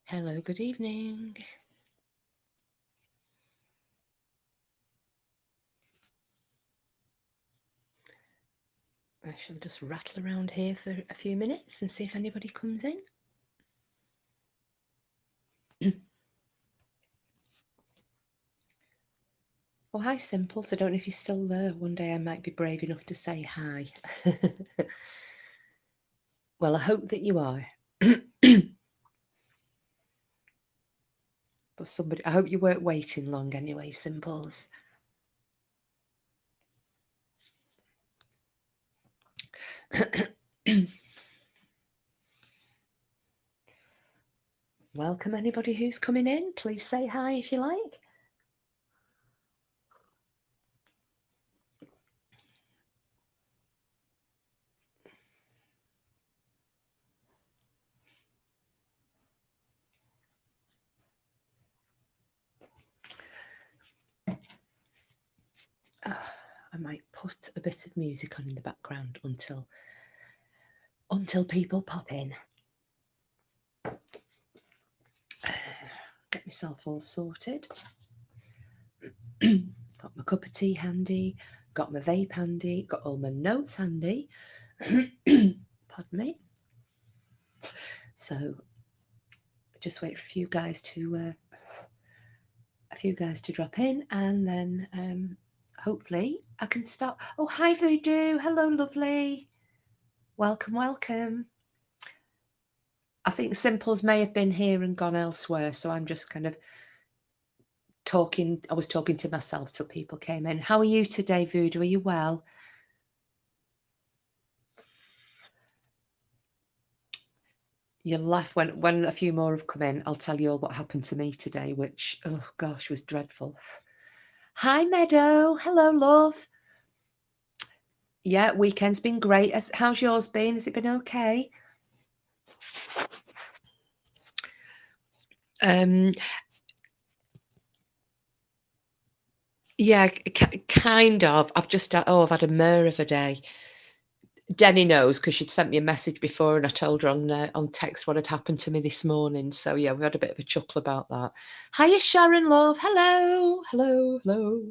Hello, good evening. I shall just rattle around here for a few minutes and see if anybody comes in. Oh, hi, Simples. I don't know if you're still there. One day I might be brave enough to say hi. Well, I hope that you are. But I hope you weren't waiting long anyway, Simples. Welcome anybody who's coming in. Please say hi if you like. I might put a bit of music on in the background until people pop in. Get myself all sorted. Got my cup of tea handy, got my vape handy, got all my notes handy. Pardon me. So just wait for a few guys to drop in, and then hopefully I can start. Oh, hi Voodoo. Hello, lovely. Welcome, welcome. I think Simples may have been here and gone elsewhere, so I'm just kind of talking. I was talking to myself till people came in. How are you today, Voodoo? Are you well? You'll laugh when a few more have come in. I'll tell you all what happened to me today, which, oh gosh, was dreadful. Hi, Meadow. Hello, love. Yeah, weekend's been great. How's yours been? Has it been okay? Yeah, kind of. I've had a mare of a day. Denny knows because she'd sent me a message before, and I told her on text what had happened to me this morning. So yeah, we had a bit of a chuckle about that. Hiya, Sharon, love. Hello, hello, hello.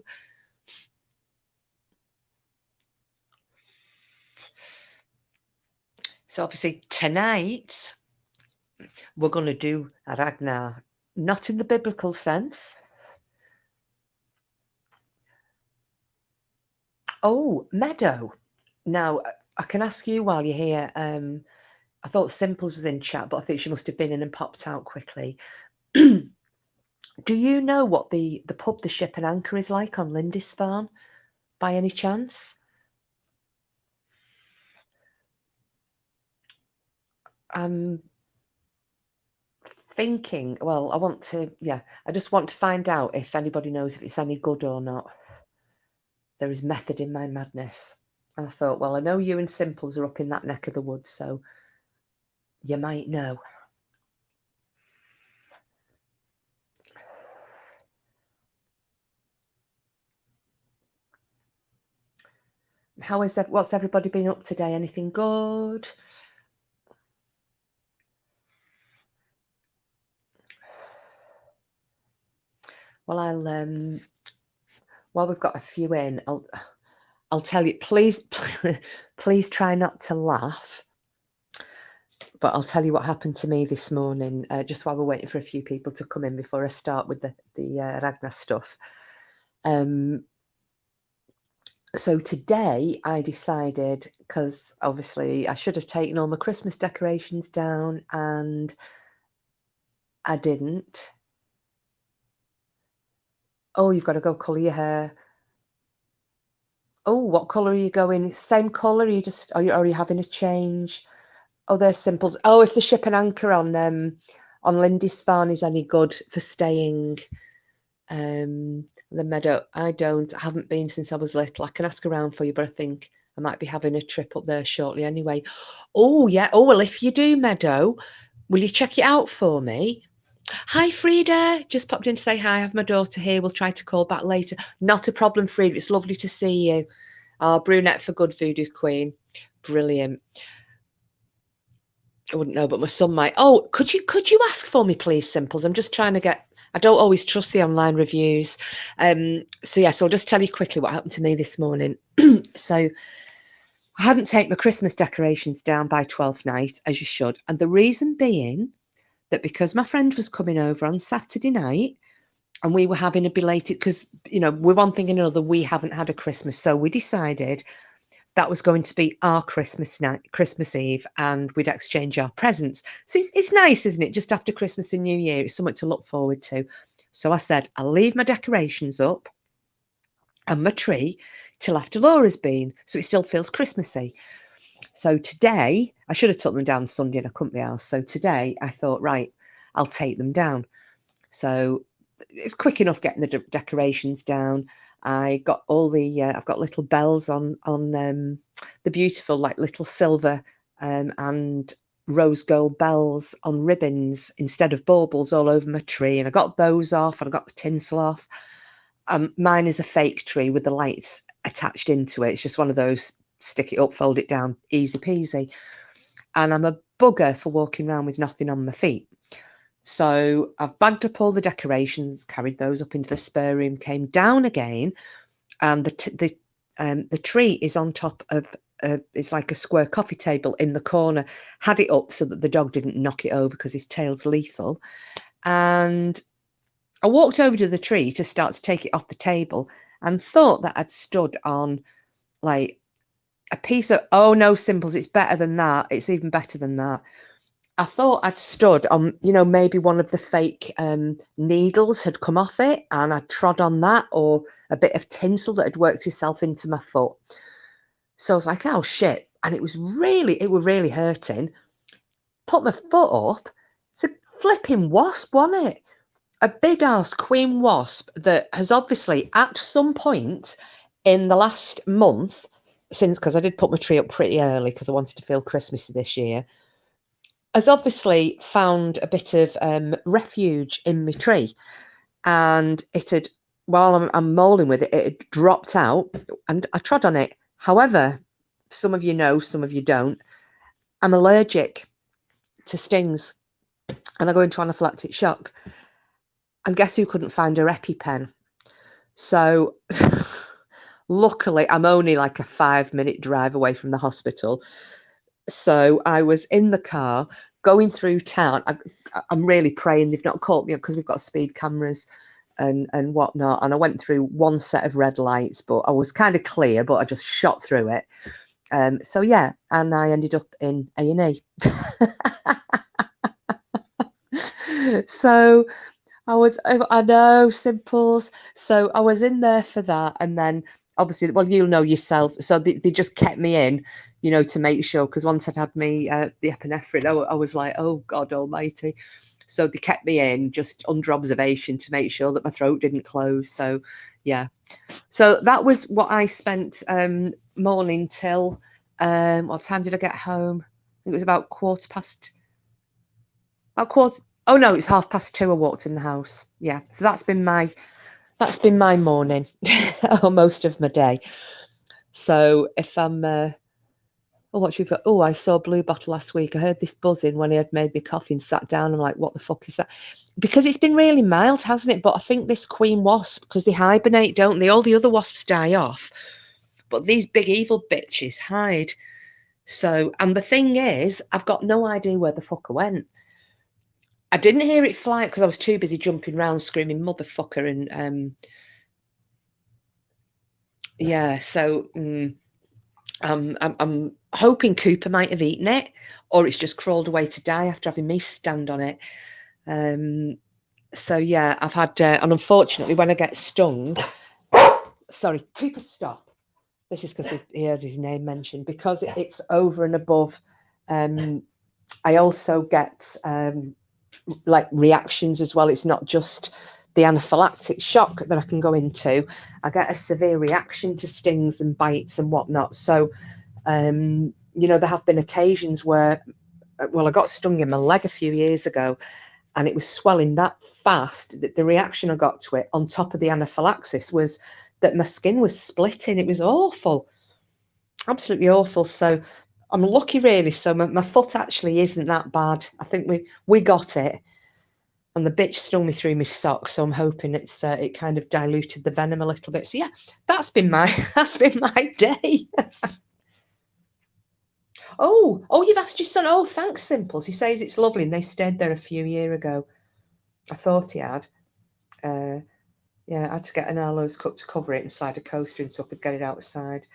So obviously tonight we're going to do a Ragnar, not in the biblical sense. Oh, Meadow. Now I can ask you while you're here. I thought Simples was in chat, but I think she must have been in and popped out quickly. Do you know what the pub, the Ship and Anchor, is like on Lindisfarne, by any chance? I'm thinking, well, I just want to find out if anybody knows if it's any good or not. There is method in my madness. And I thought, well, I know you and Simples are up in that neck of the woods, so you might know. What's everybody been up today? Anything good? Well, while we've got a few in, I'll tell you, please, please try not to laugh. But I'll tell you what happened to me this morning, just while we're waiting for a few people to come in before I start with the Ragnar stuff. So today I decided, because obviously I should have taken all my Christmas decorations down, and I didn't. Oh, you've got to go colour your hair. Oh, what colour are you going? Same colour? Are you having a change? Oh, they're simple. Oh, if the Ship and Anchor on Lindisfarne is any good for staying. The Meadow, I haven't been since I was little. I can ask around for you, but I think I might be having a trip up there shortly anyway. Oh, yeah. Oh, well, if you do, Meadow, will you check it out for me? Hi, Frida. Just popped in to say hi. I have my daughter here. We'll try to call back later. Not a problem, Frida. It's lovely to see you. Oh, brunette for good, Voodoo Queen. Brilliant. I wouldn't know, but my son might. Oh, could you ask for me, please, Simples? I'm just trying to get. I don't always trust the online reviews. So yeah, so I'll just tell you quickly what happened to me this morning. So I hadn't taken my Christmas decorations down by 12th night, as you should, and the reason being that because my friend was coming over on Saturday night, and we were having a belated, because with one thing and another, we haven't had a Christmas, so we decided that was going to be our Christmas night, Christmas Eve, and we'd exchange our presents. So it's nice, isn't it? Just after Christmas and New Year, it's something to look forward to. So I said, I'll leave my decorations up and my tree till after Laura's been, so it still feels Christmassy. So today, I should have took them down Sunday and I couldn't be arsed. So today I thought, right, I'll take them down. So it's quick enough getting the decorations down. I got all the I've got little bells on the beautiful like little silver and rose gold bells on ribbons instead of baubles all over my tree, and I got those off and I got the tinsel off. Mine is a fake tree with the lights attached into it. It's just one of those stick it up, fold it down, easy peasy. And I'm a bugger for walking around with nothing on my feet. So I've bagged up all the decorations, carried those up into the spare room, came down again, and the tree is on top of it's like a square coffee table in the corner. Had it up so that the dog didn't knock it over because his tail's lethal. And I walked over to the tree to start to take it off the table and thought that I'd stood on like a piece of, oh no, Simples, it's better than that. It's even better than that. I thought I'd stood on, maybe one of the fake needles had come off it and I trod on that, or a bit of tinsel that had worked itself into my foot. So I was like, oh shit. And it was really hurting. Put my foot up. It's a flipping wasp, wasn't it? A big ass queen wasp that has obviously at some point in the last month, since, because I did put my tree up pretty early because I wanted to feel Christmassy this year, has obviously found a bit of refuge in my tree, and it had, while I'm mauling with it, it had dropped out and I trod on it. However, some of you know, some of you don't, I'm allergic to stings and I go into anaphylactic shock. And guess who couldn't find her EpiPen? So luckily I'm only like a 5-minute drive away from the hospital. So I was in the car going through town. I'm really praying they've not caught me up because we've got speed cameras and whatnot. And I went through one set of red lights, but I was kind of clear, but I just shot through it. So yeah, and I ended up in A&E. So I know, Simples. So I was in there for that, and then obviously, well, you'll know yourself. So they just kept me in, to make sure, because once I'd had me the epinephrine, I was like, oh God Almighty. So they kept me in just under observation to make sure that my throat didn't close. So yeah, so that was what I spent morning till what time did I get home? I think it was about quarter. Oh no, it's 2:30. I walked in the house. Yeah, so that's been my morning, or most of my day. So if I'm, what you've got? Oh, I saw Blue Bottle last week. I heard this buzzing when he had made me coffee and sat down. I'm like, what the fuck is that? Because it's been really mild, hasn't it? But I think this queen wasp, because they hibernate, don't they? All the other wasps die off, but these big evil bitches hide. So, and the thing is, I've got no idea where the fuck I went. I didn't hear it fly because I was too busy jumping around screaming motherfucker and yeah. So I'm hoping Cooper might have eaten it, or it's just crawled away to die after having me stand on it. So yeah, I've had and unfortunately when I get stung, sorry, Cooper, stop. This is because he heard his name mentioned, because it's over and above. I also get like reactions as well. It's not just the anaphylactic shock that I can go into. I get a severe reaction to stings and bites and whatnot. So, there have been occasions where, well, I got stung in my leg a few years ago, and it was swelling that fast that the reaction I got to it on top of the anaphylaxis was that my skin was splitting. It was awful, absolutely awful. So I'm lucky really. So my foot actually isn't that bad. I think we got it, and the bitch stung me through my socks. So I'm hoping it kind of diluted the venom a little bit. So yeah, that's been my day. Oh, you've asked your son. Oh, thanks, Simples. He says it's lovely, and they stayed there a few years ago. I thought he had. Yeah, I had to get an aloes cup to cover it and slide a coaster in so I could get it outside.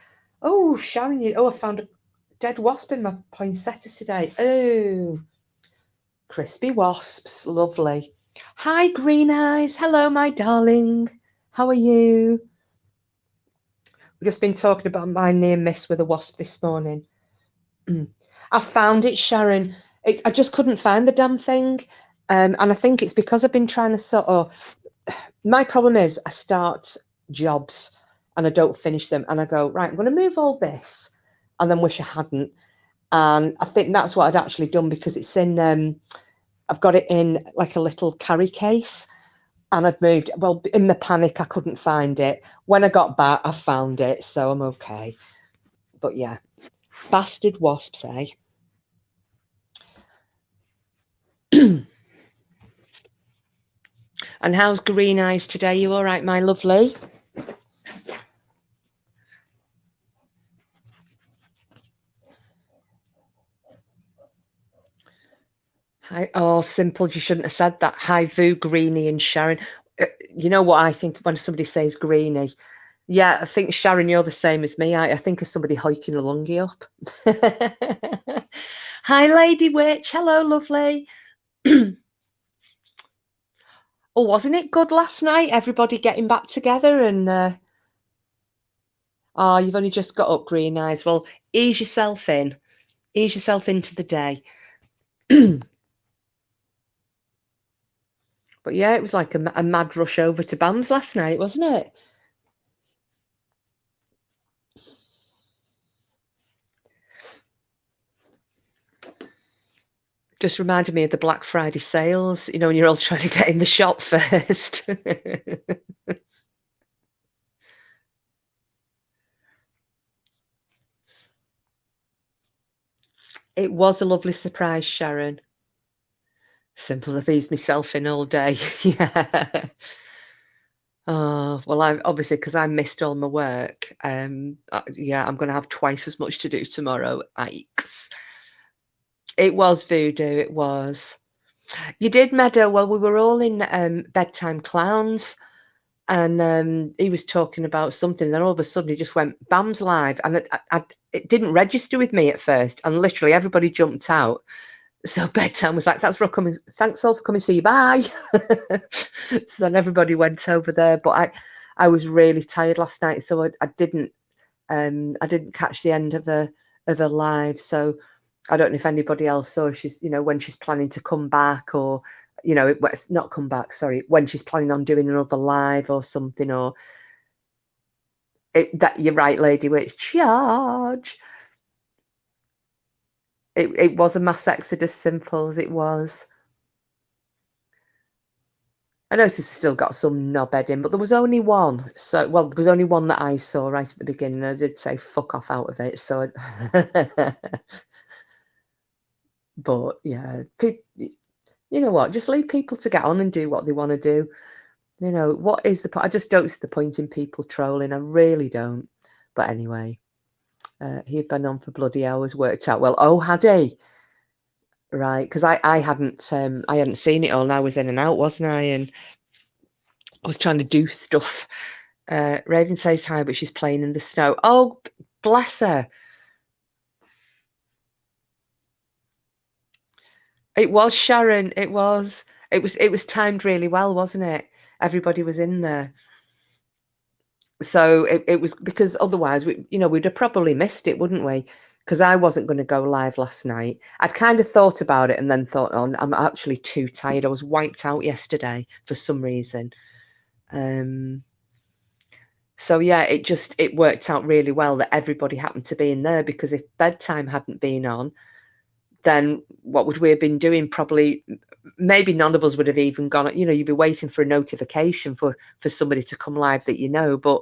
Oh, Sharon, I found a dead wasp in my poinsettia today. Oh, crispy wasps, lovely. Hi, Green Eyes. Hello, my darling. How are you? We've just been talking about my near miss with a wasp this morning. I found it, Sharon. I just couldn't find the damn thing. And I think it's because I've been trying to sort of... My problem is I start jobs and I don't finish them. And I go, right, I'm going to move all this. And then wish I hadn't. And I think that's what I'd actually done because it's in... I've got it in like a little carry case. And I'd moved... Well, in my panic, I couldn't find it. When I got back, I found it. So I'm okay. But yeah. Bastard wasps, eh? And how's Green Eyes today? You all right, my lovely? Simple. You shouldn't have said that. Hi, Vu, Greenie, and Sharon. You know what I think when somebody says Greenie? Yeah, I think, Sharon, you're the same as me. I think of somebody hiking a lungie up. Hi, Lady Witch. Hello, lovely. Oh, wasn't it good last night? Everybody getting back together and... Oh, you've only just got up, Green Eyes. Well, ease yourself in. Ease yourself into the day. But yeah, it was like a mad rush over to BAMS last night, wasn't it? Just reminded me of the Black Friday sales, you know, when you're all trying to get in the shop first. It was a lovely surprise, Sharon. Simple as eased myself in all day. Yeah. Oh, well, I obviously, because I missed all my work. Yeah, I'm going to have twice as much to do tomorrow. Yikes. It was voodoo. It was. You did, Meadow. Well, we were all in Bedtime Clowns, and he was talking about something. Then all of a sudden, he just went "Bam's live," and it didn't register with me at first. And literally, everybody jumped out. So Bedtime was like, "That's for coming. Thanks all for coming. See you. Bye." So then everybody went over there. But I was really tired last night, so I didn't catch the end of the live. So I don't know if anybody else saw she's, when she's planning to come back or, not come back, sorry, when she's planning on doing another live or something, or that you're right, Lady Witch, charge. It was a mass exodus, simple as it was. I noticed we've still got some knobhead in, but there was only one. So, well, there was only one that I saw right at the beginning. I did say fuck off out of it. So, but yeah, you know what? Just leave people to get on and do what they want to do. What is the point? I just don't see the point in people trolling. I really don't. But anyway, he'd been on for bloody hours, worked out well. Oh, had he? Right, because I hadn't seen it all. And I was in and out, wasn't I? And I was trying to do stuff. Raven says hi, but she's playing in the snow. Oh, bless her. It was, Sharon. It was timed really well, wasn't it? Everybody was in there. So it was, because otherwise we'd have probably missed it, wouldn't we? Because I wasn't going to go live last night. I'd kind of thought about it and then thought, oh, I'm actually too tired. I was wiped out yesterday for some reason. So yeah, it worked out really well that everybody happened to be in there, because if Bedtime hadn't been on, then what would we have been doing? Probably, maybe none of us would have even gone. You'd be waiting for a notification for somebody to come live that but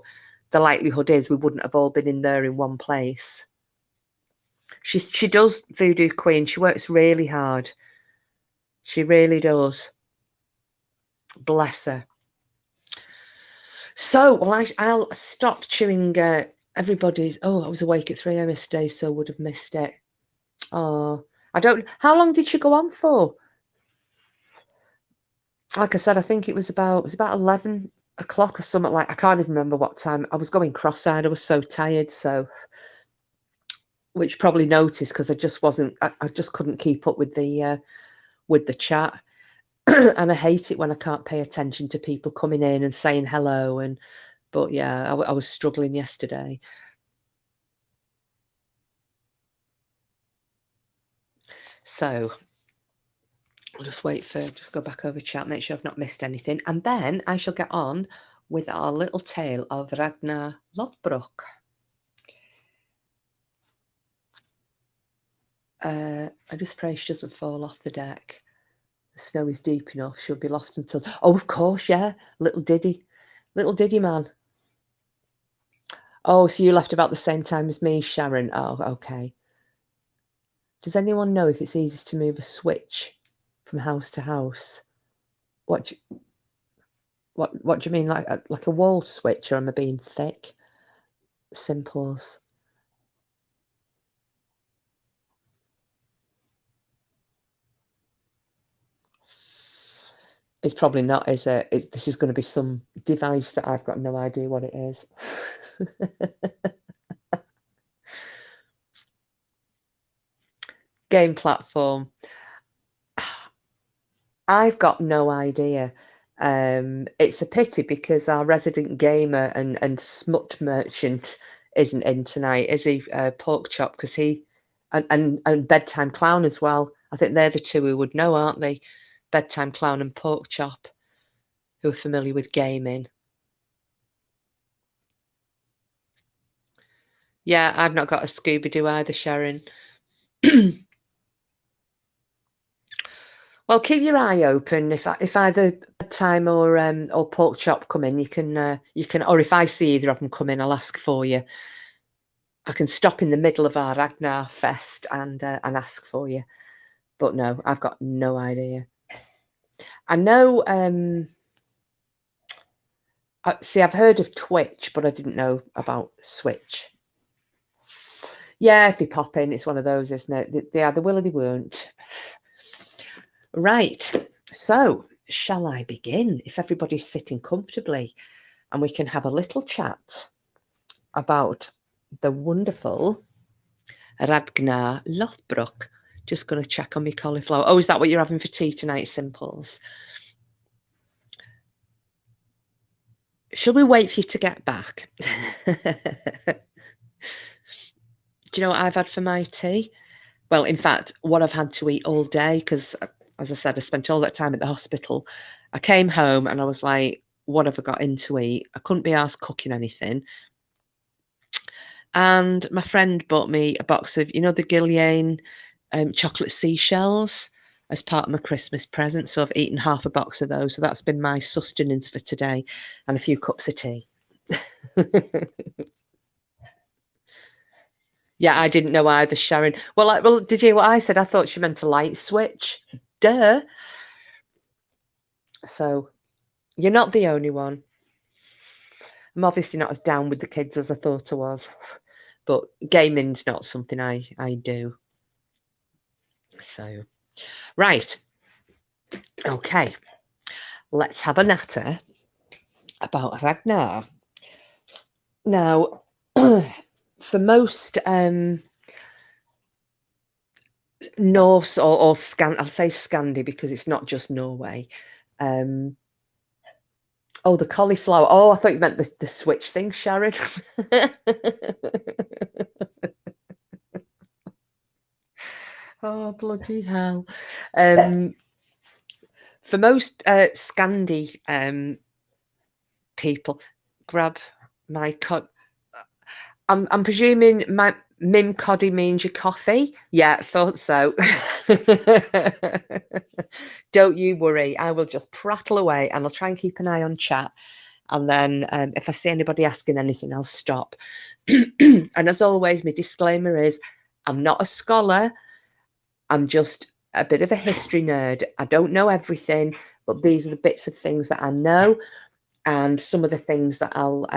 the likelihood is we wouldn't have all been in there in one place. She does, Voodoo Queen. She works really hard. She really does. Bless her. So, well, I'll stop chewing everybody's. Oh, I was awake at 3 a.m. yesterday, so would have missed it. Oh, I don't. How long did she go on for? Like I said, I think it was about 11 o'clock or something like. I can't even remember what time. I was going cross-eyed. I was so tired. So, which you probably noticed because I just wasn't. I just couldn't keep up with the chat. And I hate it when I can't pay attention to people coming in and saying hello. But yeah, I was struggling yesterday. So I'll just just go back over chat, make sure I've not missed anything. And then I shall get on with our little tale of Ragnar Lothbrok. I just pray she doesn't fall off the deck. The snow is deep enough. She'll be lost until... Oh, of course, yeah. Little Diddy man. Oh, so you left about the same time as me, Sharon. Oh, okay. Does anyone know if it's easy to move a switch from house to house? What do you mean, like a wall switch, or am I being thick? Simples. It's probably not, is it? This is going to be some device that I've got no idea what it is. Game platform. I've got no idea. It's a pity because our resident gamer and smut merchant isn't in tonight, is he? Pork Chop, because he and Bedtime Clown as well. I think they're the two who would know, aren't they? Bedtime Clown and Pork Chop, who are familiar with gaming. Yeah, I've not got a Scooby-Doo either, Sharon. Well, keep your eye open. If either Bedtime or Pork Chop come in, you can, or if I see either of them come in, I'll ask for you. I can stop in the middle of our Ragnar Fest and ask for you. But no, I've got no idea. I know. See, I've heard of Twitch, but I didn't know about Switch. Yeah, if they pop in, it's one of those, isn't it? They either will or they won't. Right. So, shall I begin? If everybody's sitting comfortably, and we can have a little chat about the wonderful Ragnar Lothbrok. Just going to check on my cauliflower. Oh, is that what you're having for tea tonight, Simples? Shall we wait for you to get back? Do you know what I've had for my tea? Well, in fact, what I've had to eat all day, because, as I said, I spent all that time at the hospital. I came home and I was like, what have I got in to eat? I couldn't be asked cooking anything. And my friend bought me a box of, the Gillian chocolate seashells as part of my Christmas present. So I've eaten half a box of those. So that's been my sustenance for today, and a few cups of tea. Yeah, I didn't know either, Sharon. Well, did you hear what I said? I thought she meant a light switch. Duh. So you're not the only one. I'm obviously not as down with the kids as I thought I was, but gaming's not something I do. So, right. Okay. Let's have a natter about Ragnar. Now, for most Norse or I'll say Scandi because it's not just Norway. Oh, the cauliflower. Oh, I thought you meant the switch thing, Sharon. Oh, bloody hell. For most Scandi people, grab my I'm presuming my Mim Coddy means your coffee. Yeah, thought so. Don't you worry. I will just prattle away and I'll try and keep an eye on chat. And then if I see anybody asking anything, I'll stop. And as always, my disclaimer is I'm not a scholar. I'm just a bit of a history nerd. I don't know everything, but these are the bits of things that I know, and some of the things that I'll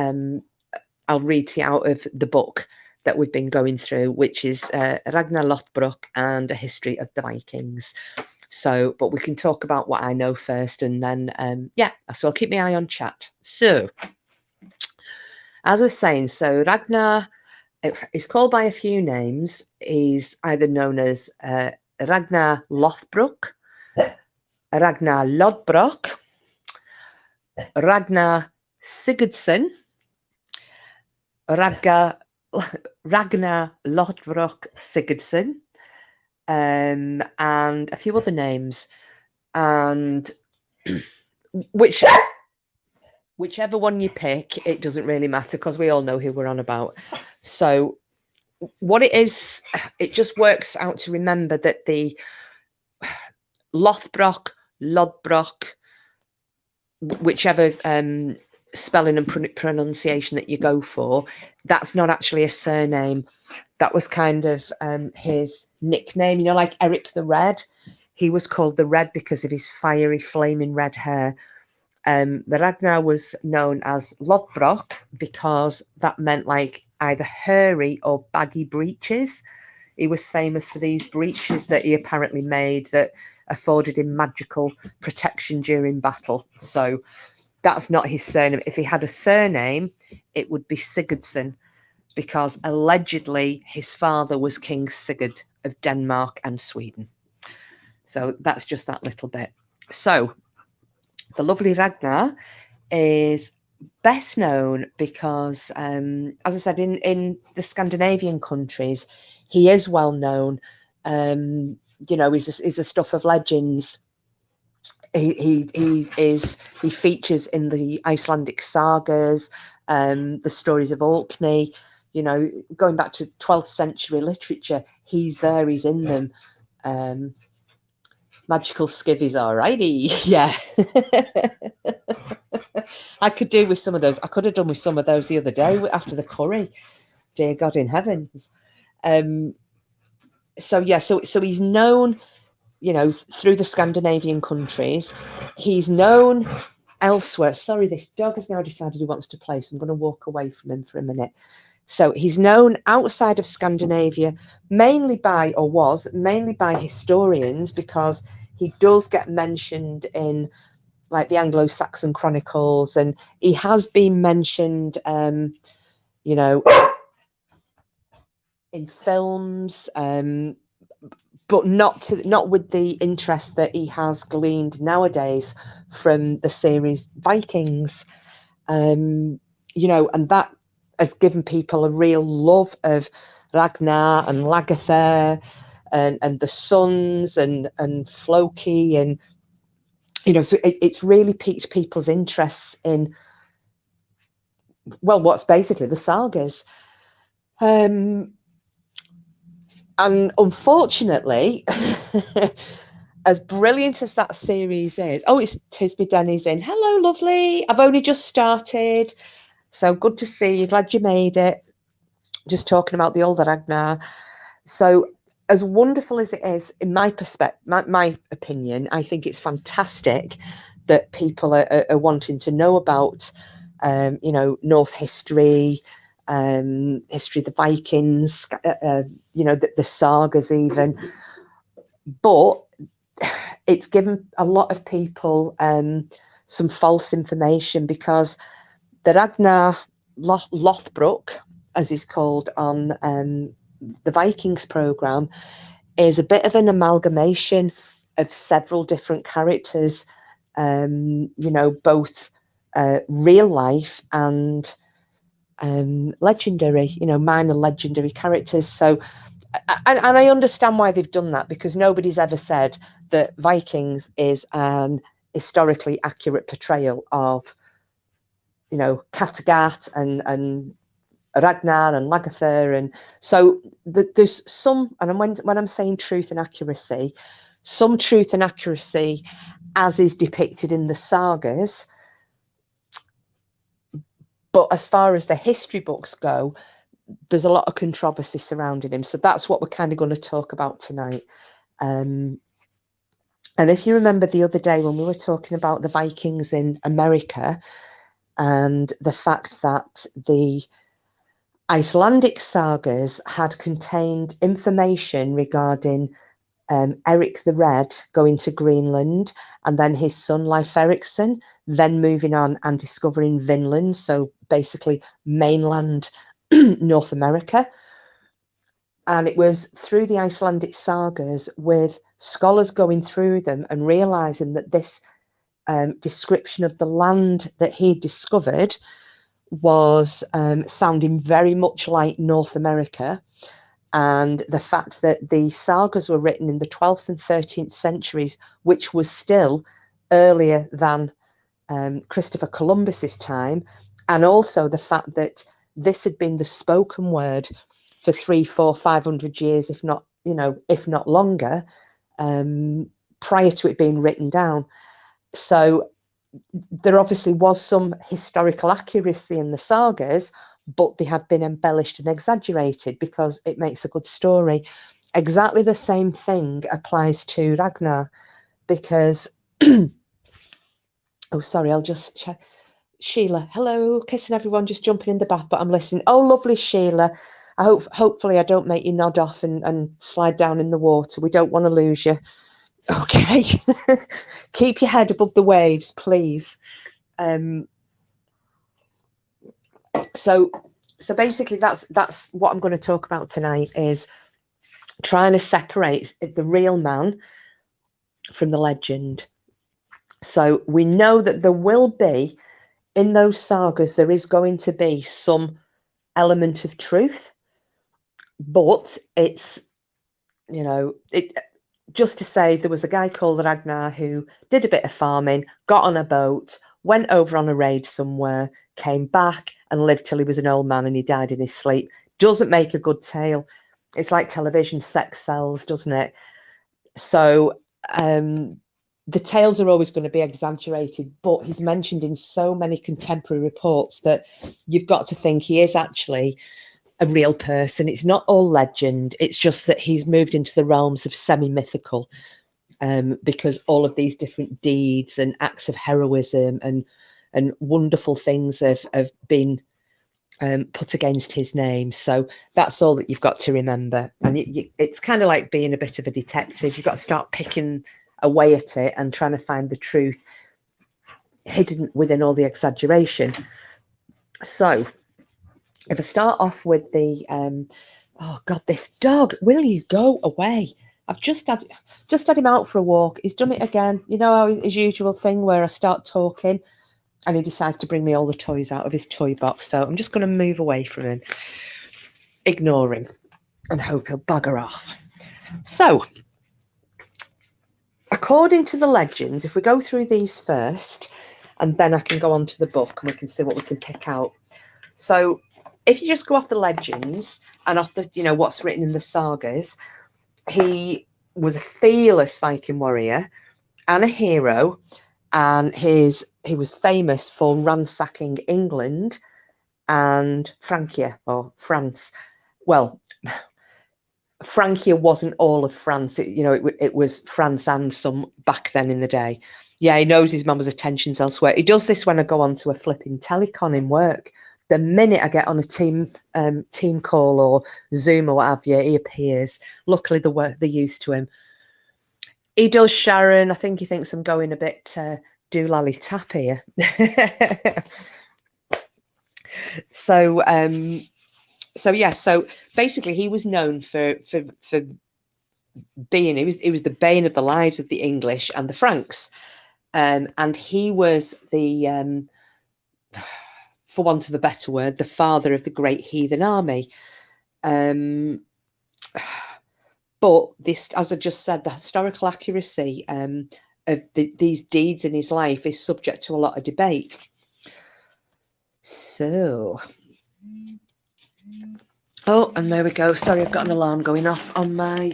read to you out of the book that we've been going through, which is Ragnar Lothbrok and a history of the Vikings. So, but we can talk about what I know first, and then yeah, so I'll keep my eye on chat. So, as I was saying, so Ragnar is called by a few names. He's either known as Ragnar Lothbrok, Ragnar Lodbrok, Ragnar Sigurdsson, Ragnar Lothbrok Sigurdsson, and a few other names, and whichever one you pick, it doesn't really matter because we all know who we're on about. So what it is, it just works out to remember that the Lothbrok, Lodbrok, whichever spelling and pronunciation that you go for, that's not actually a surname. That was kind of his nickname, you know, like Eric the Red. He was called the Red because of his fiery, flaming red hair. The Ragnar was known as Lodbrok because that meant like either hairy or baggy breeches. He was famous for these breeches that he apparently made that afforded him magical protection during battle. So that's not his surname. If he had a surname, it would be Sigurdsson, because allegedly his father was King Sigurd of Denmark and Sweden. So that's just that little bit. So the lovely Ragnar is best known because, as I said, in the Scandinavian countries, he is well known. You know, he's a stuff of legends. He features in the Icelandic sagas, the stories of Orkney. You know, going back to 12th century literature, he's there. He's in them. Magical skivvies, alrighty, yeah. I could do with some of those. I could have done with some of those the other day after the curry. Dear God in heavens. So yeah, so he's known, you know, through the Scandinavian countries. He's known elsewhere. Sorry, this dog has now decided he wants to play, so I'm going to walk away from him for a minute. So he's known outside of Scandinavia mainly by, or was mainly by, historians, because he does get mentioned in like the Anglo-Saxon chronicles, and he has been mentioned, you know, in films, but not with the interest that he has gleaned nowadays from the series Vikings. You know, and that has given people a real love of Ragnar and Lagertha and the sons and Floki, and you know, so it's really piqued people's interests in, well, what's basically the sagas. And unfortunately, as brilliant as that series is, oh, it's Tisby Denny's in. Hello, lovely. I've only just started, so good to see you. Glad you made it. Just talking about the older Ragnar. So, as wonderful as it is, in my perspective, my opinion, I think it's fantastic that people are wanting to know about, you know, Norse history, history of the Vikings, you know, the sagas even. But it's given a lot of people some false information, because the Ragnar Lothbrok, as he's called on the Vikings programme, is a bit of an amalgamation of several different characters, you know, both real life and legendary, you know, minor legendary characters. So, and I understand why they've done that, because nobody's ever said that Vikings is an historically accurate portrayal of, you know, Kattegat and Ragnar and Lagertha. And so there's some, and when I'm saying truth and accuracy, some truth and accuracy as is depicted in the sagas. But as far as the history books go, there's a lot of controversy surrounding him. So that's what we're kind of going to talk about tonight. And if you remember the other day when we were talking about the Vikings in America and the fact that the Icelandic sagas had contained information regarding Eric the Red going to Greenland, and then his son Leif Erikson, then moving on and discovering Vinland, so basically mainland North America. And it was through the Icelandic sagas, with scholars going through them and realizing that this description of the land that he discovered was sounding very much like North America. And the fact that the sagas were written in the 12th and 13th centuries, which was still earlier than Christopher Columbus's time, and also the fact that this had been the spoken word for 300, 400, 500 years, if not, if not longer, prior to it being written down. So there obviously was some historical accuracy in the sagas, but they had been embellished and exaggerated because it makes a good story. Exactly the same thing applies to Ragnar, because oh, sorry, I'll just check. Sheila, hello, kissing everyone, just jumping in the bath, but I'm listening. Oh, lovely, Sheila. Hopefully I don't make you nod off and slide down in the water. We don't want to lose you. Okay. Keep your head above the waves, please. So basically that's what I'm going to talk about tonight, is trying to separate the real man from the legend. So we know that there will be, in those sagas, there is going to be some element of truth, but it's, just to say there was a guy called Ragnar who did a bit of farming, got on a boat, went over on a raid somewhere, came back and lived till he was an old man and he died in his sleep. Doesn't make a good tale. It's like television, sex sells, doesn't it? So the tales are always going to be exaggerated, but he's mentioned in so many contemporary reports that you've got to think he is actually a real person. It's not all legend. It's just that he's moved into the realms of semi-mythical, because all of these different deeds and acts of heroism and wonderful things have been put against his name. So that's all that you've got to remember. And it's kind of like being a bit of a detective. You've got to start picking away at it and trying to find the truth hidden within all the exaggeration. So if I start off with the oh god, this dog, will you go away? I've just had him out for a walk. He's done it again. You know, his usual thing where I start talking and he decides to bring me all the toys out of his toy box. So I'm just going to move away from him, ignore him, and hope he'll bugger off. So according to the legends, if we go through these first, and then I can go on to the book and we can see what we can pick out. So if you just go off the legends and off the, what's written in the sagas, he was a fearless Viking warrior and a hero, and he was famous for ransacking England and Francia, or France. Well, Francia wasn't all of France. It was France and some back then in the day. Yeah, he knows his mama's attentions elsewhere. He does this when I go on to a flipping telecon in work. The minute I get on a team call or Zoom or what have you, he appears. Luckily, they're used to him. He does, Sharon. I think he thinks I'm going a bit doolally tap here. So basically he was known for being, he was the bane of the lives of the English and the Franks, and he was the for want of a better word, the father of the great heathen army. But this, as I just said, the historical accuracy of these deeds in his life is subject to a lot of debate. So, oh, and there we go. Sorry, I've got an alarm going off on my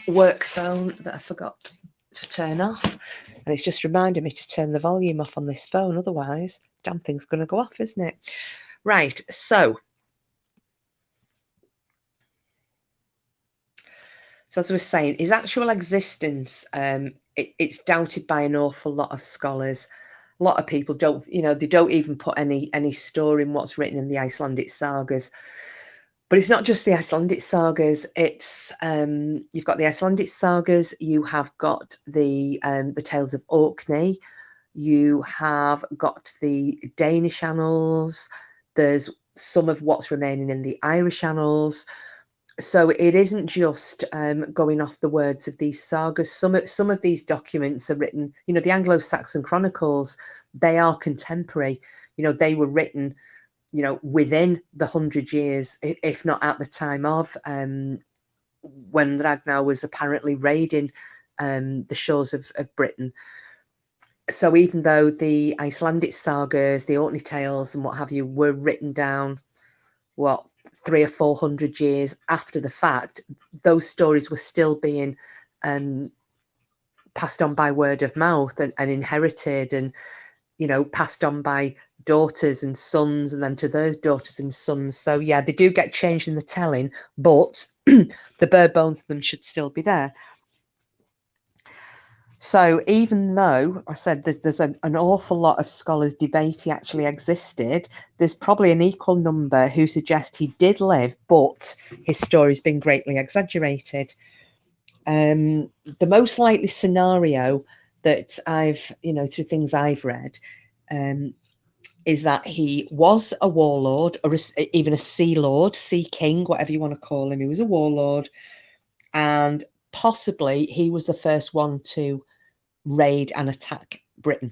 work phone that I forgot to turn off. And it's just reminding me to turn the volume off on this phone. Otherwise, damn thing's going to go off, isn't it? Right, so So as I was saying, his actual existence, it's doubted by an awful lot of scholars. A lot of people don't, they don't even put any store in what's written in the Icelandic sagas. But it's not just the Icelandic sagas. It's you've got the Icelandic sagas. You have got the tales of Orkney. You have got the Danish annals. There's some of what's remaining in the Irish annals. So it isn't just going off the words of these sagas. Some of these documents are written, the Anglo-Saxon chronicles, they are contemporary. They were written, within the 100 years, if not at the time of when Ragnar was apparently raiding the shores of Britain. So even though the Icelandic sagas, the Orkney tales and what have you were written down, 300 or 400 years after the fact, those stories were still being passed on by word of mouth and inherited and, passed on by daughters and sons and then to those daughters and sons. So yeah, they do get changed in the telling, but the bare bones of them should still be there. So even though I said there's an awful lot of scholars debate he actually existed, there's probably an equal number who suggest he did live, but his story's been greatly exaggerated. The most likely scenario that I've, through things I've read, is that he was a warlord or even a sea lord, sea king, whatever you want to call him. He was a warlord, and possibly he was the first one to raid and attack Britain.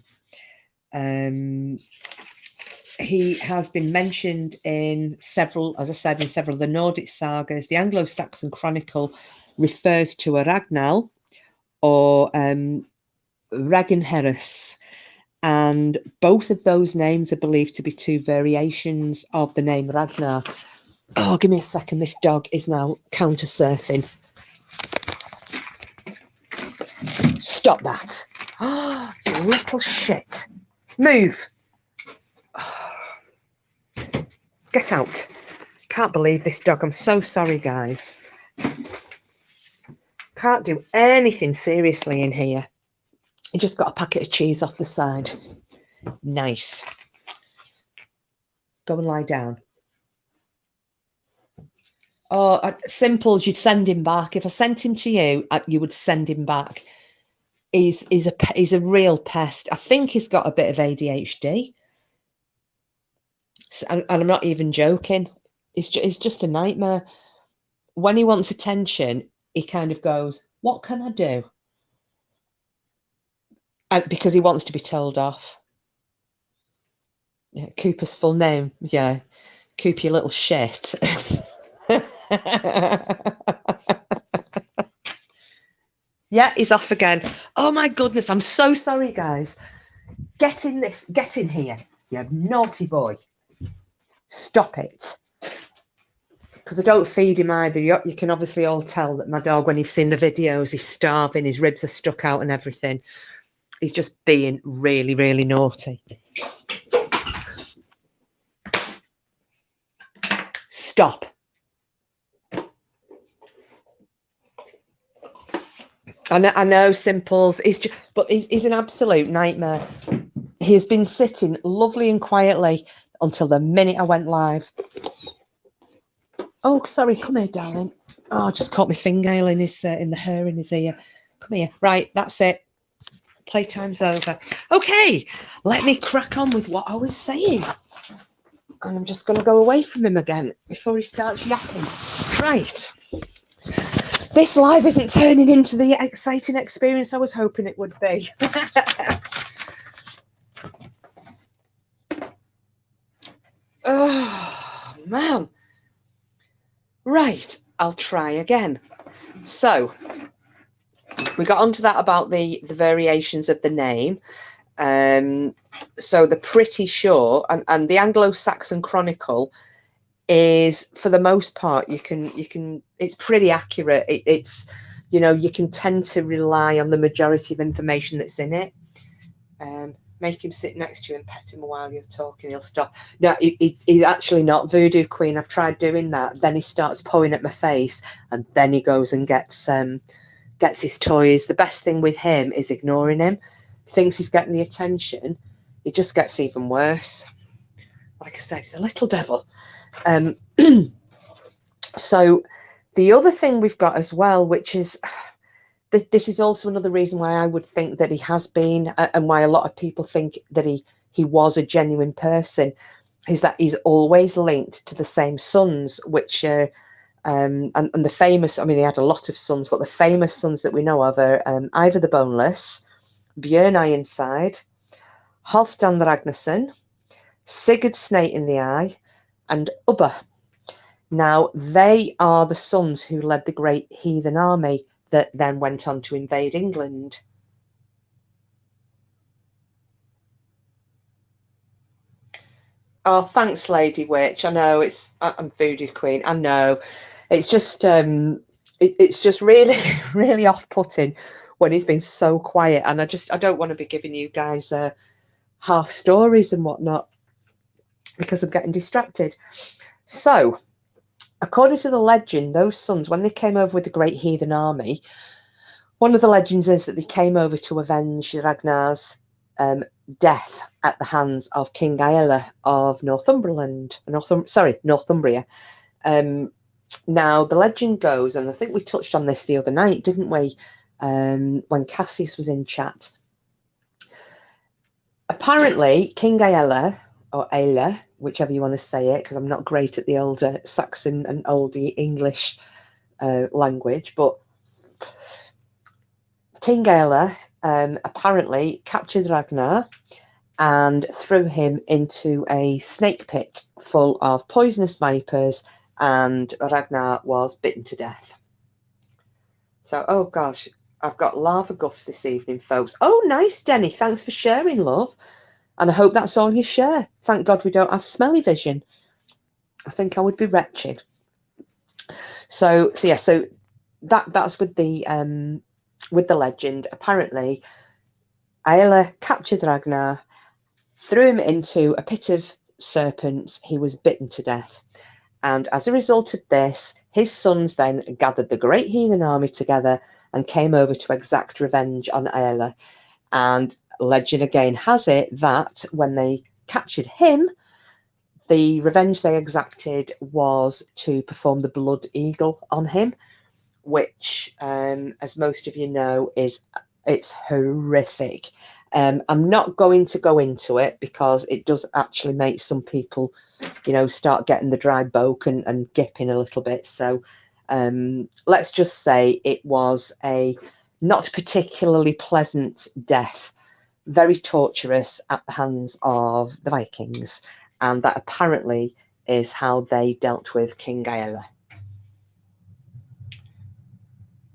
He has been mentioned in several, as I said, in several of the Nordic sagas. The Anglo-Saxon Chronicle refers to a Ragnar or Ragnarr, and both of those names are believed to be two variations of the name Ragnar. Oh, give me a second. This dog is now counter surfing. Stop that. Oh, you little shit. Move. Get out. Can't believe this dog. I'm so sorry, guys. Can't do anything seriously in here. He just got a packet of cheese off the side. Nice. Go and lie down. Oh, simple. You'd send him back. If I sent him to you, you would send him back. He's a real pest. I think he's got a bit of ADHD. And I'm not even joking. It's just a nightmare. When he wants attention, he kind of goes, "What can I do?" Because he wants to be told off. Yeah, Cooper's full name. Yeah, Coop, you little shit. Yeah, he's off again. Oh my goodness, I'm so sorry, guys. Get in here, you naughty boy. Stop it. Because I don't feed him either. You can obviously all tell that my dog, when you've seen the videos, he's starving, his ribs are stuck out and everything. He's just being really, really naughty. Stop. I know, Simples. But he's an absolute nightmare. He's been sitting lovely and quietly until the minute I went live. Oh, sorry. Come here, darling. Oh, I just caught my fingernail in in the hair in his ear. Come here. Right, that's it. Playtime's over. Okay, let me crack on with what I was saying. And I'm just going to go away from him again before he starts yapping. Right. This live isn't turning into the exciting experience I was hoping it would be. Oh, man. Right, I'll try again. So, we got onto that about the variations of the name. So they're pretty sure, and the Anglo-Saxon Chronicle is, for the most part, you can it's pretty accurate. It's you can tend to rely on the majority of information that's in it. Make him sit next to you and pet him while you're talking. He'll stop. No, he's actually not. Voodoo Queen, I've tried doing that. Then he starts pawing at my face, and then he goes and gets his toys. The best thing with him is ignoring him. He thinks he's getting the attention. It just gets even worse. Like I said, he's a little devil. So the other thing we've got as well, which is... This is also another reason why I would think that he has been, and why a lot of people think that he was a genuine person, is that he's always linked to the same sons, which and the famous, I mean, he had a lot of sons, but the famous sons that we know of are Ivar the Boneless, Björn Ironside, Halfdan Ragnarsson, Sigurd Snake in the Eye, and Ubba. Now, they are the sons who led the great heathen army that then went on to invade England. Oh, thanks, Lady Witch. I know I'm Voodoo Queen. I know. It's just it's just really, really off-putting when he's been so quiet, and I don't want to be giving you guys half stories and whatnot because I'm getting distracted. So, according to the legend, those sons, when they came over with the great heathen army, one of the legends is that they came over to avenge Ragnar's death at the hands of King Aelle of Northumberland. Northumbria. Now, the legend goes, and I think we touched on this the other night, didn't we, when Cassius was in chat. Apparently, King Aelle, or Aelle, whichever you want to say it, because I'm not great at the older Saxon and oldie English language, but King Aelle apparently captured Ragnar and threw him into a snake pit full of poisonous vipers, and Ragnar was bitten to death. So, oh gosh, I've got lava guffs this evening, folks. Oh, nice, Denny. Thanks for sharing, love. And I hope that's all you share. Thank God we don't have smelly vision. I think I would be wretched. So that's with the legend. Apparently, Aelle captured Ragnar, threw him into a pit of serpents. He was bitten to death. And as a result of this, his sons then gathered the great heathen army together and came over to exact revenge on Aelle. And legend again has it that when they captured him, the revenge they exacted was to perform the blood eagle on him, which, as most of you know, it's horrific. I'm not going to go into it because it does actually make some people, start getting the dry boke and gipping a little bit. So let's just say it was a not particularly pleasant death, very torturous at the hands of the Vikings. And that apparently is how they dealt with King Aelle.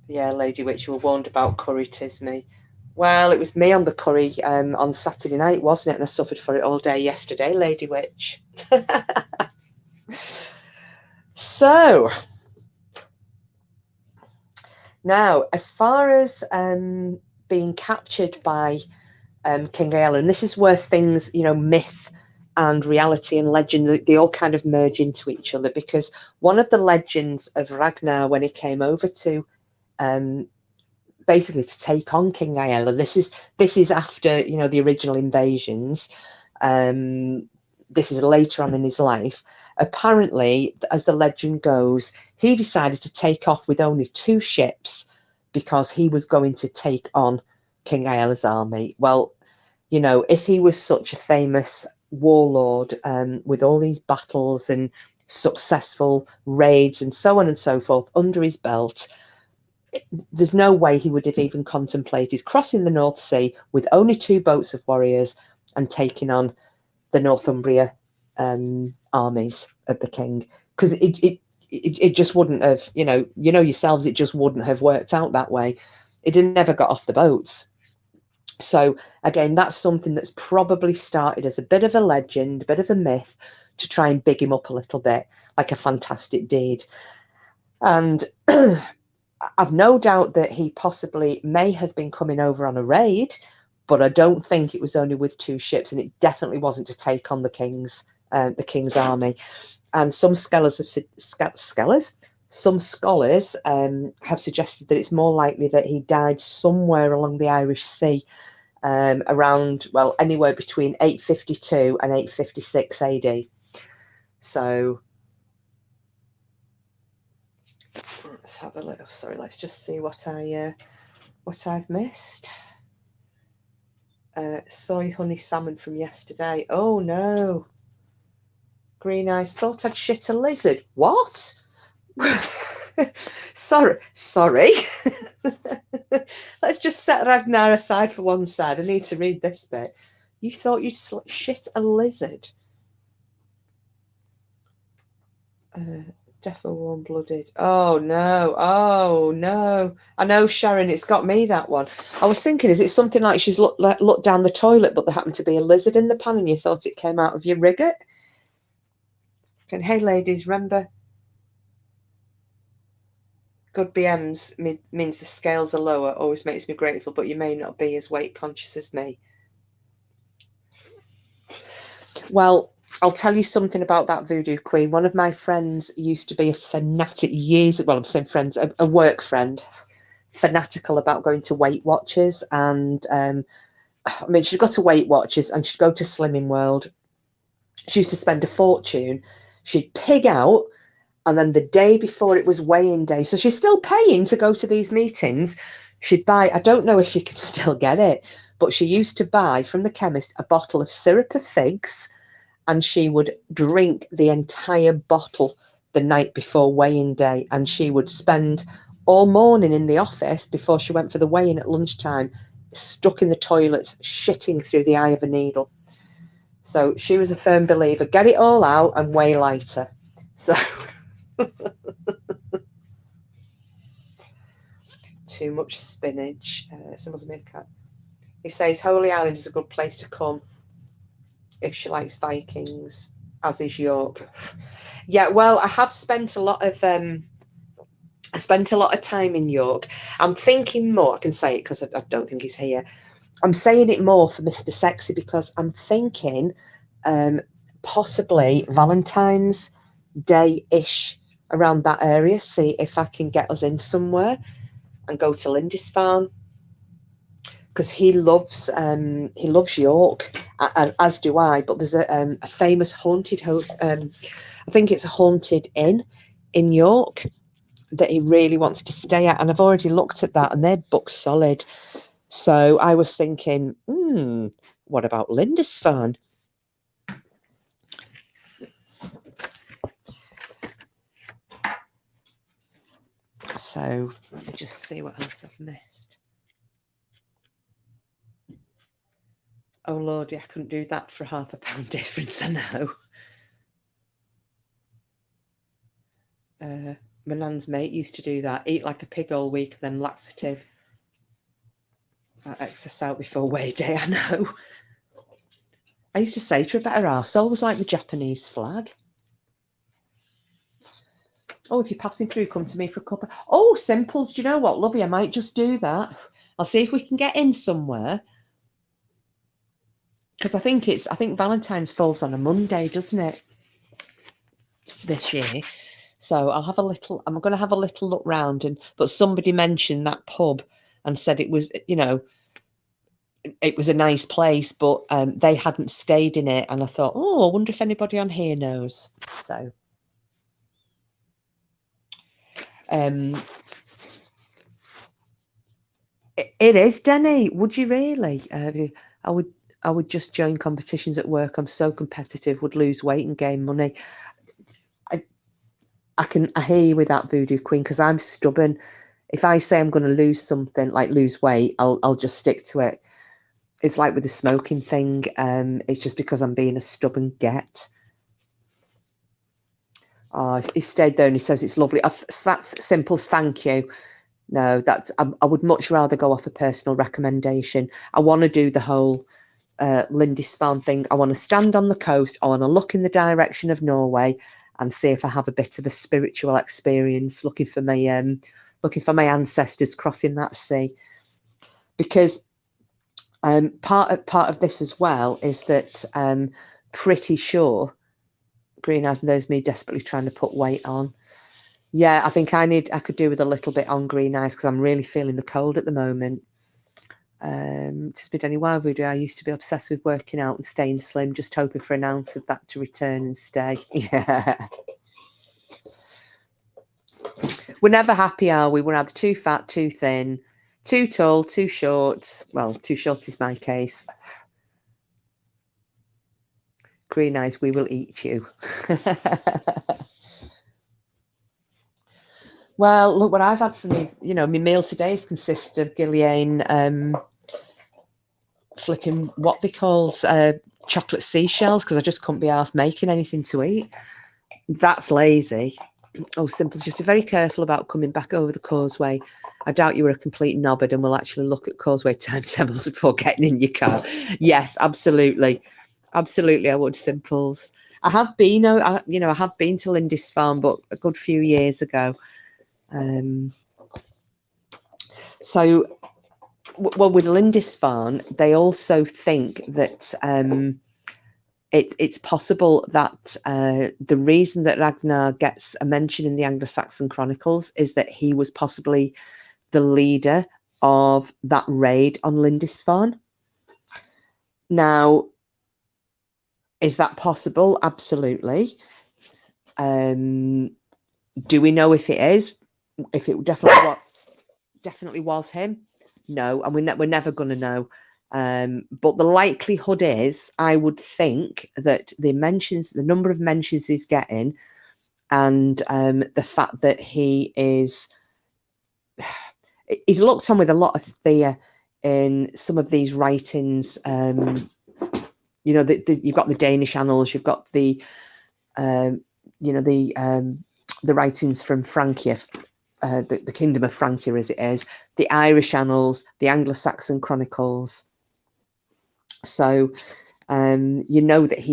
Yeah, Lady Witch, you were warned about curry, 'tis me. Well, it was me on the curry on Saturday night, wasn't it? And I suffered for it all day yesterday, Lady Witch. So, now, as far as being captured by King Aelle, and this is where things, myth and reality and legend, they all kind of merge into each other, because one of the legends of Ragnar when he came over to basically to take on King Aelle, this is after the original invasions, this is later on in his life. Apparently, as the legend goes, he decided to take off with only 2 ships because he was going to take on King Aelle's army. Well, if he was such a famous warlord with all these battles and successful raids and so on and so forth under his belt, there's no way he would have even contemplated crossing the North Sea with only 2 boats of warriors and taking on the Northumbria armies of the king, because it just wouldn't have, yourselves, it just wouldn't have worked out that way. It never got off the boats. So again, that's something that's probably started as a bit of a legend, a bit of a myth, to try and big him up a little bit, like a fantastic deed. And I've no doubt that he possibly may have been coming over on a raid, but I don't think it was only with 2 ships, and it definitely wasn't to take on the king's army. And some scholars have suggested that it's more likely that he died somewhere along the Irish Sea, around, well, anywhere between 852 and 856 AD. So let's have a look. Sorry, let's just see what I've missed. Soy honey salmon from yesterday. Oh no. Green eyes. Thought I'd shit a lizard. What? sorry. Let's just set Ragnar aside for one side. I need to read this bit. You thought you'd shit a lizard? Defo warm-blooded. Oh no. I know, Sharon, it's got me, that one. I was thinking, is it something like she's looked down the toilet, but there happened to be a lizard in the pan and you thought it came out of your rigget? And hey ladies, remember, good BMs means the scales are lower, always makes me grateful, but you may not be as weight conscious as me. Well, I'll tell you something about that voodoo queen. One of my friends used to be a fanatic I'm saying friends, a work friend, fanatical about going to Weight Watchers. And I mean, she'd go to Weight Watchers and she'd go to Slimming World. She used to spend a fortune. She'd pig out. And then the day before it was weighing day, so she's still paying to go to these meetings, she'd buy, I don't know if you can still get it, but she used to buy from the chemist a bottle of syrup of figs, and she would drink the entire bottle the night before weighing day. And she would spend all morning in the office before she went for the weighing at lunchtime, stuck in the toilets, shitting through the eye of a needle. So she was a firm believer, get it all out and weigh lighter. So too much spinach. Someone's made a cat. He says Holy Island is a good place to come if she likes Vikings, as is York. Yeah, well, I have spent a lot of time in York. I'm thinking more. I can say it because I don't think he's here. I'm saying it more for Mr. Sexy because I'm thinking possibly Valentine's Day-ish, around that area, see if I can get us in somewhere and go to Lindisfarne, because he loves York, as do I. But there's a famous haunted I think it's a haunted inn in York that he really wants to stay at, and I've already looked at that and they're booked solid. So I was thinking, what about Lindisfarne? So let me just see what else I've missed. Oh Lordy, I couldn't do that for £0.5 difference, I know. My nan's mate used to do that. Eat like a pig all week, then laxative. That exercise out before weigh day, I know. I used to say to her, better arsehole was like the Japanese flag. Oh, if you're passing through, come to me for a cup of... Oh, Simples, do you know what, lovey? I might just do that. I'll see if we can get in somewhere. Because I think Valentine's falls on a Monday, doesn't it? This year. So I'm going to have a little look round. But somebody mentioned that pub and said it was, it was a nice place, but they hadn't stayed in it. And I thought, oh, I wonder if anybody on here knows. So... it is, Denny. Would you really? I would just join competitions at work. I'm so competitive, would lose weight and gain money. I hear you with that, Voodoo Queen, because I'm stubborn. If I say I'm going to lose something, like lose weight, I'll just stick to it. It's like with the smoking thing. It's just because I'm being a stubborn get. Oh, he stayed there and he says it's lovely. Simples, thank you. No, I would much rather go off a personal recommendation. I want to do the whole Lindisfarne thing. I want to stand on the coast. I want to look in the direction of Norway and see if I have a bit of a spiritual experience, looking for my ancestors crossing that sea. Because Part of this as well is that pretty sure green eyes, and there's me desperately trying to put weight on. Yeah, I think I could do with a little bit on green eyes because I'm really feeling the cold at the moment. It's been any while video. I used to be obsessed with working out and staying slim, just hoping for an ounce of that to return and stay. Yeah. We're never happy, are we? We're either too fat, too thin, too tall, too short. Well, too short is my case. Green eyes, we will eat you. Well, look what I've had for me. You know, my meal today has consisted of Gillian flipping what they call chocolate seashells because I just couldn't be arsed making anything to eat. That's lazy. Oh, simple. Just be very careful about coming back over the causeway. I doubt you were a complete knobhead and will actually look at causeway timetables before getting in your car. Yes, absolutely. Absolutely, I would, Simples. I have been, I have been to Lindisfarne, but a good few years ago. So, well, with Lindisfarne, they also think that it's possible that the reason that Ragnar gets a mention in the Anglo-Saxon Chronicles is that he was possibly the leader of that raid on Lindisfarne. Now, is that possible? Absolutely. Do we know if it is? If it definitely was him? No, and we're never going to know. But the likelihood is, I would think that the number of mentions he's getting, and the fact that he's looked on with a lot of fear in some of these writings. You know, you've got the Danish annals, you've got the writings from Francia, the Kingdom of Francia as it is, the Irish annals, the Anglo-Saxon Chronicles. So, you know that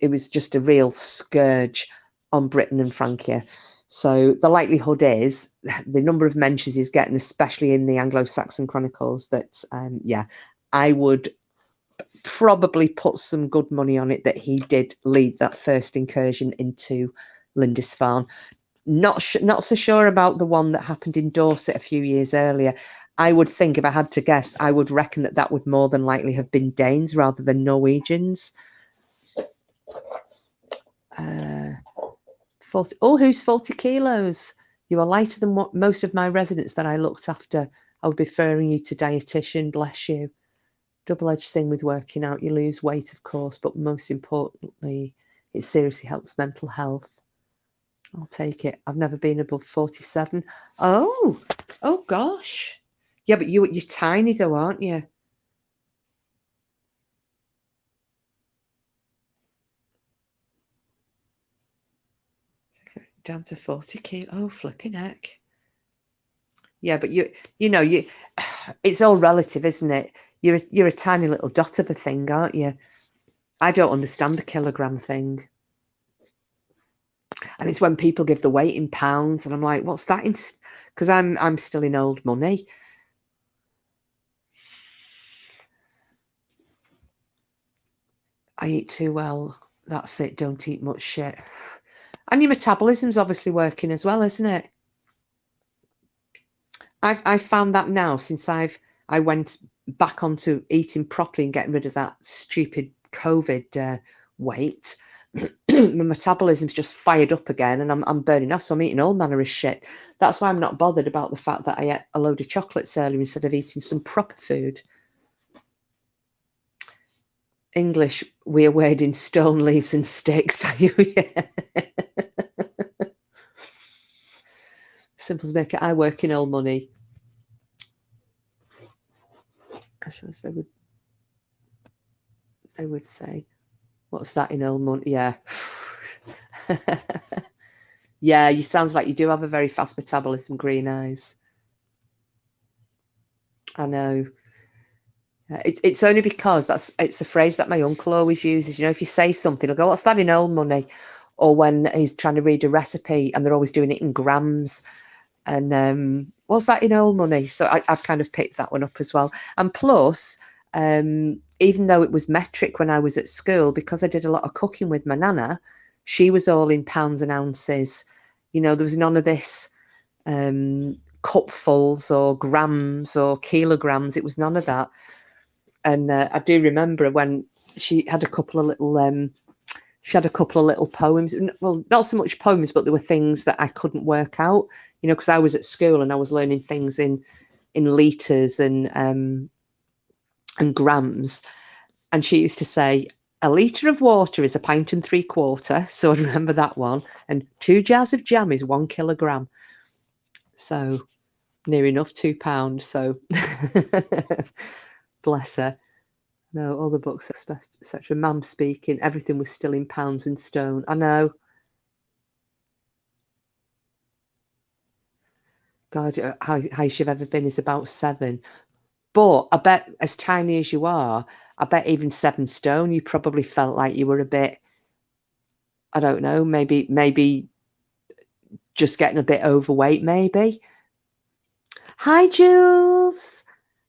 it was just a real scourge on Britain and Francia. So the likelihood is the number of mentions he's getting, especially in the Anglo-Saxon Chronicles, that, yeah, I would probably put some good money on it that he did lead that first incursion into Lindisfarne. Not so sure about the one that happened in Dorset a few years earlier. I would think, if I had to guess, I would reckon that would more than likely have been Danes rather than Norwegians. 40. Oh, who's 40 kilos? You are lighter than what most of my residents that I looked after. I would be referring you to dietitian. Bless you. Double-edged thing with working out. You lose weight, of course, but most importantly, it seriously helps mental health. I'll take it. I've never been above 47. Oh gosh. Yeah, but you're tiny though, aren't you? Down to 40 kilos. Oh, flipping heck. Yeah, but it's all relative, isn't it? You're a tiny little dot of a thing, aren't you? I don't understand the kilogram thing. And it's when people give the weight in pounds, and I'm like, what's that in? Because I'm still in old money. I eat too well. That's it. Don't eat much shit. And your metabolism's obviously working as well, isn't it? I've found that now since I went back onto eating properly and getting rid of that stupid COVID weight. My metabolism's just fired up again, and I'm burning off. So I'm eating all manner of shit. That's why I'm not bothered about the fact that I ate a load of chocolates earlier instead of eating some proper food. English, we are weighed in stone, leaves, and sticks. Simple as make it. I work in old money. As they would say, what's that in old money? Yeah. Yeah, you sounds like you do have a very fast metabolism, green eyes. I know. It's only because it's a phrase that my uncle always uses. You know, if you say something, he'll go, what's that in old money? Or when he's trying to read a recipe and they're always doing it in grams. And what's that in old money? So I've kind of picked that one up as well. And plus, Even though it was metric when I was at school, because I did a lot of cooking with my nana, she was all in pounds and ounces. You know, there was none of this cupfuls or grams or kilograms. It was none of that. And I do remember when she had a couple of little poems. Well, not so much poems, but there were things that I couldn't work out, you know, because I was at school and I was learning things in litres and grams. And she used to say, a litre of water is 1 3/4 pints. So I remember that one. And 2 jars of jam is 1 kilogram. So near enough £2. So bless her. No, all the books, etc. Mum speaking, everything was still in pounds and stone. I know. God, highest you've ever been is about 7. But I bet, as tiny as you are, I bet even 7 stone, you probably felt like you were a bit, I don't know, maybe just getting a bit overweight, maybe. Hi, Jules.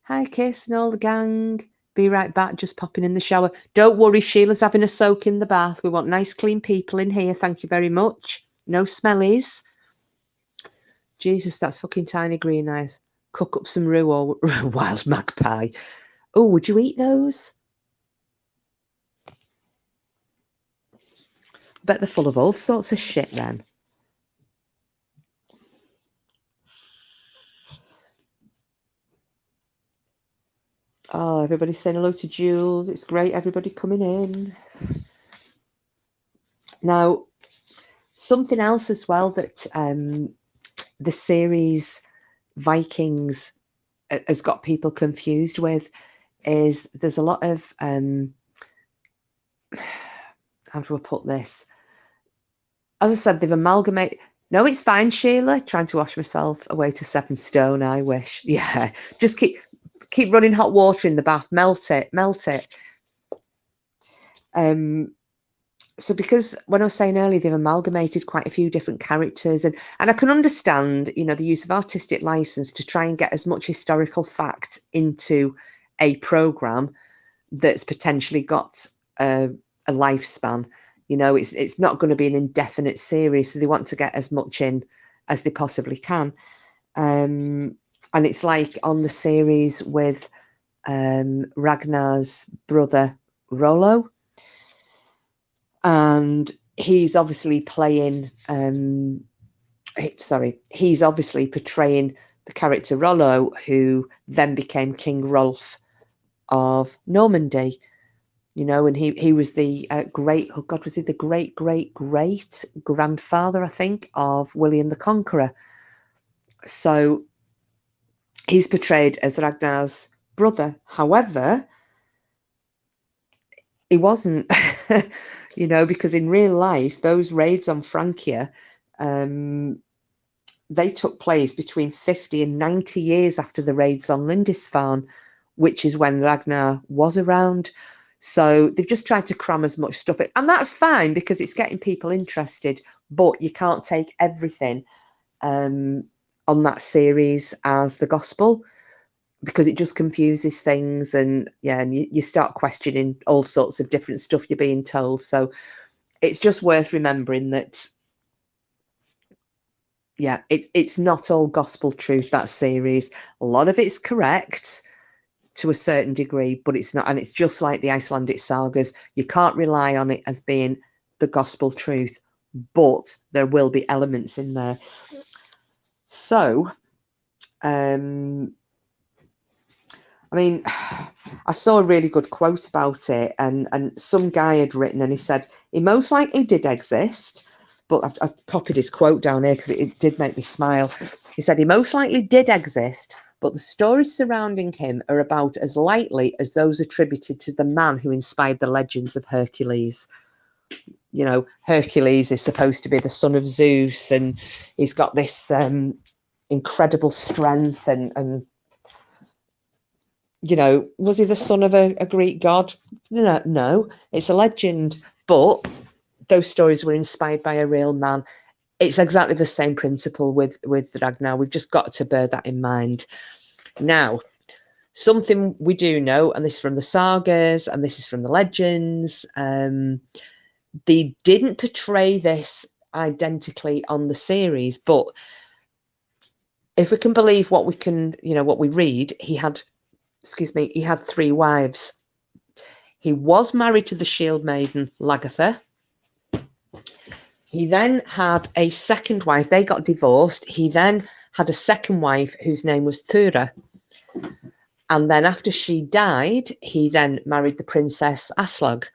Hi, Kiss and all the gang. Be right back, just popping in the shower. Don't worry, Sheila's having a soak in the bath. We want nice, clean people in here. Thank you very much. No smellies. Jesus, that's fucking tiny green eyes. Cook up some roux or wild magpie. Oh, would you eat those? Bet they're full of all sorts of shit then. Oh, everybody's saying hello to Jules. It's great, everybody coming in. Now, something else as well that the series Vikings has got people confused with is there's a lot of, how do I put this? As I said, they've amalgamated. No, it's fine, Sheila. Trying to wash myself away to 7 stone, I wish. Yeah, just keep running hot water in the bath. Melt it. So because when I was saying earlier, they've amalgamated quite a few different characters, and I can understand, you know, the use of artistic license to try and get as much historical fact into a program that's potentially got a lifespan. You know, it's not going to be an indefinite series, so they want to get as much in as they possibly can. And it's like on the series with Ragnar's brother Rollo, and he's obviously playing. He's obviously portraying the character Rollo, who then became King Rolf of Normandy. You know, and he was the was he the great grandfather, I think, of William the Conqueror. So he's portrayed as Ragnar's brother. However, he wasn't, you know, because in real life, those raids on Francia, they took place between 50 and 90 years after the raids on Lindisfarne, which is when Ragnar was around. So they've just tried to cram as much stuff in, and that's fine because it's getting people interested, but you can't take everything on that series as the gospel, because it just confuses things, and you start questioning all sorts of different stuff you're being told. So it's just worth remembering that, it's not all gospel truth, that series. A lot of it's correct to a certain degree, but it's not, and it's just like the Icelandic sagas. You can't rely on it as being the gospel truth, but there will be elements in there. So, I mean, I saw a really good quote about it, and some guy had written, and he said he most likely did exist, but I've copied his quote down here because it did make me smile. He said he most likely did exist, but the stories surrounding him are about as lightly as those attributed to the man who inspired the legends of Hercules. You know, Hercules is supposed to be the son of Zeus, and he's got this incredible strength, and you know, was he the son of a Greek god? No, it's a legend, but those stories were inspired by a real man. It's exactly the same principle with Ragnar. We've just got to bear that in mind. Now, Something we do know, and this is from the sagas, and this is from the legends, they didn't portray this identically on the series, but if we can believe what we can, what we read, he had 3 wives. He was married to the shield maiden Lagertha. He then had a second wife. They got divorced. He then had a second wife whose name was Thura. And then after she died, he then married the princess Aslog.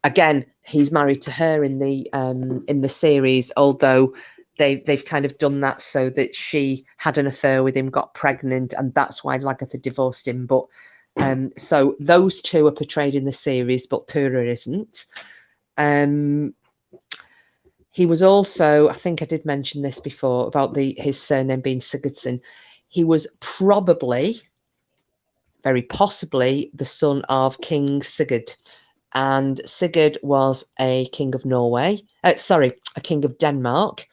Again, he's married to her in the series, although they've kind of done that so that she had an affair with him, got pregnant, and that's why Lagertha divorced him. But so those 2 are portrayed in the series, but Thura isn't. He was also, I think I did mention this before about his surname being Sigurdsson. He was probably, very possibly, the son of King Sigurd. And Sigurd was a king of Norway. A king of Denmark.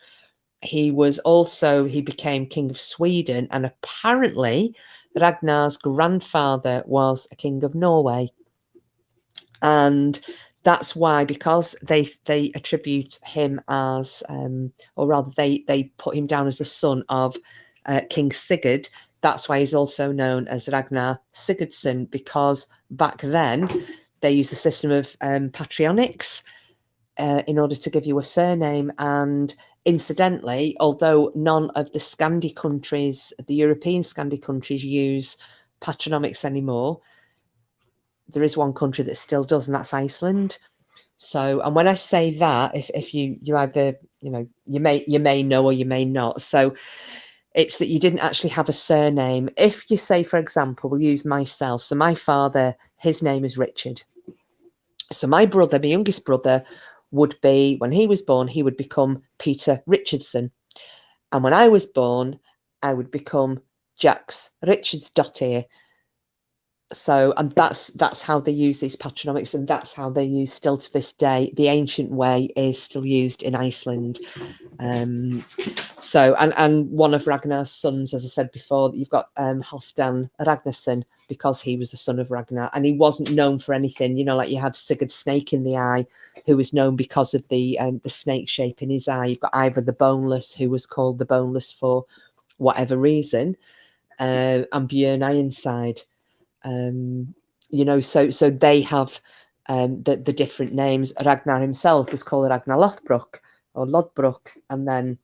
He became king of Sweden, and apparently Ragnar's grandfather was a king of Norway. And that's why, because they attribute him as, or rather they put him down as the son of King Sigurd. That's why he's also known as Ragnar Sigurdsson, because back then they used a system of patronymics in order to give you a surname. And incidentally, although none of the Scandi countries, the European Scandi countries, use patronymics anymore, there is one country that still does, and that's Iceland. So, and when I say that, if you either, you may know or you may not. So it's that you didn't actually have a surname. If you say, for example, we'll use myself. So my father, his name is Richard. So my brother, my youngest brother, would be, when he was born, he would become Peter Richardson. And when I was born, I would become Jax Richardsdottir. So, and that's how they use these patronymics, and that's how they use still to this day. The ancient way is still used in Iceland. So, and one of Ragnar's sons, as I said before, you've got Halfdan Ragnarsson, because he was the son of Ragnar, and he wasn't known for anything. Like you had Sigurd Snake in the Eye, who was known because of the snake shape in his eye. You've got Ivar the Boneless, who was called the Boneless for whatever reason, and Björn Ironside. So they have the different names. Ragnar himself was called Ragnar Lothbrok or Lodbrok, and then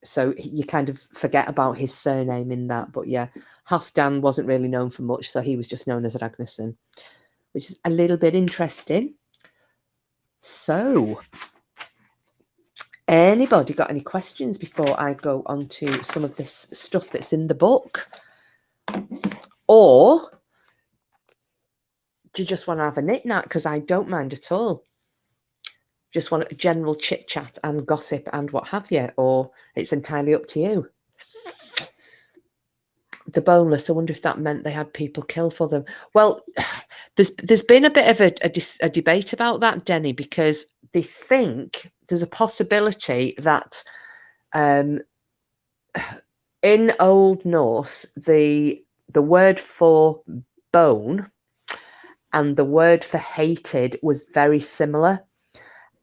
so you kind of forget about his surname in that. But Halfdan wasn't really known for much, so he was just known as Ragnarsson, which is a little bit interesting. So, anybody got any questions before I go on to some of this stuff that's in the book? Or do you just want to have a knick-knack? Because I don't mind at all. Just want a general chit-chat and gossip and what have you, or it's entirely up to you. The Boneless, I wonder if that meant they had people kill for them. Well, there's been a bit of a debate about that, Denny, because they think there's a possibility that in Old Norse, the word for bone and the word for hated was very similar.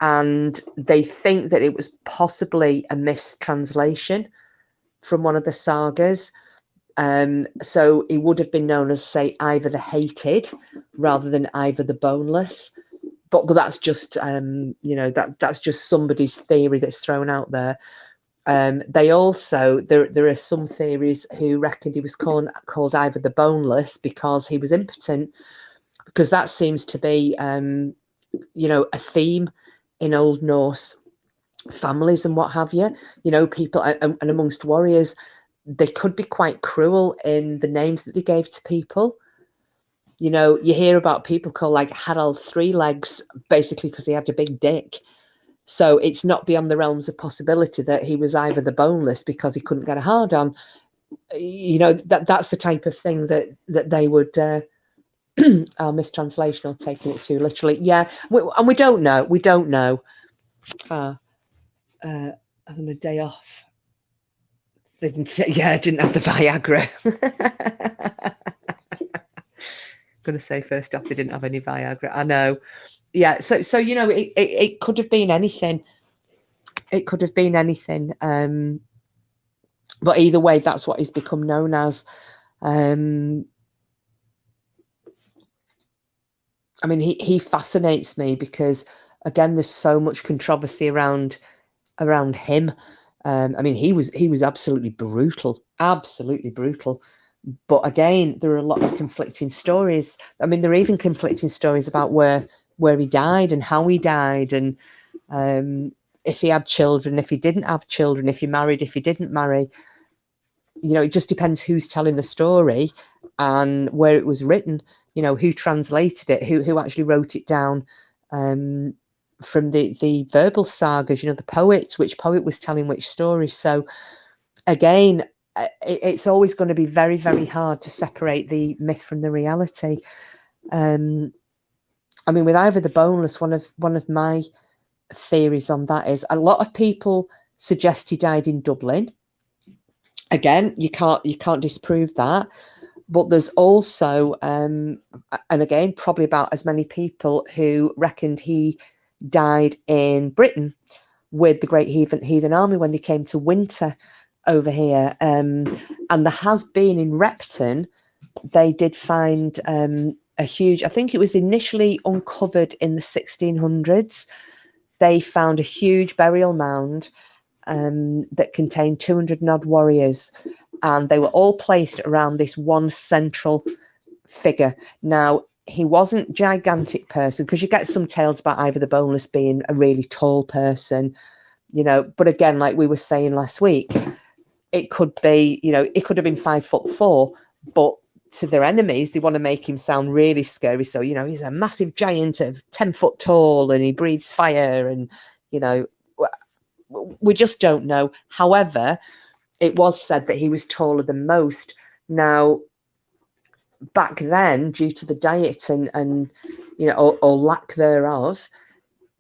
And they think that it was possibly a mistranslation from one of the sagas. So he would have been known as, say, Ivar the Hated rather than Ivar the Boneless. But that's just, that's just somebody's theory that's thrown out there. They also, there are some theories who reckoned he was called Ivar the Boneless because he was impotent, because that seems to be, a theme in Old Norse families and what have you. People and amongst warriors, they could be quite cruel in the names that they gave to people. You hear about people called like Harald Three Legs, basically because he had a big dick. So it's not beyond the realms of possibility that he was Ivar the Boneless because he couldn't get a hard on. That's the type of thing that they would mistranslation or taking it too literally. And we don't know. I'm on a day off. I didn't have the Viagra. going to say first off, they didn't have any Viagra. I know. Yeah. So you know, it could have been anything. It could have been anything. But either way, that's what he's become known as. I mean, he fascinates me because, again, there's so much controversy around him. I mean, he was absolutely brutal. But again, there are a lot of conflicting stories. I mean, there are even conflicting stories about where he died and how he died, and if he had children, if he didn't have children, if he married, if he didn't marry. You know, it just depends who's telling the story and where it was written. You know, who translated it, who actually wrote it down. From the verbal sagas, you know, the poets, which poet was telling which story. So again, it's always going to be very, very hard to separate the myth from the reality. I mean, with Ivor the Boneless, one of my theories on that is a lot of people suggest he died in Dublin. Again, you can't disprove that. But there's also, and again, probably about as many people who reckoned he died in Britain with the Great Heathen Army when they came to winter over here. And there has been in Repton, they did find a huge, I think it was initially uncovered in the 1600s. They found a huge burial mound that contained 200 and odd warriors, and they were all placed around this one central figure. Now, he wasn't gigantic person, because you get some tales about Ivor the Boneless being a really tall person, you know, but again, like we were saying last week, it could be, you know, it could have been 5'4", but to their enemies, they want to make him sound really scary. So, you know, he's a massive giant of 10 foot tall and he breathes fire, and, you know, we just don't know. However, it was said that he was taller than most. Now, back then, due to the diet and you know, or lack thereof,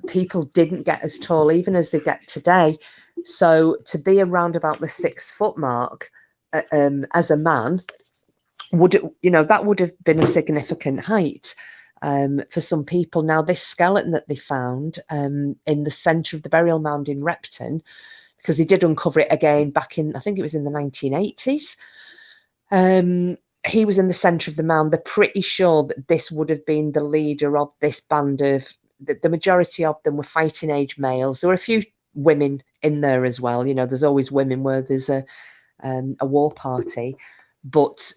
people didn't get as tall even as they get today. So to be around about the 6 foot mark as a man, that would have been a significant height for some people. Now, this skeleton that they found in the centre of the burial mound in Repton, because they did uncover it again back in, I think it was in the 1980s. He was in the centre of the mound. They're pretty sure that this would have been the leader of this band of, the majority of them were fighting age males. There were a few women in there as well. You know, there's always women where there's a war party. But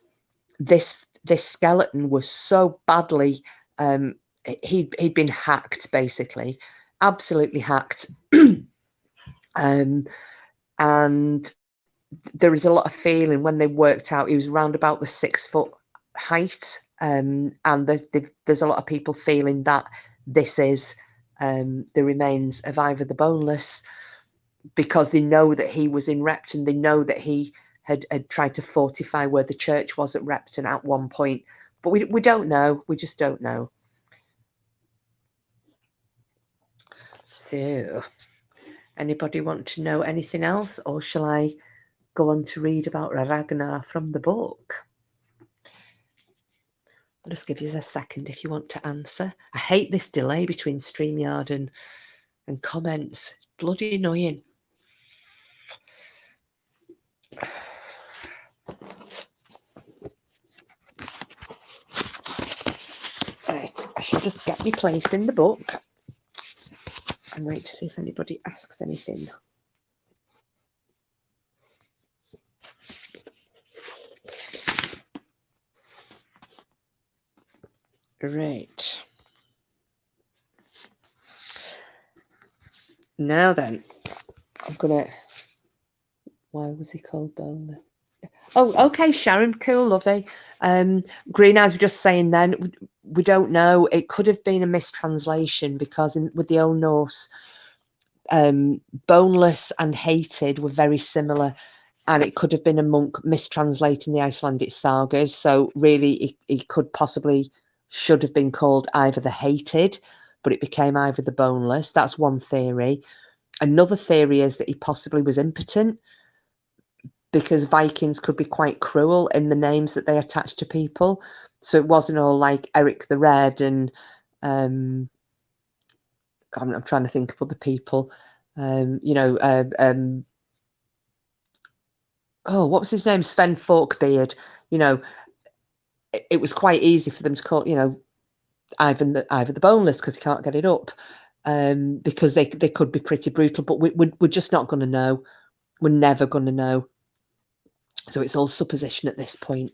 this skeleton was so badly, he'd been hacked, basically, absolutely hacked. And there is a lot of feeling when they worked out he was around about the 6 foot height, and there's a lot of people feeling that this is the remains of Ivor the Boneless, because they know that he was in Repton. They know that he had tried to fortify where the church was at Repton at one point, but we don't know. We just don't know. So, anybody want to know anything else, or shall I go on to read about Ragnar from the book? I'll just give you a second if you want to answer. I hate this delay between StreamYard and comments. It's bloody annoying. Right, I should just get my place in the book and wait to see if anybody asks anything. Right. Now then, I'm gonna. Why was he called Boneless? Oh, okay, Sharon, cool, lovely. Green Eyes were just saying then, we don't know. It could have been a mistranslation, because with the Old Norse, boneless and hated were very similar, and it could have been a monk mistranslating the Icelandic sagas. So really, he could possibly should have been called Ivor the Hated, but it became Ivor the Boneless. That's one theory. Another theory is that he possibly was impotent, because Vikings could be quite cruel in the names that they attach to people. So it wasn't all like Eric the Red and I'm trying to think of other people. You know, oh, what was his name? Sven Forkbeard. You know, it was quite easy for them to call, you know, Ivan the Boneless, because he can't get it up, because they could be pretty brutal. But we're just not going to know. We're never going to know. So it's all supposition at this point.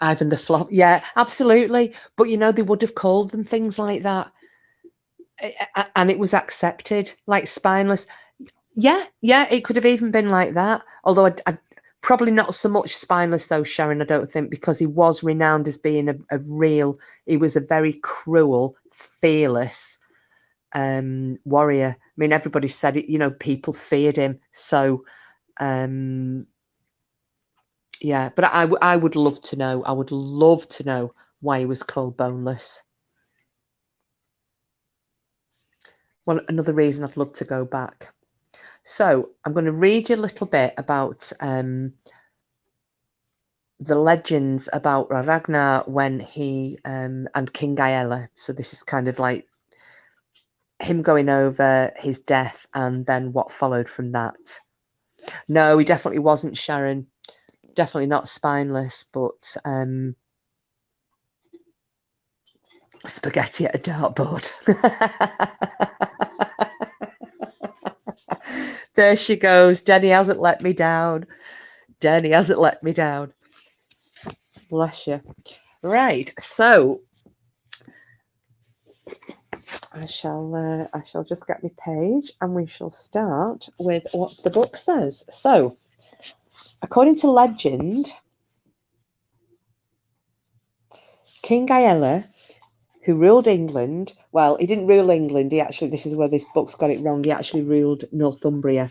Ivan the Flop, yeah, absolutely. But you know, they would have called them things like that, and it was accepted, like spineless. Yeah, it could have even been like that. Although I'd probably not so much spineless though, Sharon, I don't think, because he was renowned as being he was a very cruel, fearless warrior. I mean, everybody said it, you know, people feared him. So, yeah, but I would love to know. I would love to know why he was called Boneless. Well, another reason I'd love to go back. So I'm going to read you a little bit about the legends about Ragnar when he and King Aella. So this is kind of like him going over his death and then what followed from that. No, he definitely wasn't, Sharon. Definitely not spineless, but spaghetti at a dartboard. There she goes. Denny hasn't let me down. Denny hasn't let me down. Bless you. Right, so I shall just get my page and we shall start with what the book says. So, according to legend, King Aella, who ruled England, well, he didn't rule England. He actually, this is where this book's got it wrong. He actually ruled Northumbria.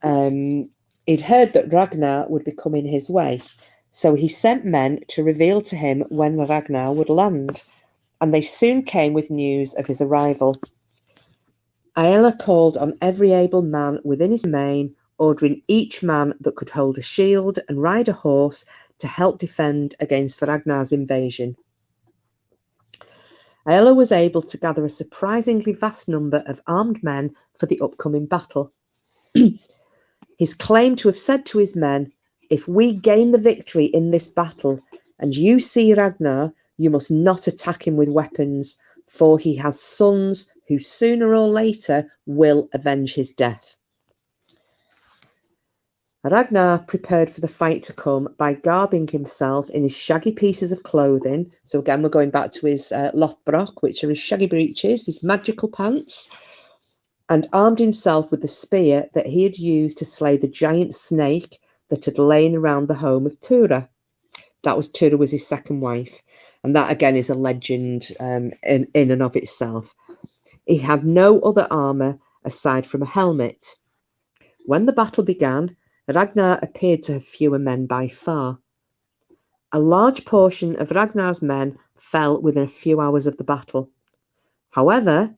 He'd heard that Ragnar would be coming his way, so he sent men to reveal to him when the Ragnar would land, and they soon came with news of his arrival. Aella called on every able man within his domain, ordering each man that could hold a shield and ride a horse to help defend against Ragnar's invasion. Aella was able to gather a surprisingly vast number of armed men for the upcoming battle. He's claimed to have said to his men, "If we gain the victory in this battle, and you see Ragnar, you must not attack him with weapons, for he has sons who sooner or later will avenge his death." Ragnar prepared for the fight to come by garbing himself in his shaggy pieces of clothing. So again, we're going back to his Lodbrok, which are his shaggy breeches, his magical pants, and armed himself with the spear that he had used to slay the giant snake that had lain around the home of Tura. Tura was his second wife, and that again is a legend in and of itself. He had no other armour aside from a helmet. When the battle began, Ragnar appeared to have fewer men by far. A large portion of Ragnar's men fell within a few hours of the battle. However,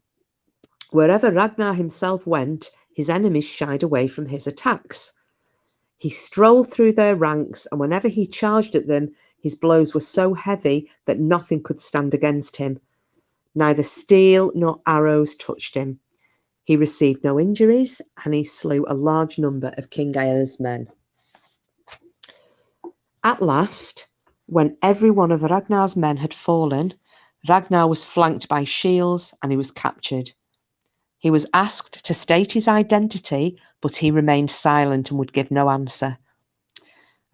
wherever Ragnar himself went, his enemies shied away from his attacks. He strolled through their ranks, and whenever he charged at them, his blows were so heavy that nothing could stand against him. Neither steel nor arrows touched him. He received no injuries, and he slew a large number of King Aella's men. At last, when every one of Ragnar's men had fallen, Ragnar was flanked by shields and he was captured. He was asked to state his identity, but he remained silent and would give no answer.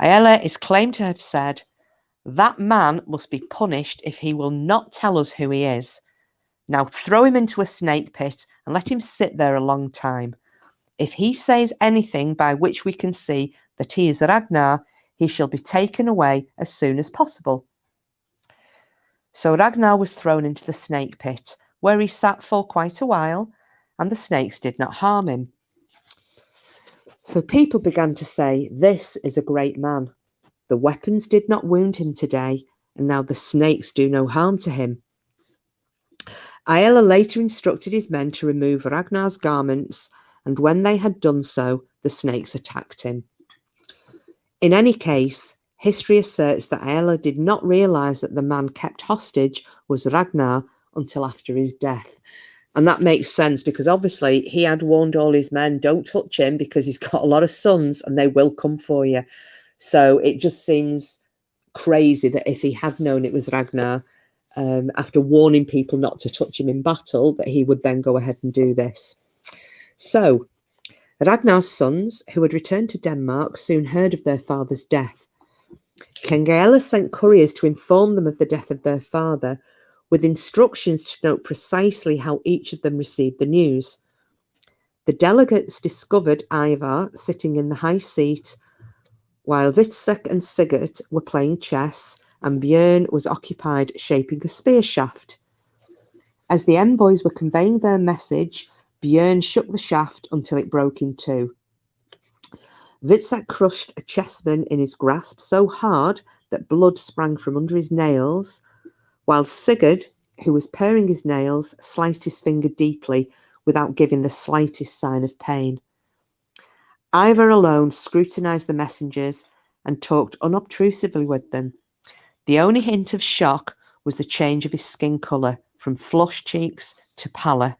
Aella is claimed to have said, "That man must be punished if he will not tell us who he is. Now throw him into a snake pit and let him sit there a long time. If he says anything by which we can see that he is Ragnar, he shall be taken away as soon as possible." So Ragnar was thrown into the snake pit, where he sat for quite a while, and the snakes did not harm him. So people began to say, "This is a great man. The weapons did not wound him today, and now the snakes do no harm to him." Aella later instructed his men to remove Ragnar's garments, and when they had done so, the snakes attacked him. In any case, History asserts that Aella did not realise that the man kept hostage was Ragnar until after his death. And that makes sense because obviously he had warned all his men, don't touch him because he's got a lot of sons and they will come for you. So it just seems crazy that if he had known it was Ragnar, after warning people not to touch him in battle, that he would then go ahead and do this. So Ragnar's sons, who had returned to Denmark, soon heard of their father's death. King Aella sent couriers to inform them of the death of their father, with instructions to note precisely how each of them received the news. The delegates discovered Ivar sitting in the high seat, while Hvitserk and Sigurd were playing chess, and Björn was occupied shaping a spear shaft. As the envoys were conveying their message, Björn shook the shaft until it broke in two. Hvitserk crushed a chessman in his grasp so hard that blood sprang from under his nails, while Sigurd, who was paring his nails, sliced his finger deeply without giving the slightest sign of pain. Ivar alone scrutinised the messengers and talked unobtrusively with them. The only hint of shock was the change of his skin colour from flushed cheeks to pallor.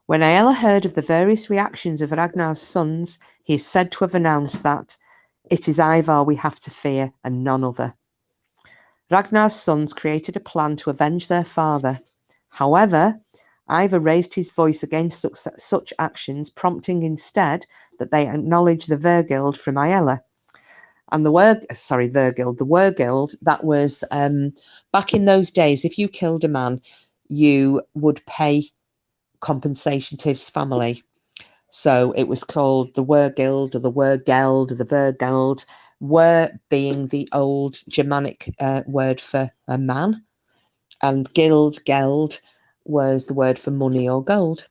When Aella heard of the various reactions of Ragnar's sons, he is said to have announced that it is Ivar we have to fear and none other. Ragnar's sons created a plan to avenge their father. However, Ivar raised his voice against such actions, prompting instead that they acknowledge the Vergild from Aella. And the Wergild, that was back in those days, if you killed a man, you would pay compensation to his family. So it was called the Wergild or the Wergeld or the Vergeld, Wer being the old Germanic word for a man, and geld was the word for money or gold.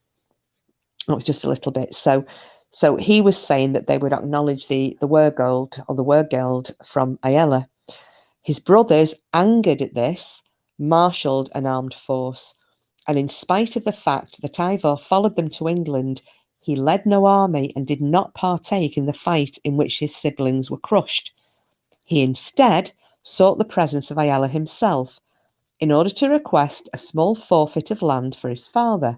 It was just a little bit. So he was saying that they would acknowledge the Wergold or the Wergeld from Aella. His brothers, angered at this, marshalled an armed force. And in spite of the fact that Ivar followed them to England, he led no army and did not partake in the fight in which his siblings were crushed. He instead sought the presence of Aella himself in order to request a small forfeit of land for his father.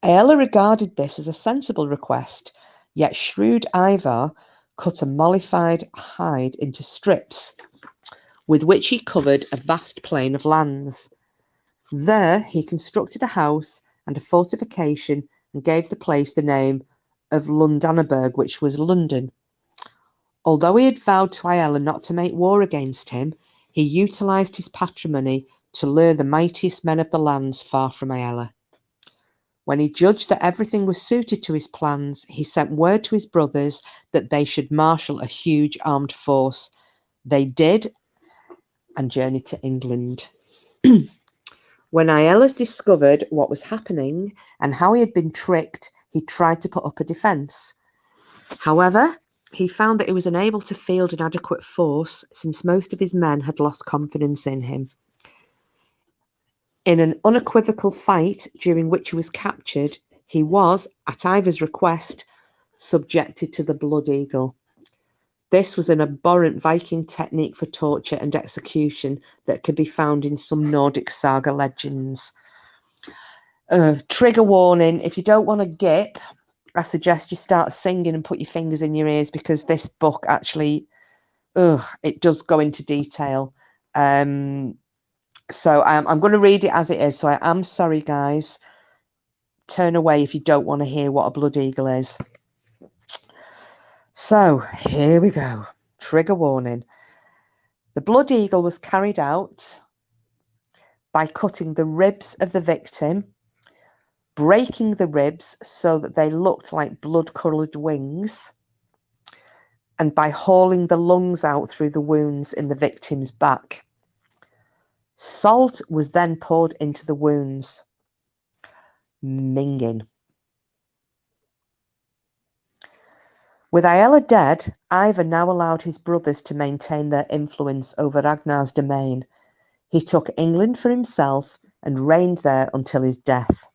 Aella regarded this as a sensible request, yet shrewd Ivar cut a mollified hide into strips, with which he covered a vast plain of lands. There he constructed a house and a fortification and gave the place the name of Lundaneburg, which was London. Although he had vowed to Aella not to make war against him, he utilised his patrimony to lure the mightiest men of the lands far from Aella. When he judged that everything was suited to his plans, he sent word to his brothers that they should marshal a huge armed force. They did, and journeyed to England. When Aella discovered what was happening and how he had been tricked, he tried to put up a defence. However, he found that he was unable to field an adequate force since most of his men had lost confidence in him. In an unequivocal fight during which he was captured, he was, at Ivar's request, subjected to the blood eagle. This was an abhorrent Viking technique for torture and execution that can be found in some Nordic saga legends. Trigger warning, if you don't want to gip, I suggest you start singing and put your fingers in your ears, because this book actually, it does go into detail. So I'm going to read it as it is. So I am sorry, guys. Turn away if you don't want to hear what a blood eagle is. So here we go. Trigger warning. The blood eagle was carried out by cutting the ribs of the victim, breaking the ribs so that they looked like blood-coloured wings, and by hauling the lungs out through the wounds in the victim's back. Salt was then poured into the wounds. Minging. With Aella dead, Ivar now allowed his brothers to maintain their influence over Ragnar's domain. He took England for himself and reigned there until his death.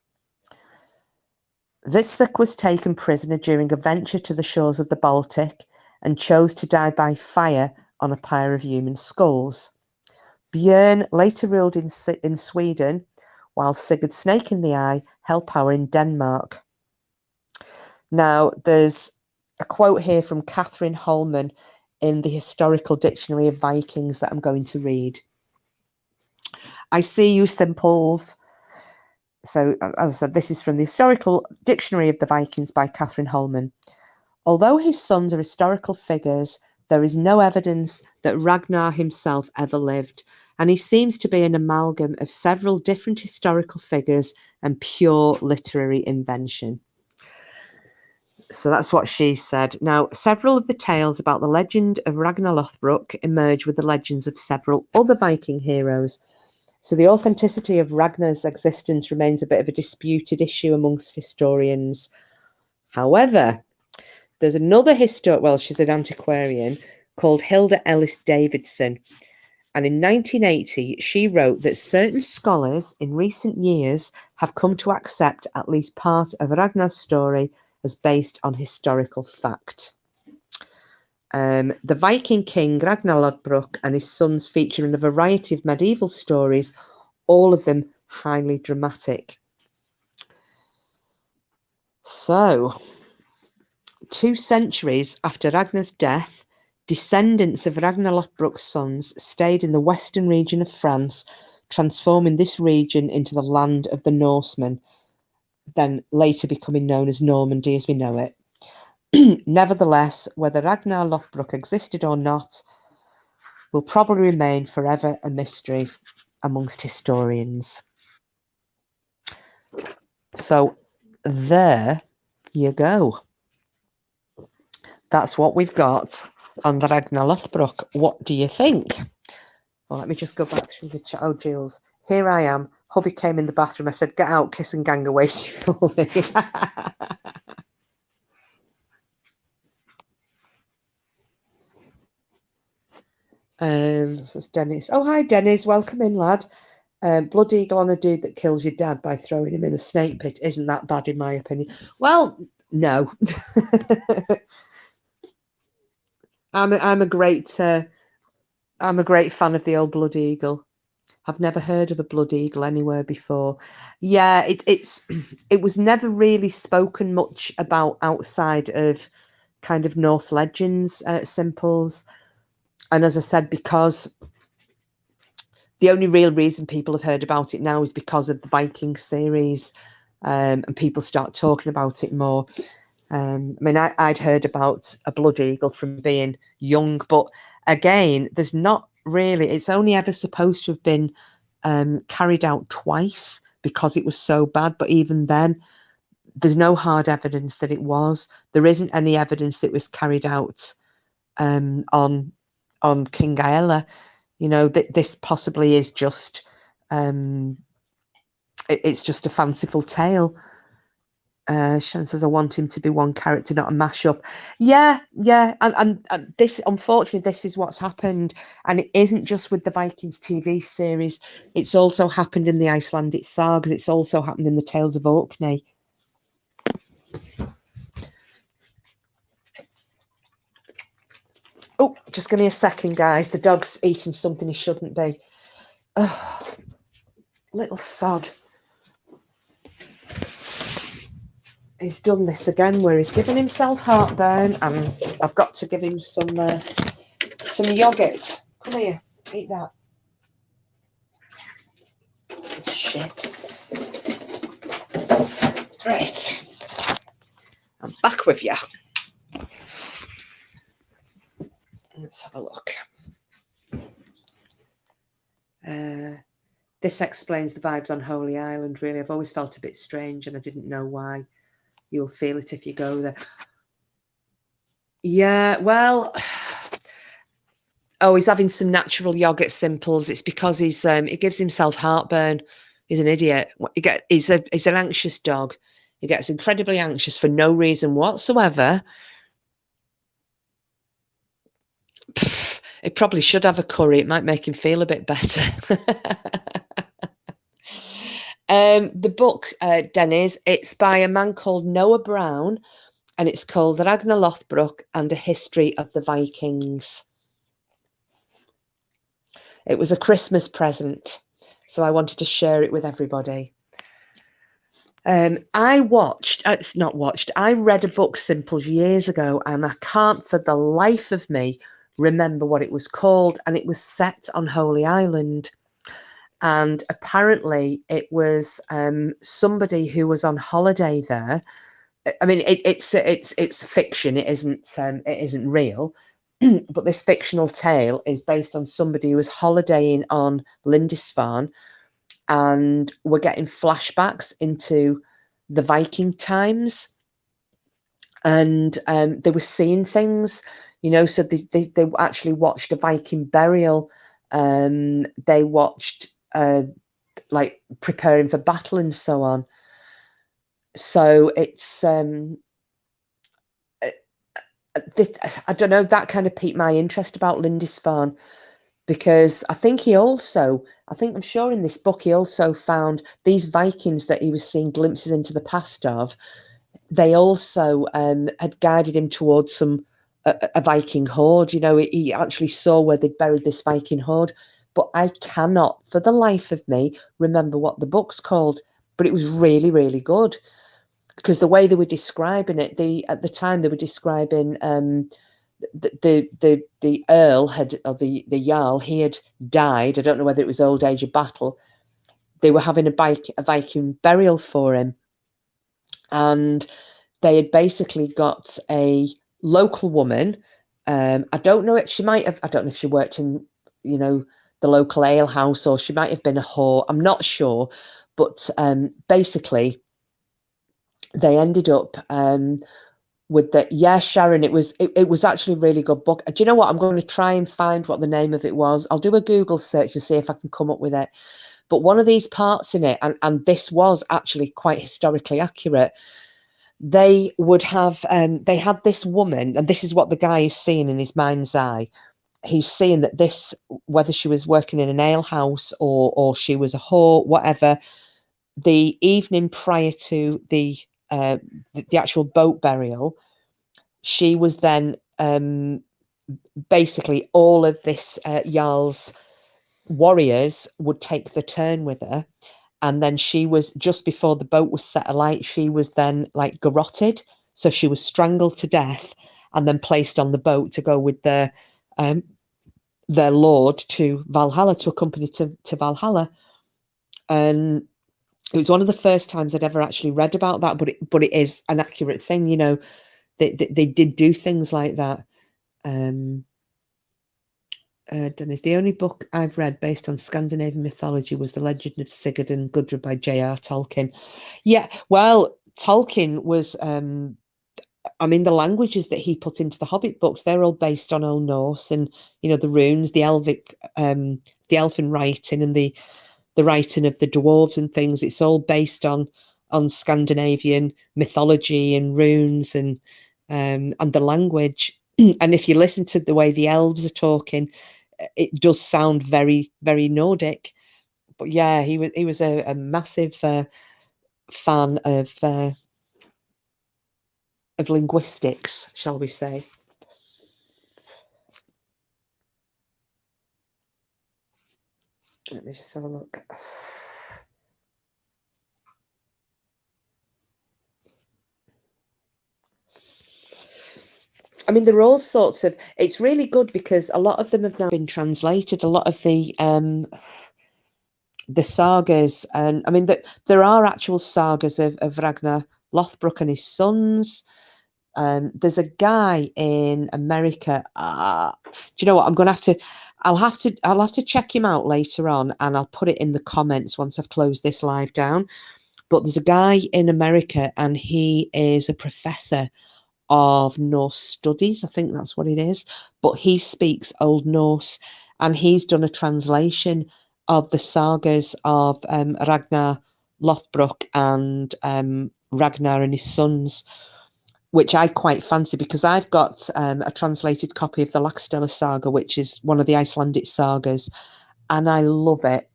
Hvitserk was taken prisoner during a venture to the shores of the Baltic, and chose to die by fire on a pyre of human skulls. Björn later ruled in Sweden, while Sigurd Snake in the Eye held power in Denmark. Now, there's a quote here from Catherine Holman in the Historical Dictionary of Vikings that I'm going to read. I see you simples. So, as I said, this is from the Historical Dictionary of the Vikings by Catherine Holman. Although his sons are historical figures, there is no evidence that Ragnar himself ever lived, and he seems to be an amalgam of several different historical figures and pure literary invention. So that's what she said. Now, several of the tales about the legend of Ragnar Lothbrok emerge with the legends of several other Viking heroes. So the authenticity of Ragnar's existence remains a bit of a disputed issue amongst historians. However, there's another she's an antiquarian called Hilda Ellis Davidson. And in 1980, she wrote that certain scholars in recent years have come to accept at least part of Ragnar's story as based on historical fact. The Viking king Ragnar Lothbrok and his sons feature in a variety of medieval stories, all of them highly dramatic. So, 2 centuries after Ragnar's death, descendants of Ragnar Lothbrok's sons stayed in the western region of France, transforming this region into the land of the Norsemen, then later becoming known as Normandy as we know it. Nevertheless, whether Ragnar Lothbrok existed or not will probably remain forever a mystery amongst historians. So there you go. That's what we've got on the Ragnar Lothbrok. What do you think? Well, let me just go back through the chat. Oh, Jules, here I am. Hubby came in the bathroom. I said, get out, kiss and gang are waiting for me. This is Dennis. Oh, hi, Dennis. Welcome in, lad. Blood eagle on a dude that kills your dad by throwing him in a snake pit isn't that bad, in my opinion. Well, no. I'm a great fan of the old blood eagle. I've never heard of a blood eagle anywhere before. Yeah, it was never really spoken much about outside of kind of Norse legends, simples. And as I said, because the only real reason people have heard about it now is because of the Viking series, and people start talking about it more. I mean, I'd heard about a blood eagle from being young, but again, there's not really, it's only ever supposed to have been carried out twice because it was so bad. But even then, there's no hard evidence that it was. There isn't any evidence that it was carried out on King Aella. You know, that this possibly is just it's just a fanciful tale. Shannon says, I want him to be one character, not a mashup. Yeah. And this, unfortunately, this is what's happened. And it isn't just with the Vikings TV series. It's also happened in the Icelandic sagas. It's also happened in the Tales of Orkney. Oh, just give me a second, guys. The dog's eating something he shouldn't be. Oh, little sod. He's done this again where he's given himself heartburn, and I've got to give him some yogurt. Come here, eat that. Shit. Right. I'm back with you. Let's have a look. This explains the vibes on Holy Island, really. I've always felt a bit strange and I didn't know why. You'll feel it if you go there. Yeah, well, he's having some natural yogurt simples. It's because he gives himself heartburn. He's an idiot. He's an anxious dog. He gets incredibly anxious for no reason whatsoever. He probably should have a curry. It might make him feel a bit better. The book, Dennis, it's by a man called Noah Brown, and it's called Ragnar Lothbrok and a History of the Vikings. It was a Christmas present, so I wanted to share it with everybody. I read a book, Simples, years ago, and I can't for the life of me remember what it was called, and it was set on Holy Island. And apparently it was somebody who was on holiday there. I mean, it's fiction. It isn't real. But this fictional tale is based on somebody who was holidaying on Lindisfarne, and we're getting flashbacks into the Viking times, and they were seeing things, so they actually watched a Viking burial. They watched like preparing for battle and so on. So it's I don't know, that kind of piqued my interest about Lindisfarne, because I'm sure in this book he also found these Vikings that he was seeing glimpses into the past of. They also had guided him towards a Viking horde. He actually saw where they'd buried this Viking horde, but I cannot for the life of me remember what the book's called. But it was really, really good, because the way they were describing it, at the time they were describing the earl the jarl, he had died. I don't know whether it was old age or battle. They were having a Viking burial for him, and they had basically got a local woman. I don't know if she worked in the local ale house, or she might have been a whore. I'm not sure, but basically they ended up with Sharon. It was actually a really good book. Do you know what? I'm going to try and find what the name of it was. I'll do a Google search and see if I can come up with it. But one of these parts in it, and this was actually quite historically accurate, they would have, they had this woman, and this is what the guy is seeing in his mind's eye. He's seeing that this, whether she was working in an ale house or she was a whore, whatever, the evening prior to the actual boat burial, she was then basically all of this Jarl's warriors would take the turn with her, and then she was, just before the boat was set alight, she was then like garroted, so she was strangled to death and then placed on the boat to go with their lord to Valhalla, to accompany to Valhalla. And it was one of the first times I'd ever actually read about that, but it is an accurate thing. They did do things like that. Dennis, the only book I've read based on Scandinavian mythology was The Legend of Sigurd and Gudrun by J.R. Tolkien. Yeah, well, Tolkien was, the languages that he put into the Hobbit books, they're all based on Old Norse, and, the runes, the elfin writing, and the writing of the dwarves and things. It's all based on Scandinavian mythology and runes and the language. And if you listen to the way the elves are talking, it does sound very, very Nordic. But yeah, he was a massive fan of linguistics, shall we say. Let me just have a look. I mean, there are all sorts of, it's really good because a lot of them have now been translated, a lot of the sagas. And I mean, there are actual sagas of Ragnar Lothbrok and his sons. There's a guy in America. Do you know what? I'll have to check him out later on, and I'll put it in the comments once I've closed this live down. But there's a guy in America, and he is a professor of Norse studies. I think that's what it is. But he speaks Old Norse, and he's done a translation of the sagas of Ragnar Lothbrok and Ragnar and his sons, which I quite fancy, because I've got a translated copy of the Laxdæla saga, which is one of the Icelandic sagas, and I love it.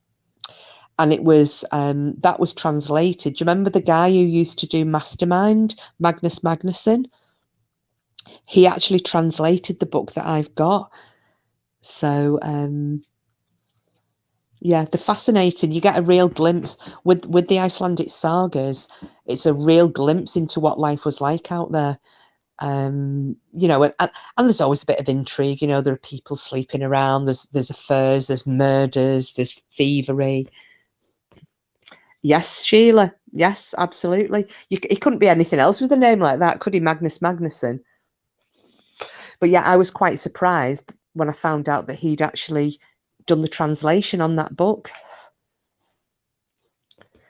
And it was that was translated. Do you remember the guy who used to do Mastermind, Magnus Magnusson? he actually translated the book that I've got. So yeah, they're fascinating. You get a real glimpse with the Icelandic sagas. It's a real glimpse into what life was like out there. You know, and there's always a bit of intrigue. You know, there are people sleeping around. There's affairs. There's murders. There's thievery. Yes, Sheila. Yes, absolutely. He couldn't be anything else with a name like that, could he, Magnus Magnusson? But yeah, I was quite surprised when I found out that he'd actually done the translation on that book.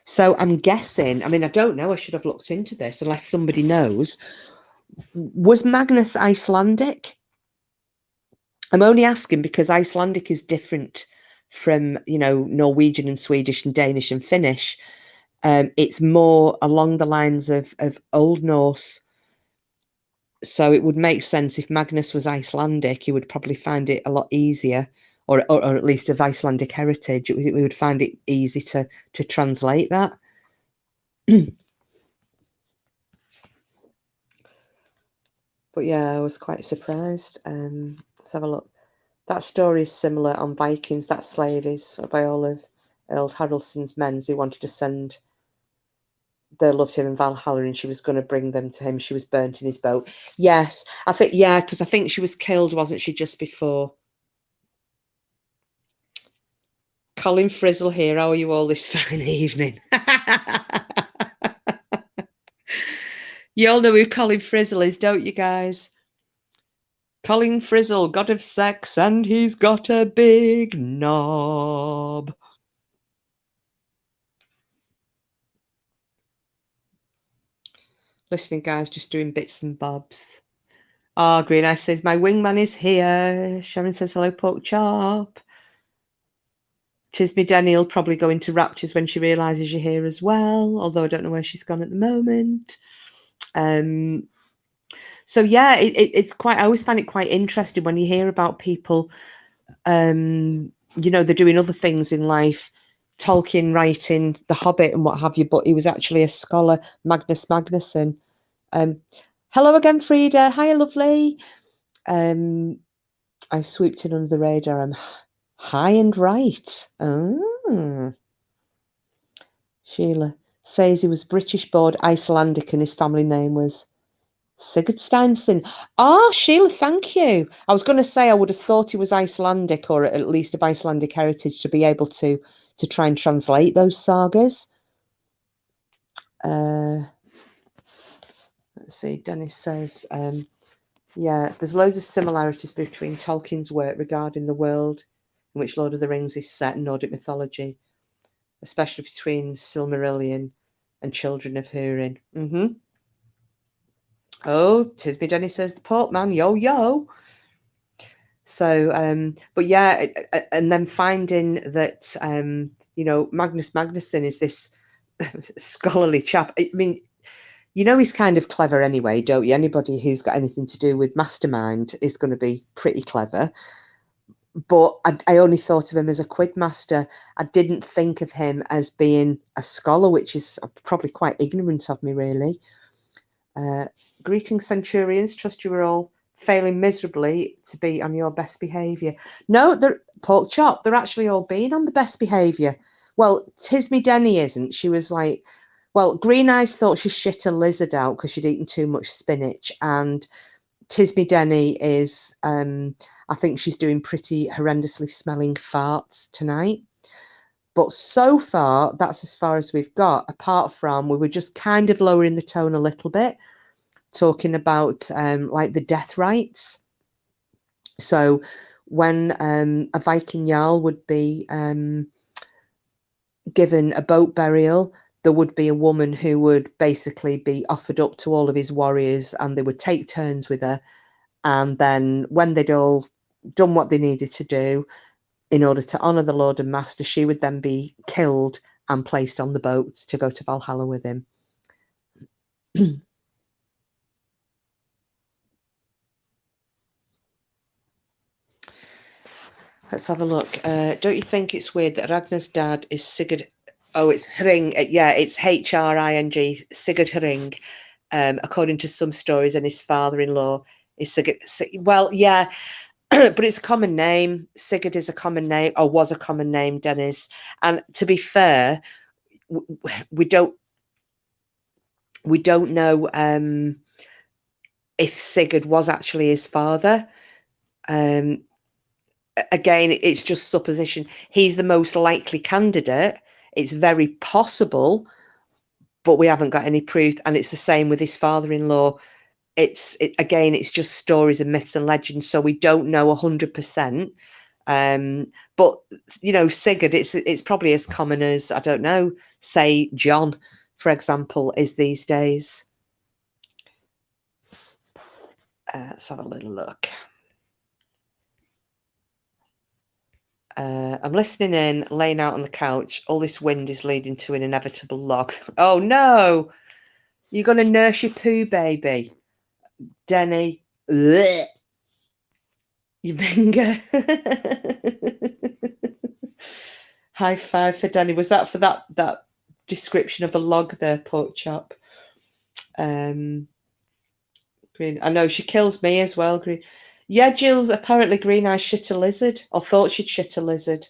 So I'm guessing, I mean, I don't know, I should have looked into this unless somebody knows. Was Magnus Icelandic? I'm only asking because Icelandic is different from, you know, Norwegian and Swedish and Danish and Finnish. It's more along the lines of Old Norse. So it would make sense if Magnus was Icelandic, he would probably find it a lot easier, or at least of Icelandic heritage, we would find it easy to translate that. But yeah, I was quite surprised. Let's have a look. That story is similar on Vikings. That slave is by all of Earl Haraldsson's men. He wanted to send their love to him in Valhalla, and she was going to bring them to him. She was burnt in his boat. Yes, I think, yeah, because I think she was killed, wasn't she, just before? Colin Frizzle here. How are you all this fine evening? You all know who Colin Frizzle is, don't you, guys? Colin Frizzle, god of sex, and he's got a big knob. Listening, guys, just doing bits and bobs. Ah, Green Eyes says, my wingman is here. Sharon says, hello, pork chop. Tismy Denny will probably go into raptures when she realises you're here as well, although I don't know where she's gone at the moment. So yeah, it's quite, I always find it quite interesting when you hear about people, you know, they're doing other things in life, Tolkien writing The Hobbit and what have you, but he was actually a scholar, Magnus Magnusson. Hello again, Frida. Hi, lovely. I've swooped in under the radar. I'm high and right. Oh. Sheila says he was British born Icelandic and his family name was Sigurdsson. Oh, Sheila, thank you. I was going to say I would have thought he was Icelandic or at least of Icelandic heritage to be able to try and translate those sagas. Let's see, Dennis says, yeah, there's loads of similarities between Tolkien's work regarding the world in which Lord of the Rings is set in Nordic mythology, especially between Silmarillion and Children of Húrin. Oh, Tisby Denny says the Portman, yo, yo. So, but yeah, and then finding that, you know, Magnus Magnusson is this scholarly chap. I mean, you know, he's kind of clever anyway, don't you? Anybody who's got anything to do with Mastermind is going to be pretty clever. But I only thought of him as a quidmaster. I didn't think of him as being a scholar, which is probably quite ignorant of me, really. Greetings, Centurions. Trust you were all failing miserably to be on your best behaviour. No, they're pork chop. They're actually all being on the best behaviour. Well, Tismy Denny isn't. She was like, well, Green Eyes thought she shit a lizard out because she'd eaten too much spinach, and Tismy Denny is, I think she's doing pretty horrendously smelling farts tonight. But so far, that's as far as we've got, apart from we were just kind of lowering the tone a little bit, talking about like the death rites. So when a Viking Jarl would be given a boat burial, there would be a woman who would basically be offered up to all of his warriors, and they would take turns with her. And then when they'd all done what they needed to do in order to honour the Lord and Master, she would then be killed and placed on the boat to go to Valhalla with him. Let's have a look. Don't you think it's weird that Ragnar's dad is Sigurd? Oh, it's Hring. Yeah, it's Hring, Sigurd Hring. According to some stories, and his father-in-law Is Sigurd? Well, yeah, but it's a common name. Sigurd is a common name, or was a common name, Dennis. And to be fair, we don't know if Sigurd was actually his father. Again, it's just supposition. He's the most likely candidate. It's very possible, but we haven't got any proof. And it's the same with his father-in-law. Again, it's just stories and myths and legends, so we don't know 100%. But you know, Sigurd, it's probably as common as, I don't know, say John, for example, is these days. Let's have a little look. I'm listening in, laying out on the couch. All this wind is leading to an inevitable log. Oh no! You're gonna nurse your poo baby, Denny. Ugh. You finger. High five for Danny. Was that for that description of a log there, pork chop? Green. I know she kills me as well. Green. Yeah, Jill's apparently Green Eyes shit a lizard, or thought she'd shit a lizard.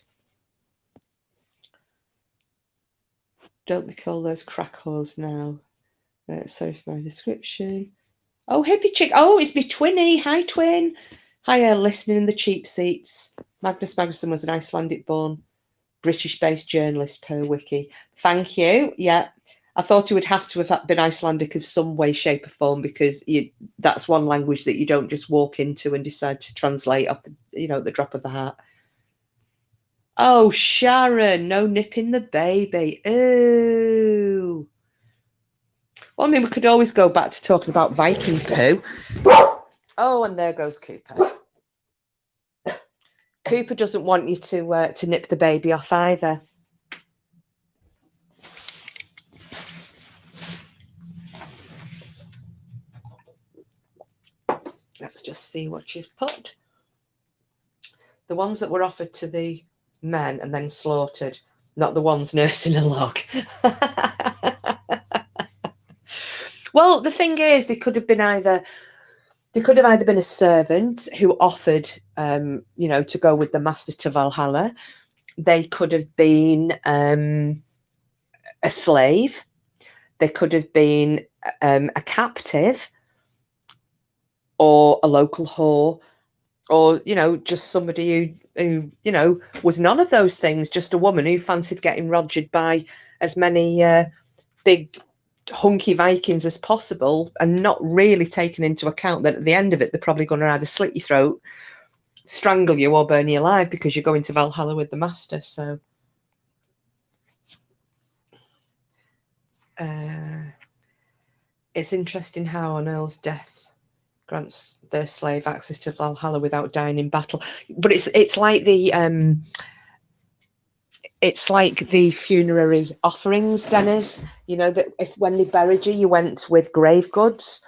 Don't they call those crack whores now? Sorry for my description. Oh, hippie chick. Oh, it's me Twinny. Hi, Twin. Hi, listening in the cheap seats. Magnus Magnusson was an Icelandic-born British-based journalist per wiki. Thank you. Yeah, I thought he would have to have been Icelandic in some way, shape, or form, because that's one language that you don't just walk into and decide to translate off the drop of the hat. Oh, Sharon, no nipping the baby. Ooh. Well, I mean, we could always go back to talking about Viking poo. Oh, and there goes Cooper. Cooper doesn't want you to nip the baby off either. Let's just see what she's put. The ones that were offered to the men and then slaughtered, not the ones nursing a log. Well, the thing is, they could have either been a servant who offered, to go with the master to Valhalla. They could have been a slave. They could have been a captive, or a local whore, or just somebody who was none of those things, just a woman who fancied getting rogered by as many big hunky Vikings as possible, and not really taking into account that at the end of it they're probably going to either slit your throat, strangle you, or burn you alive, because you're going to Valhalla with the master. So it's interesting how an earl's death grants their slave access to Valhalla without dying in battle. But it's like the funerary offerings, Dennis. That if when they buried you went with grave goods,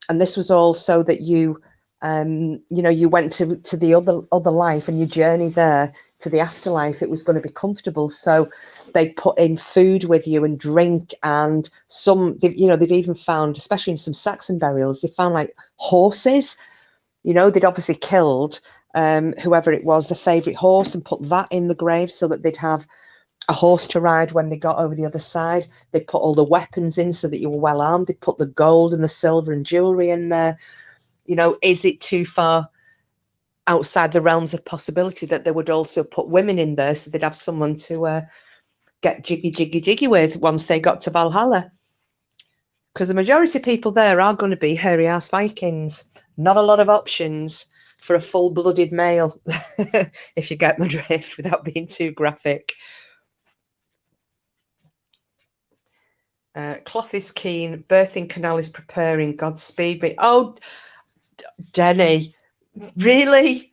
and this was all so that you went to the other life, and your journey there to the afterlife, it was going to be comfortable. So they put in food with you and drink, and they've even found, especially in some Saxon burials, they found like horses. They'd obviously killed whoever it was, the favourite horse, and put that in the grave so that they'd have a horse to ride when they got over the other side. They'd put all the weapons in so that you were well armed. They'd put the gold and the silver and jewellery in there. Is it too far outside the realms of possibility that they would also put women in there so they'd have someone to get jiggy with once they got to Valhalla? Because the majority of people there are going to be hairy ass Vikings. Not a lot of options for a full-blooded male, if you get my drift, without being too graphic. Cloth is keen, birthing canal is preparing, Godspeed me. Oh, Denny, really?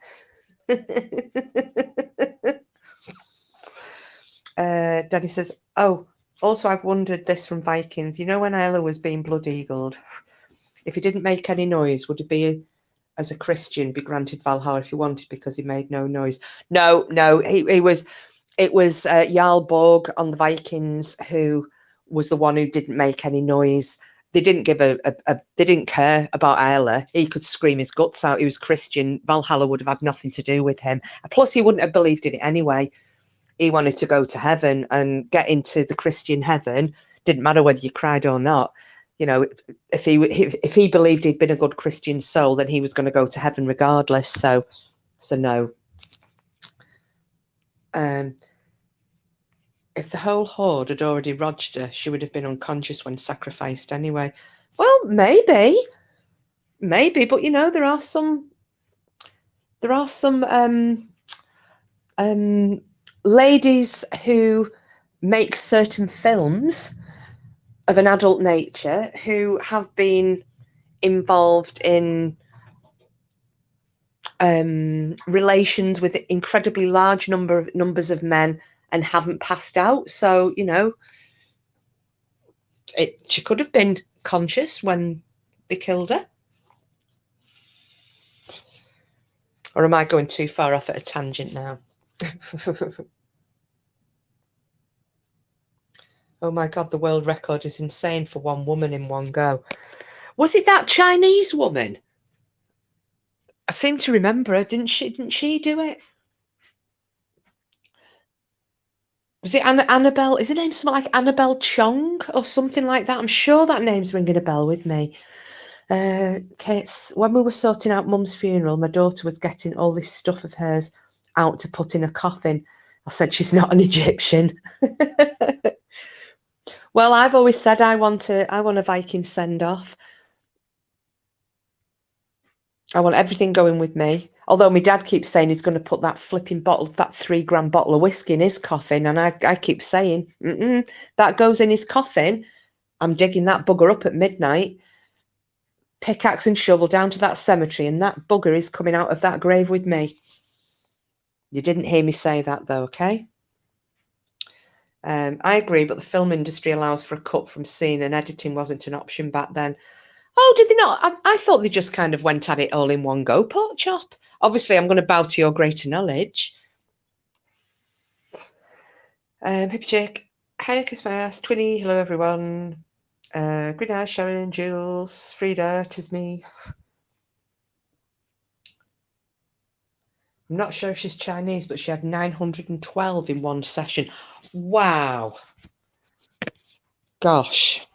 Danny says, oh, also I've wondered this from Vikings. When Ella was being blood-eagled, if he didn't make any noise, would he be, as a Christian, be granted Valhalla if he wanted, because he made no noise? No, it was Jarl Borg on the Vikings who was the one who didn't make any noise. they didn't give they didn't care about Ella. He could scream his guts out. He was Christian. Valhalla would have had nothing to do with him. Plus, he wouldn't have believed in it anyway. He wanted to go to heaven and get into the Christian heaven. Didn't matter whether you cried or not. You know, if he believed he'd been a good Christian soul, then he was going to go to heaven regardless. So no. If the whole horde had already rodged her, she would have been unconscious when sacrificed anyway. Well, maybe, but you know, there are some ladies who make certain films of an adult nature who have been involved in relations with incredibly large numbers of men and haven't passed out. So, you know, she could have been conscious when they killed her. Or am I going too far off at a tangent now? Oh my God, the world record is insane for one woman in one go. Was it that Chinese woman? I seem to remember her. Didn't she do it? Was it Annabelle? Is her name something like Annabelle Chong or something like that? I'm sure that name's ringing a bell with me. Kate's, when we were sorting out Mum's funeral, my daughter was getting all this stuff of hers out to put in a coffin. I said, she's not an Egyptian. Well, I've always said I want a Viking send-off. I want everything going with me. Although my dad keeps saying he's going to put that flipping bottle, that 3 gram bottle of whiskey in his coffin. And I keep saying, that goes in his coffin. I'm digging that bugger up at midnight, pickaxe and shovel down to that cemetery, and that bugger is coming out of that grave with me. You didn't hear me say that though, okay? I agree, but the film industry allows for a cut from scene and editing wasn't an option back then. Oh, did they not? I thought they just kind of went at it all in one go, pork chop. Obviously, I'm going to bow to your greater knowledge. Hippie Chick, hi, kiss my ass. Twinny, hello everyone. Good night, Sharon, Jules, Frida, 'tis me. I'm not sure if she's Chinese, but she had 912 in one session. Wow. Gosh.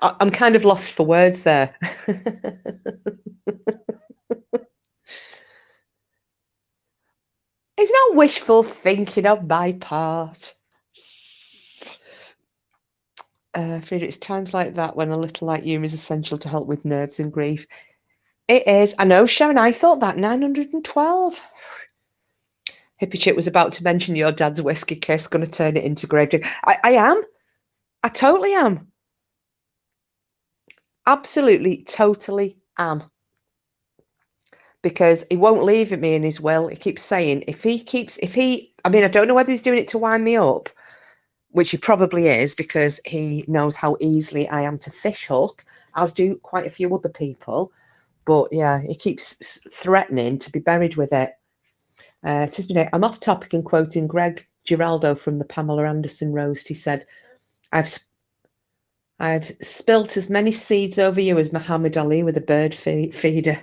I'm kind of lost for words there. It's not wishful thinking on my part. Frida, it's times like that when a little light humour is essential to help with nerves and grief. It is. I know, Sharon, I thought that 912. Hippie Chip was about to mention your dad's whiskey case, going to turn it into gravedigger. I am. I totally am. Absolutely, totally am. Because he won't leave it me in his will. He keeps saying, I mean, I don't know whether he's doing it to wind me up, which he probably is, because he knows how easily I am to fish hook, as do quite a few other people. But yeah, he keeps threatening to be buried with it. I'm off topic and quoting Greg Giraldo from the Pamela Anderson roast. He said, I've spilt as many seeds over you as Muhammad Ali with a bird feeder.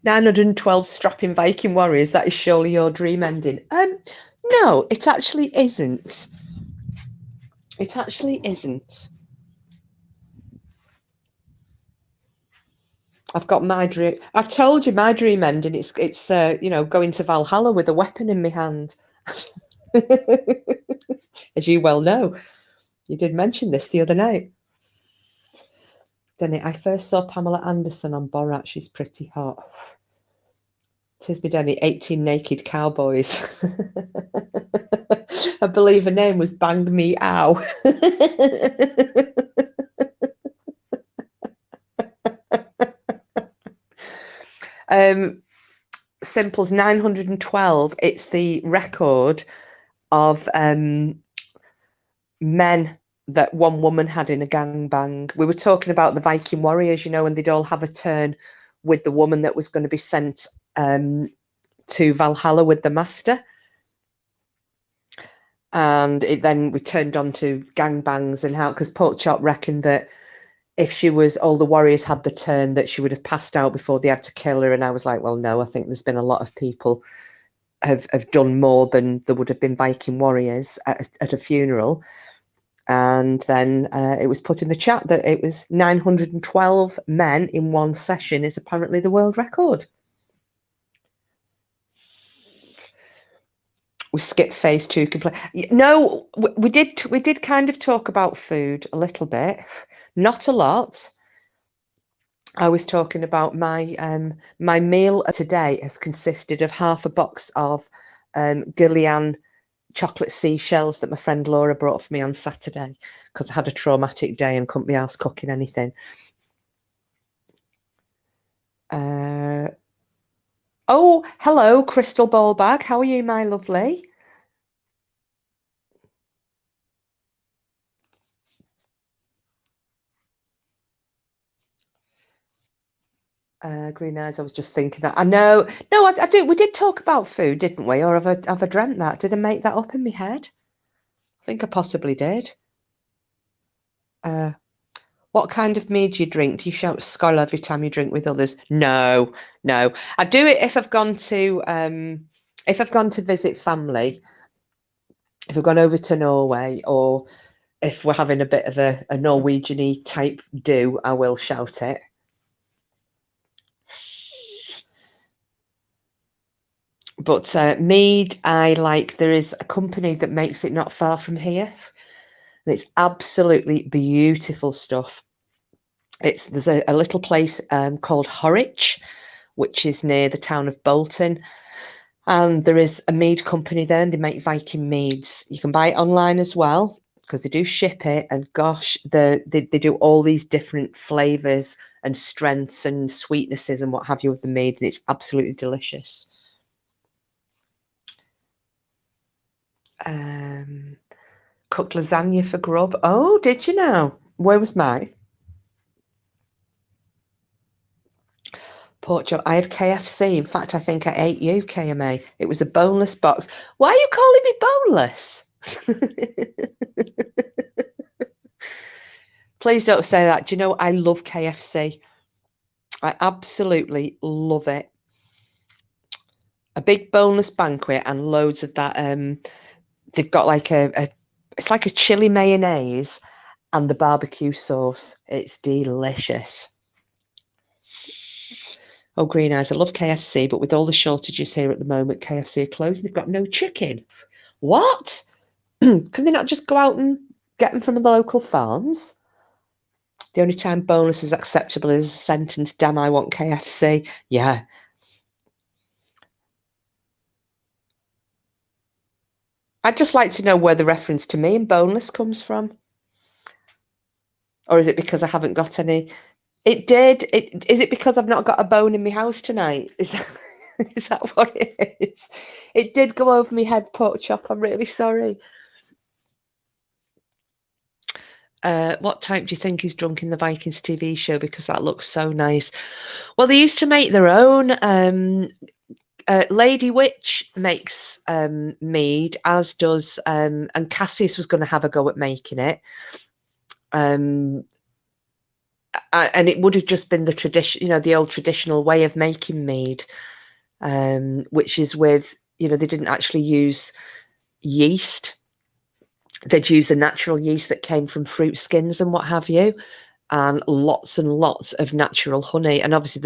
912 strapping Viking warriors, that is surely your dream ending. No, it actually isn't. It actually isn't. I've got my dream. I've told you my dream ending. It's going to Valhalla with a weapon in my hand. As you well know, you did mention this the other night. Denny, I first saw Pamela Anderson on Borat. She's pretty hot. Tis me, Denny, 18 naked cowboys. I believe her name was Bang Me Ow. Simple's 912. It's the record of men that one woman had in a gangbang. We were talking about the Viking warriors, and they'd all have a turn with the woman that was going to be sent to Valhalla with the master. And then we turned on to gangbangs and how, because Porkchop reckoned that if she was, all the warriors had the turn, that she would have passed out before they had to kill her. And I was like, well, no, I think there's been a lot of people have done more than there would have been Viking warriors at a funeral. And then it was put in the chat that it was 912 men in one session is apparently the world record. We skipped phase 2 completely. No, we did kind of talk about food a little bit, not a lot. I was talking about my my meal today has consisted of half a box of Gillian chocolate seashells that my friend Laura brought for me on Saturday because I had a traumatic day and couldn't be arsed cooking anything. Oh, hello, Crystal Ball Bag. How are you, my lovely? Green eyes. I was just thinking that. I know. No, I do. We did talk about food, didn't we? Or have I dreamt that? Did I make that up in my head? I think I possibly did. What kind of mead do you drink? Do you shout skull every time you drink with others? No, no. I do it if I've gone to visit family, if I've gone over to Norway, or if we're having a bit of a Norwegian-y type do, I will shout it. But mead, I like. There is a company that makes it not far from here, and it's absolutely beautiful stuff. There's a little place called Horwich, which is near the town of Bolton, and there is a mead company there, and they make Viking meads. You can buy it online as well because they do ship it, and gosh, they do all these different flavors and strengths and sweetnesses and what have you with the mead, and it's absolutely delicious. Cooked lasagna for grub. Oh, did you know? Where was mine? Pork chop. I had KFC. In fact, I think I ate you, KMA. It was a boneless box. Why are you calling me boneless? Please don't say that. Do you know, I love KFC. I absolutely love it. A big boneless banquet and loads of that. They've got like it's like a chili mayonnaise and the barbecue sauce. It's delicious. Oh, Green Eyes, I love KFC, but with all the shortages here at the moment, KFC are closed. They've got no chicken. What? Can they not just go out and get them from the local farms? The only time boneless is acceptable is a sentence, damn, I want KFC. Yeah. I'd just like to know where the reference to me and boneless comes from. Or is it because I haven't got any? It did. Is it because I've not got a bone in my house tonight? Is that what it is? It did go over my head, pork chop. I'm really sorry. What type do you think is drunk in the Vikings TV show? Because that looks so nice. Well, they used to make their own. Lady Witch makes mead, as does, and Cassius was going to have a go at making it. And it would have just been the tradition, the old traditional way of making mead, which is with, they didn't actually use yeast. They'd use a natural yeast that came from fruit skins and what have you, and lots of natural honey. And obviously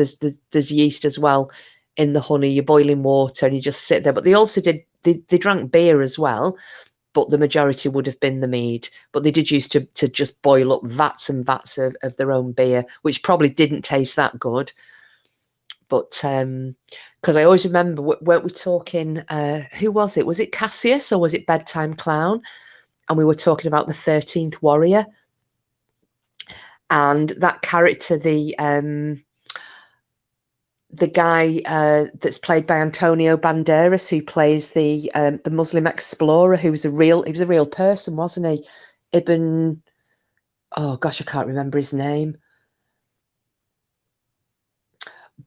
there's yeast as well in the honey. You're boiling water and you just sit there. But they also they drank beer as well, but the majority would have been the mead. But they did used to just boil up vats and vats of their own beer, which probably didn't taste that good. But because I always remember, weren't we talking, who was it? Was it Cassius or was it Bedtime Clown? And we were talking about the 13th Warrior. And that character, the guy that's played by Antonio Banderas, who plays the Muslim explorer, he was a real person, wasn't he? Ibn, oh gosh, I can't remember his name.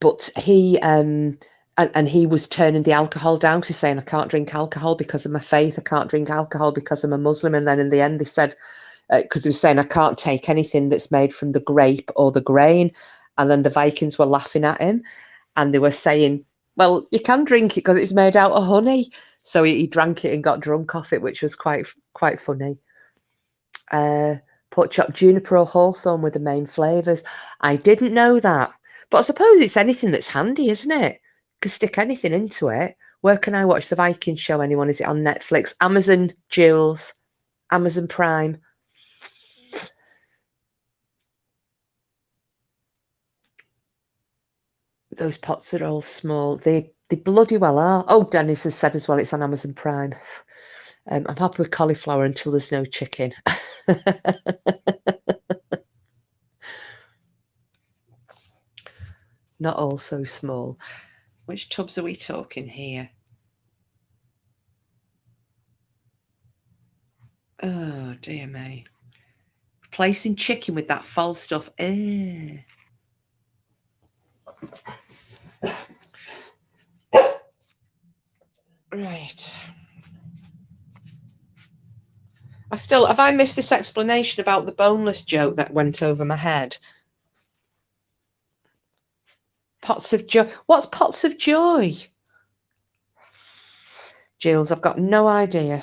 but he and he was turning the alcohol down because he's saying, I can't drink alcohol because of my faith. I can't drink alcohol because I'm a Muslim. And then in the end, they said, because he was saying, I can't take anything that's made from the grape or the grain. And then the Vikings were laughing at him and they were saying, well, you can drink it because it's made out of honey. So he drank it and got drunk off it, which was quite funny. Pork chop, juniper or hawthorn were the main flavours. I didn't know that. But I suppose it's anything that's handy, isn't it? Could stick anything into it. Where can I watch the Viking show? Anyone? Is it on Netflix? Amazon, Jules, Amazon Prime. Those pots are all small. They bloody well are. Oh, Dennis has said as well it's on Amazon Prime. I'm happy with cauliflower until there's no chicken. Not all so small. Which tubs are we talking here? Oh, dear me. Replacing chicken with that false stuff. Right. Have I missed this explanation about the boneless joke that went over my head? Pots of joy. What's pots of joy? Jules, I've got no idea.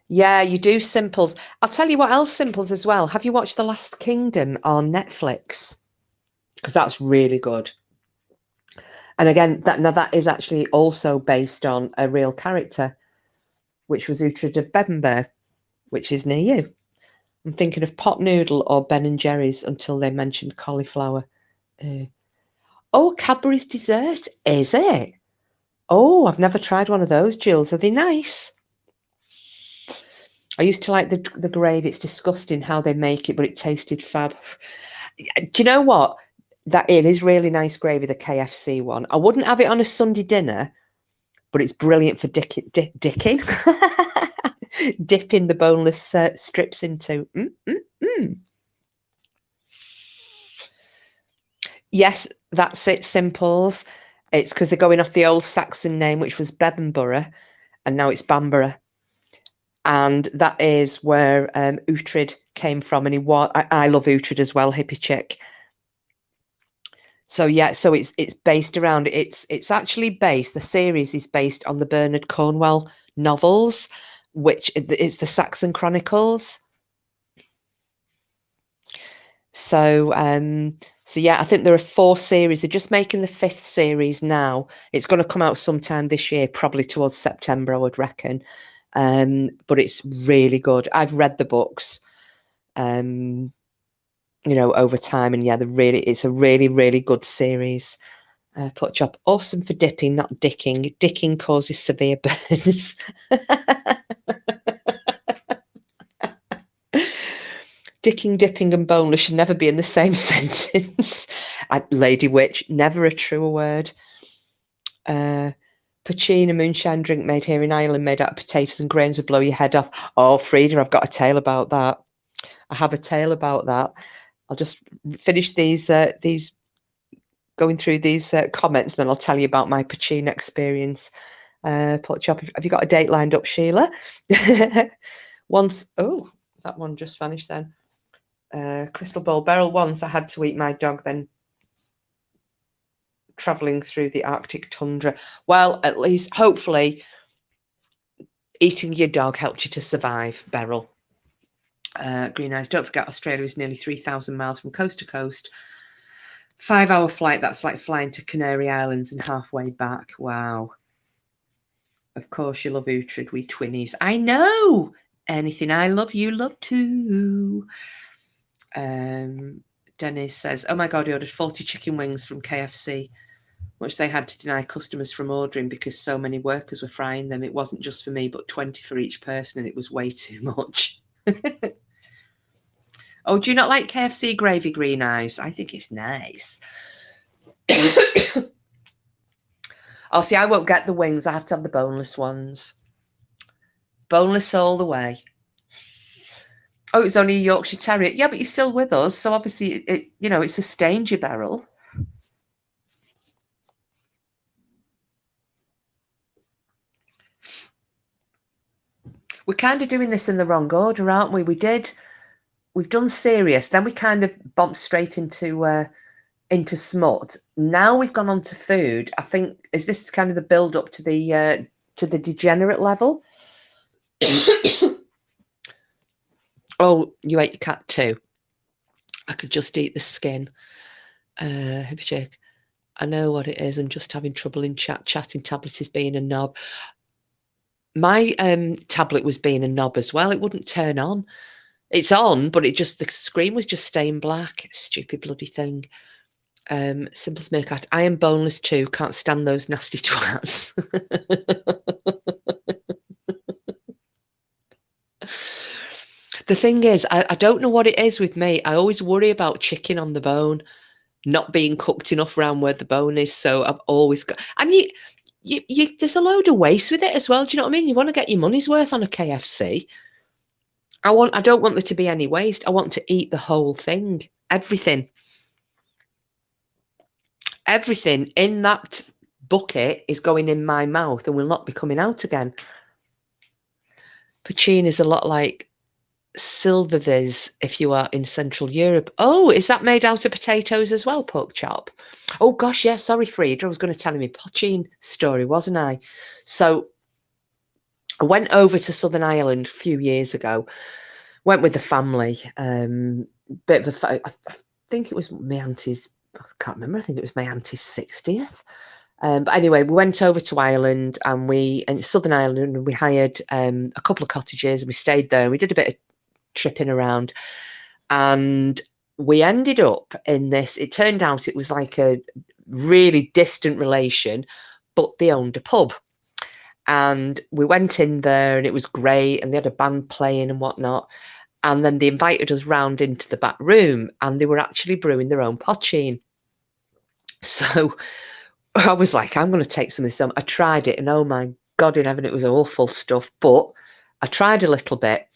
Yeah, you do simples. I'll tell you what else simples as well. Have you watched The Last Kingdom on Netflix? Because that's really good. And again, that is actually also based on a real character, which was Uhtred of Bebbanburg, which is near you. I'm thinking of Pot Noodle or Ben and Jerry's until they mentioned cauliflower. Oh, Cadbury's dessert, is it? Oh, I've never tried one of those, Jules. Are they nice? I used to like the gravy. It's disgusting how they make it, but it tasted fab. Do you know what? That it is really nice gravy, the KFC one. I wouldn't have it on a Sunday dinner, but it's brilliant for dipping the boneless strips into. Yes, that's it, simples. It's because they're going off the old Saxon name, which was Bebbanburg, and now it's Bamborough. And that is where Uhtred came from. And I love Uhtred as well, hippie chick. So yeah, so it's based around it's actually based. The series is based on the Bernard Cornwell novels, which is the Saxon Chronicles. So so yeah, I think there are 4 series. They're just making the 5th series now. It's going to come out sometime this year, probably towards September, I would reckon. But it's really good. I've read the books, you know, over time, and yeah, it's a really, really good series. Pork chop, awesome for dipping, not dicking. Dicking causes severe burns. Dicking, dipping, and boneless should never be in the same sentence. Lady Witch, never a truer word. Pachin, a moonshine drink made here in Ireland, made out of potatoes and grains, would blow your head off. Oh, Frida, I've got a tale about that. I have a tale about that. I'll just finish these going through these comments, and then I'll tell you about my Pachin experience. Pork chop, have you got a date lined up, Sheila? Once, oh, that one just vanished then. Crystal Bowl Beryl, once I had to eat my dog, then traveling through the Arctic tundra. Well, at least, hopefully, eating your dog helped you to survive, Beryl. Green Eyes, don't forget Australia is nearly 3,000 miles from coast to coast. 5-hour flight, that's like flying to Canary Islands and halfway back. Wow. Of course you love Uhtred, we twinnies. I know! Anything I love, you love too. Dennis says, oh my God, he ordered 40 chicken wings from KFC, which they had to deny customers from ordering because so many workers were frying them. It wasn't just for me, but 20 for each person, and it was way too much. Oh, do you not like KFC gravy, Green Eyes? I think it's nice. Oh, see, I won't get the wings. I have to have the boneless ones. Boneless all the way. Oh, it's only a Yorkshire Terrier. Yeah, but you're still with us. So obviously, it you know, it sustains you, Beryl. We're kind of doing this in the wrong order, aren't we? We've done serious, then we kind of bumped straight into smut. Now we've gone on to food. I think, is this kind of the build up to the degenerate level? Oh, you ate your cat too. I could just eat the skin. Hippie Jake, I know what it is. I'm just having trouble in chatting. Tablet is being a knob. My tablet was being a knob as well. It wouldn't turn on. It's on, but it just, the screen was just staying black. Stupid bloody thing. Simple Smirk at, I am boneless too. Can't stand those nasty twats. The thing is, I don't know what it is with me. I always worry about chicken on the bone not being cooked enough around where the bone is. So I've always got, and you there's a load of waste with it as well. Do you know what I mean? You want to get your money's worth on a KFC. I don't want there to be any waste. I want to eat the whole thing, everything. Everything in that bucket is going in my mouth and will not be coming out again. Poutine is a lot like silvervis if you are in Central Europe. Oh, is that made out of potatoes as well, pork chop? Oh gosh, yeah, sorry, Frieda. I was going to tell you my poutine story, wasn't I? So I went over to Southern Ireland a few years ago. Went with the family. Bit of a, I think it was my auntie's, I can't remember, I think it was my auntie's 60th. But anyway, we went over to Ireland and in Southern Ireland, and we hired a couple of cottages and we stayed there and we did a bit of tripping around. And we ended up in this, it turned out it was like a really distant relation, but they owned a pub. And we went in there and it was great and they had a band playing and whatnot. And then they invited us round into the back room and they were actually brewing their own poutine. So I was like, I'm going to take some of this home. I tried it and oh my God in heaven, it was awful stuff. But I tried a little bit.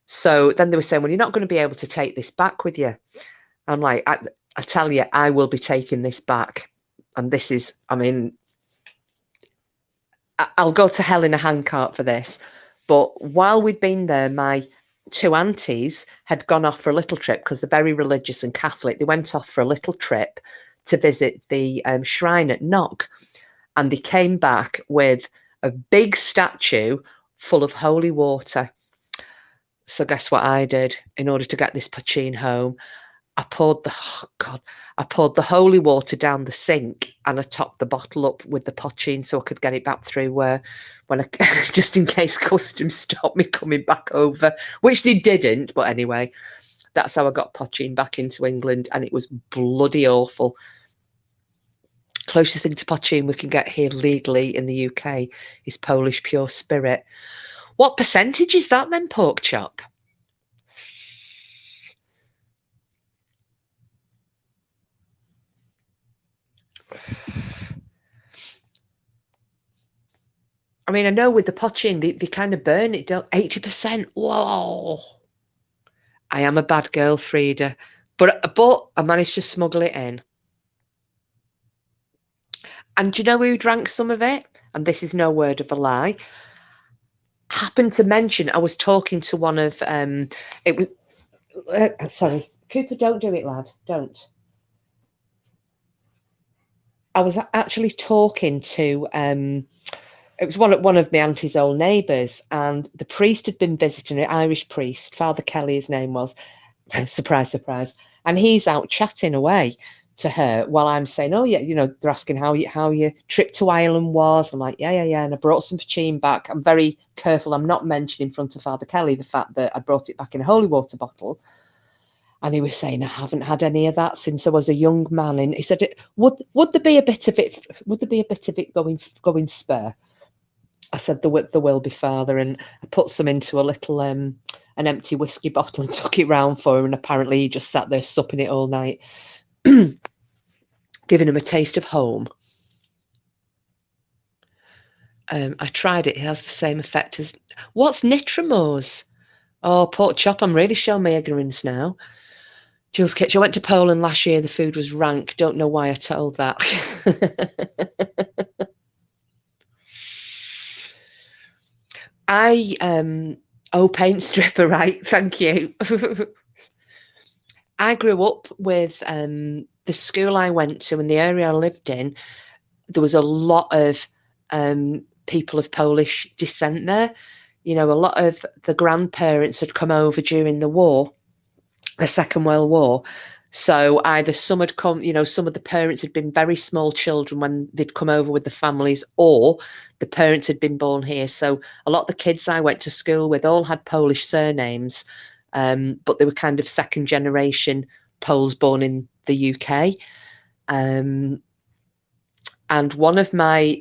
So then they were saying, well, you're not going to be able to take this back with you. I'm like, I tell you, I will be taking this back. And this is, I mean, I'll go to hell in a handcart for this. But while we'd been there, my two aunties had gone off for a little trip because they're very religious and Catholic. They went off for a little trip to visit the shrine at Knock. And they came back with a big statue full of holy water. So guess what I did in order to get this poutine home? I poured the holy water down the sink and I topped the bottle up with the poutine so I could get it back through when I, just in case customs stopped me coming back over, which they didn't. But anyway, that's how I got poutine back into England and it was bloody awful. Closest thing to poutine we can get here legally in the UK is Polish pure spirit. What percentage is that then, pork chop? I mean, I know with the poutine, they kind of burn it, don't 80%. Whoa. I am a bad girl, Frieda. But I managed to smuggle it in. And do you know who drank some of it? And this is no word of a lie. Happened to mention, I was talking to one of, it was, sorry, Cooper, don't do it, lad, don't. I was actually talking to, it was one of my auntie's old neighbours, and the priest had been visiting, an Irish priest, Father Kelly, his name was, surprise, surprise, and he's out chatting away to her while I'm saying, oh yeah, you know, they're asking how your trip to Ireland was. I'm like, yeah, and I brought some poutine back. I'm very careful. I'm not mentioning in front of Father Kelly the fact that I brought it back in a holy water bottle. And he was saying, I haven't had any of that since I was a young man. And he said, would there be a bit of it? Would there be a bit of it going spare? I said, there will be, Father. And I put some into a little an empty whiskey bottle and took it round for him. And apparently he just sat there supping it all night. Giving him a taste of home. I tried it. It has the same effect as... What's Nitramose? Oh, pork chop. I'm really showing my ignorance now. Jules Kitchen. I went to Poland last year. The food was rank. Don't know why I told that. I Oh, paint stripper, right? Thank you. I grew up with the school I went to and the area I lived in. There was a lot of people of Polish descent there. You know, a lot of the grandparents had come over during the war, the Second World War. So either some had come, you know, some of the parents had been very small children when they'd come over with the families, or the parents had been born here. So a lot of the kids I went to school with all had Polish surnames, but they were kind of second generation Poles born in the UK. And one of my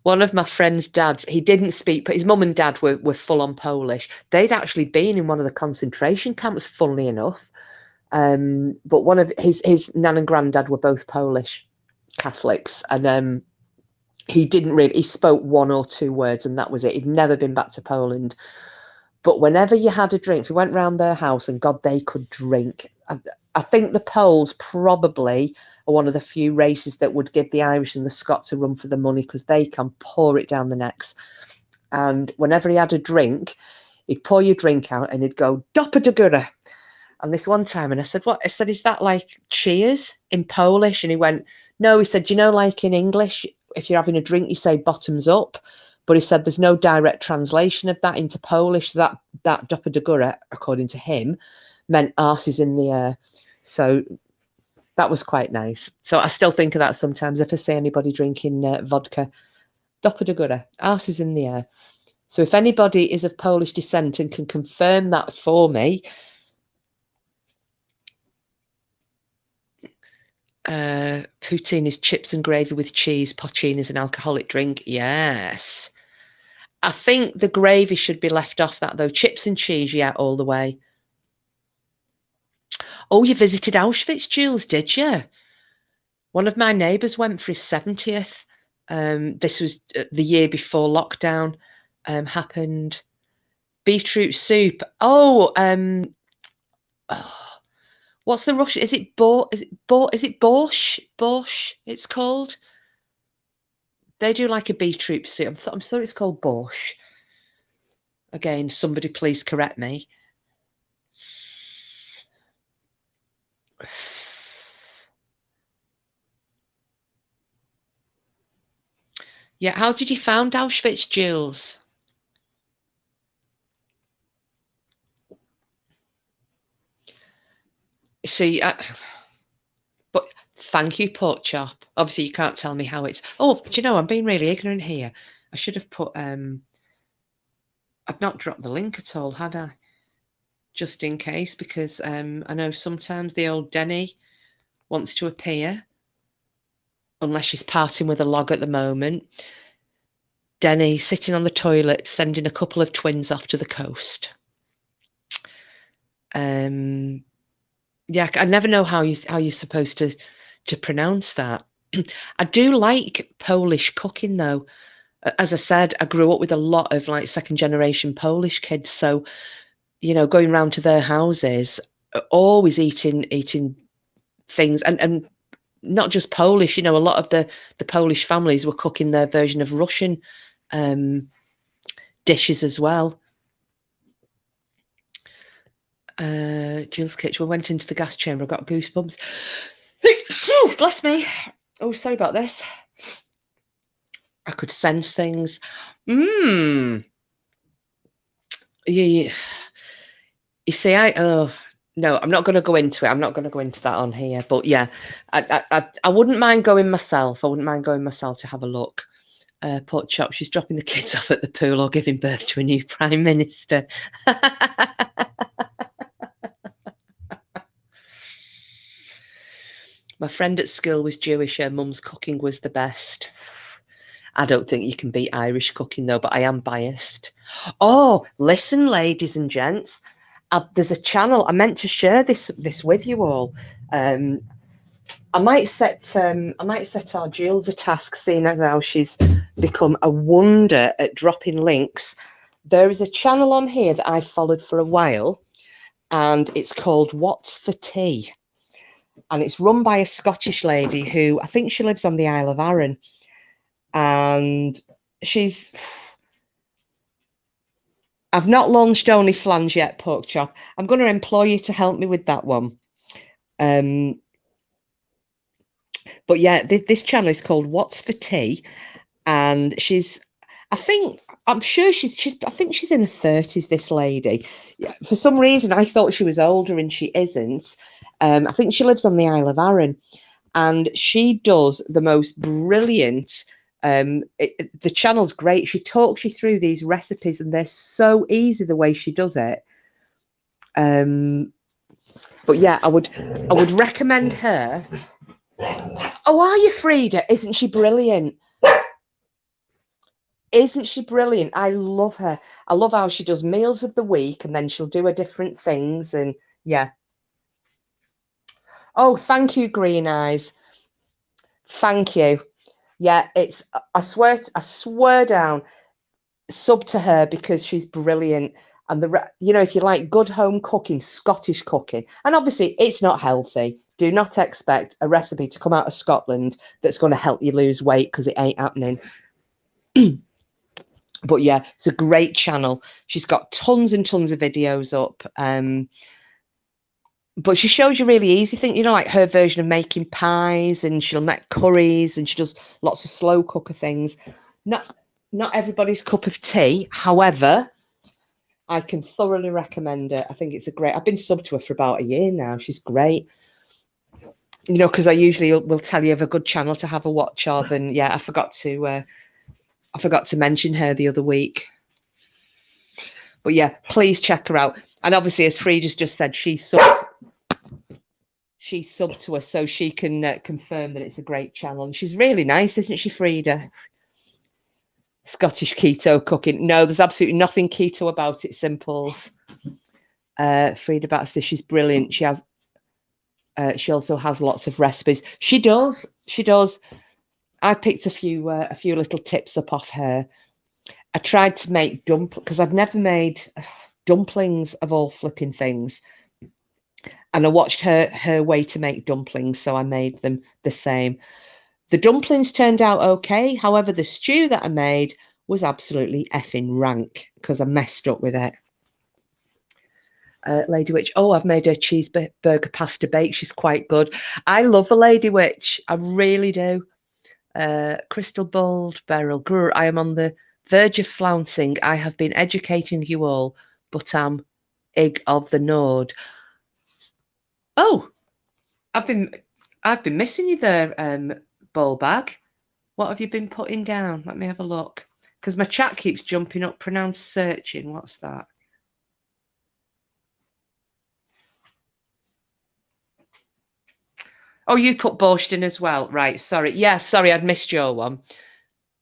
one of my friend's dads, he didn't speak, but his mum and dad were full on Polish. They'd actually been in one of the concentration camps, funnily enough. But one of his nan and granddad were both Polish Catholics, and he didn't really, he spoke one or two words and that was it. He'd never been back to Poland. But whenever you had a drink, if you went round their house, and God, they could drink. I think the Poles probably are one of the few races that would give the Irish and the Scots a run for the money, because they can pour it down the necks. And whenever he had a drink, he'd pour your drink out and he'd go, Dopa de Gura. And this one time, and I said, what? I said, is that like cheers in Polish? And he went, no. He said, you know, like in English, if you're having a drink, you say bottoms up. But he said there's no direct translation of that into Polish. That Dopa de Gura, according to him, meant arse is in the air. So that was quite nice. So I still think of that sometimes if I see anybody drinking vodka. Dopa de Gura, arse is in the air. So if anybody is of Polish descent and can confirm that for me, poutine is chips and gravy with cheese. Poutine is an alcoholic drink. Yes. I think the gravy should be left off that, though. Chips and cheese, yeah, all the way. Oh, you visited Auschwitz, Jules, did you? One of my neighbours went for his 70th. This was the year before lockdown happened. Beetroot soup. Oh, what's the Russian? Is it borscht? Borscht, it's called. They do like a beetroot soup. I'm sorry, it's called borscht. Again, somebody please correct me. Yeah, how did you found Auschwitz, Jules? See, but thank you, pork chop. Obviously, you can't tell me how it's. Oh, do you know, I'm being really ignorant here. I should have put. I'd not dropped the link at all, had I? Just in case, because I know sometimes the old Denny wants to appear, unless she's parting with a log at the moment. Denny sitting on the toilet, sending a couple of twins off to the coast. Yeah, I never know how you're supposed to pronounce that. I do like Polish cooking, though. As I said, I grew up with a lot of like second generation Polish kids, so you know, going round to their houses, always eating things, and not just Polish. You know, a lot of the Polish families were cooking their version of Russian dishes as well. Jill's kitchen. We went into the gas chamber. I got goosebumps. Bless me. Oh, sorry about this. I could sense things. Yeah. You see, no, I'm not going to go into it. I'm not going to go into that on here. But yeah, I wouldn't mind going myself. I wouldn't mind going myself to have a look. Pork chop. She's dropping the kids off at the pool or giving birth to a new prime minister. My friend at school was Jewish. Her mum's cooking was the best. I don't think you can beat Irish cooking, though, but I am biased. Oh, listen, ladies and gents. There's a channel. I meant to share this with you all. I might set our Jules a task, seeing as how she's become a wonder at dropping links. There is a channel on here that I've followed for a while, and it's called What's for Tea. And it's run by a Scottish lady who, I think she lives on the Isle of Arran. And she's I've not launched Only Flange yet, Pork Chop. I'm going to employ you to help me with that one. But yeah, this channel is called What's for Tea, and I think she's in her 30s, this lady. Yeah, for some reason, I thought she was older, and she isn't. I think she lives on the Isle of Arran, and she does the most brilliant. The channel's great. She talks you through these recipes, and they're so easy the way she does it. But yeah, I would recommend her. Oh, are you, Frida? Isn't she brilliant? Isn't she brilliant? I love her. I love how she does meals of the week, and then she'll do her different things. And yeah. Oh, thank you, Green Eyes. Thank you. Yeah, it's. I swear down. Sub to her because she's brilliant. And if you like good home cooking, Scottish cooking, and obviously it's not healthy. Do not expect a recipe to come out of Scotland that's going to help you lose weight, because it ain't happening. But yeah, it's a great channel. She's got tons and tons of videos up. But she shows you really easy things, like her version of making pies, and she'll make curries, and she does lots of slow cooker things. Not everybody's cup of tea. However, I can thoroughly recommend it. I think it's I've been sub to her for about a year now. She's great. Because I usually will tell you of a good channel to have a watch of. And yeah, I forgot to mention her the other week. But yeah, please check her out. And obviously, as Frida's just said, she's subbed to us, so she can confirm that it's a great channel. And she's really nice, isn't she, Frida? Scottish keto cooking. No, there's absolutely nothing keto about it, Simples. Frida Baxter, she's brilliant. She also has lots of recipes. She does. I picked a few little tips up off her. I tried to make because I've never made dumplings of all flipping things. And I watched her way to make dumplings, so I made them the same. The dumplings turned out okay. However, the stew that I made was absolutely effing rank because I messed up with it. Lady Witch. Oh, I've made her cheeseburger pasta bake. She's quite good. I love a Lady Witch. I really do. Crystal Bold Beryl. Grr, I am on the verge of flouncing. I have been educating you all, but I'm ig of the node. Oh, I've been missing you there, Bowl Bag. What have you been putting down? Let me have a look. Because my chat keeps jumping up. Pronounced searching. What's that? Oh, you put borscht in as well. Right. Sorry. Yeah, sorry. I'd missed your one.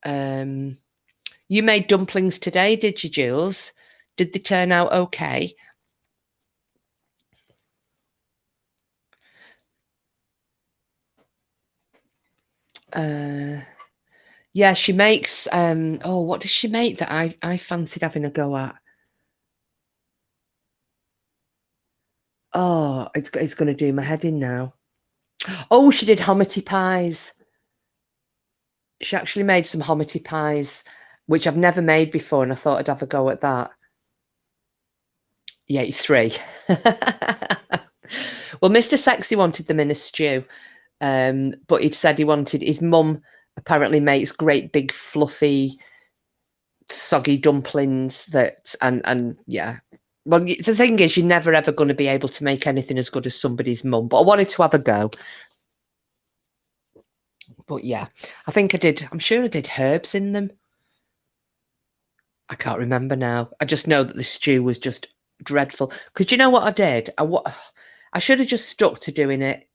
You made dumplings today, did you, Jules? Did they turn out okay? Yeah, she makes oh, what does she make that I fancied having a go at? Oh, it's going to do my head in now. Oh, she did hominy pies. She actually made some hominy pies, which I've never made before, and I thought I'd have a go at that. Yeah, 3. Well, Mr. Sexy wanted them in a stew, but he'd said he wanted his mum apparently makes great big fluffy soggy dumplings and yeah. Well, the thing is, you're never ever going to be able to make anything as good as somebody's mum, but I wanted to have a go. But yeah, I think I did. I'm sure I did herbs in them. I can't remember now. I just know that the stew was just dreadful. Because you know what I did? I should have just stuck to doing it.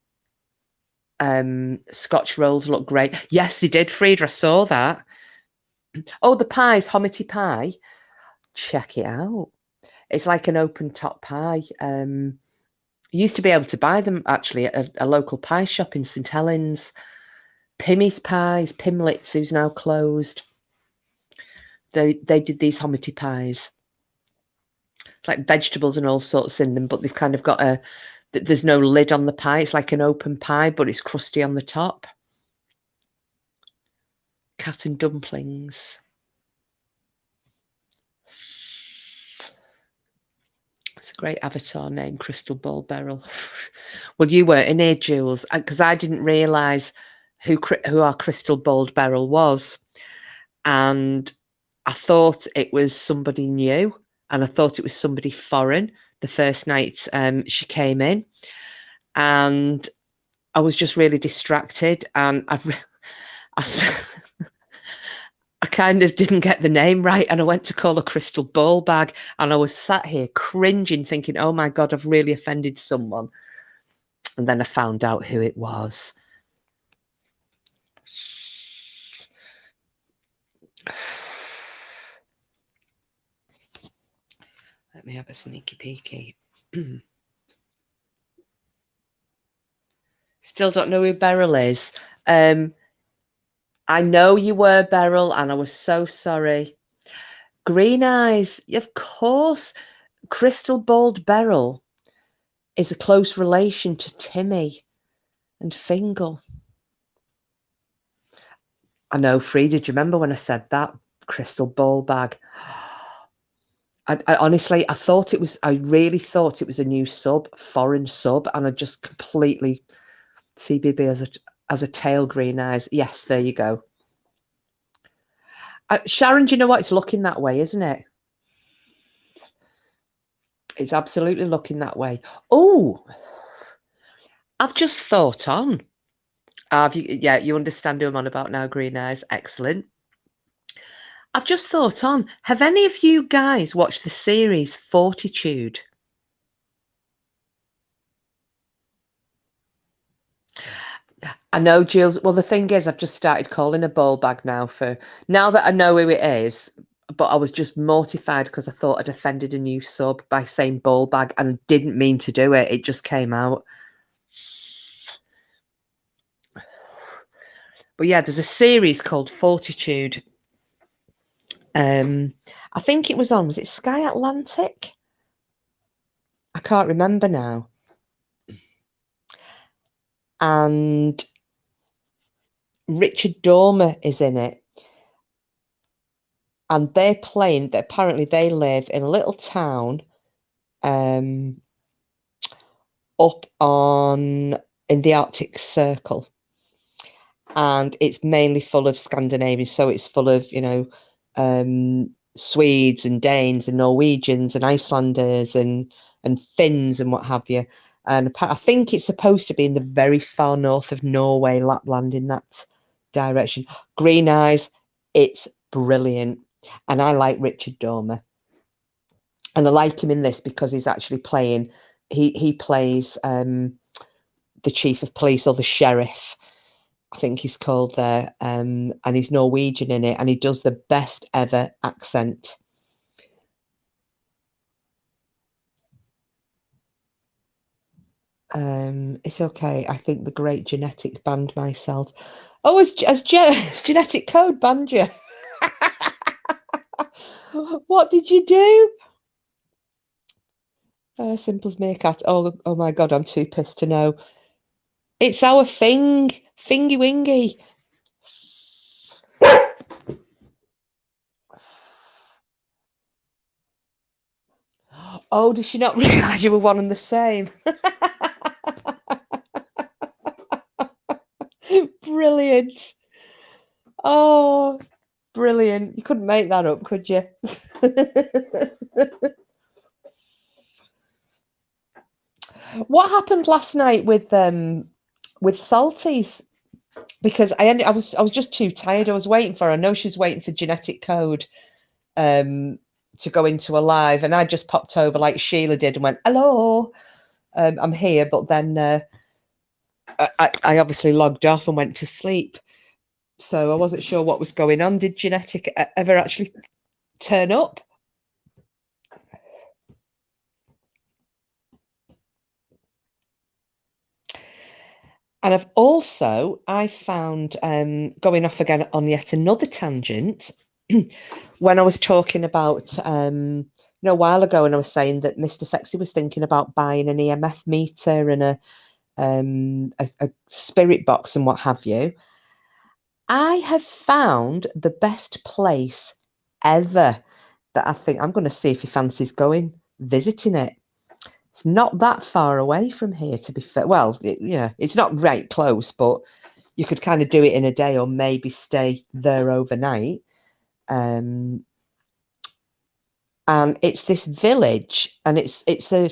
Scotch rolls look great. Yes, they did, Frida. I saw that. Oh, the pies, hominy pie. Check it out. It's like an open top pie. You used to be able to buy them actually at a local pie shop in St Helens. Pimmy's Pies, Pimlets, who's now closed. They did these hominy pies. It's like vegetables and all sorts in them, but they've kind of got there's no lid on the pie. It's like an open pie, but it's crusty on the top. Cat and dumplings. Great avatar name, Crystal Ball Beryl. Well, you weren't in here, Jules, because I didn't realise who our Crystal Ball Beryl was. And I thought it was somebody new, and I thought it was somebody foreign the first night she came in. And I was just really distracted, and I kind of didn't get the name right, and I went to call a crystal ball bag, and I was sat here cringing, thinking, oh my God, I've really offended someone. And then I found out who it was. Let me have a sneaky peeky. Still don't know who Beryl is. I know you were Beryl, and I was so sorry. Green eyes, of course. Crystal Bald Beryl is a close relation to Timmy and Fingal. I know, Frida, do you remember when I said that? Crystal ball bag. I honestly, I really thought it was a new sub, foreign sub, and I just completely CBB as a tail green eyes. Yes, there you go. Sharon, do you know what? It's looking that way, isn't it? It's absolutely looking that way. Oh, I've just thought on. Yeah, you understand who I'm on about now, green eyes. Excellent. I've just thought on. Have any of you guys watched the series Fortitude? I know, Jules. Well, the thing is, I've just started calling a ball bag now that I know who it is. But I was just mortified because I thought I'd offended a new sub by saying ball bag, and didn't mean to do it. It just came out. But yeah, there's a series called Fortitude. I think it was it Sky Atlantic? I can't remember now. And Richard Dormer is in it. And apparently they live in a little town up in the Arctic Circle. And it's mainly full of Scandinavians. So it's full of, Swedes and Danes and Norwegians and Icelanders and Finns and what have you. And I think it's supposed to be in the very far north of Norway, Lapland, in that direction. Green eyes, it's brilliant. And I like Richard Dormer. And I like him in this because he's actually playing, he plays the chief of police, or the sheriff, I think he's called there, and he's Norwegian in it, and he does the best ever accent. It's okay. I think the Great Genetic banned myself. Oh, has Genetic Code banned you? What did you do? Simple's Meerkat. Oh my God, I'm too pissed to know. It's our Fingy Wingy. Oh, did she not realise you were one and the same? Brilliant. Oh, brilliant. You couldn't make that up, could you? What happened last night with Salties? Because I was just too tired. I was waiting for her. I know she was waiting for Genetic Code to go into a live, and I just popped over like Sheila did and went, hello, I'm here. But then I obviously logged off and went to sleep. So I wasn't sure what was going on. Did Genetic ever actually turn up? And I found, going off again on yet another tangent, when I was talking about, a while ago, and I was saying that Mr. Sexy was thinking about buying an EMF meter and a spirit box and what have you. I have found the best place ever that I think I'm going to see if he fancies visiting it. It's not that far away from here, to be fair. Well, yeah, it's not right close, but you could kind of do it in a day or maybe stay there overnight. And it's this village, and it's a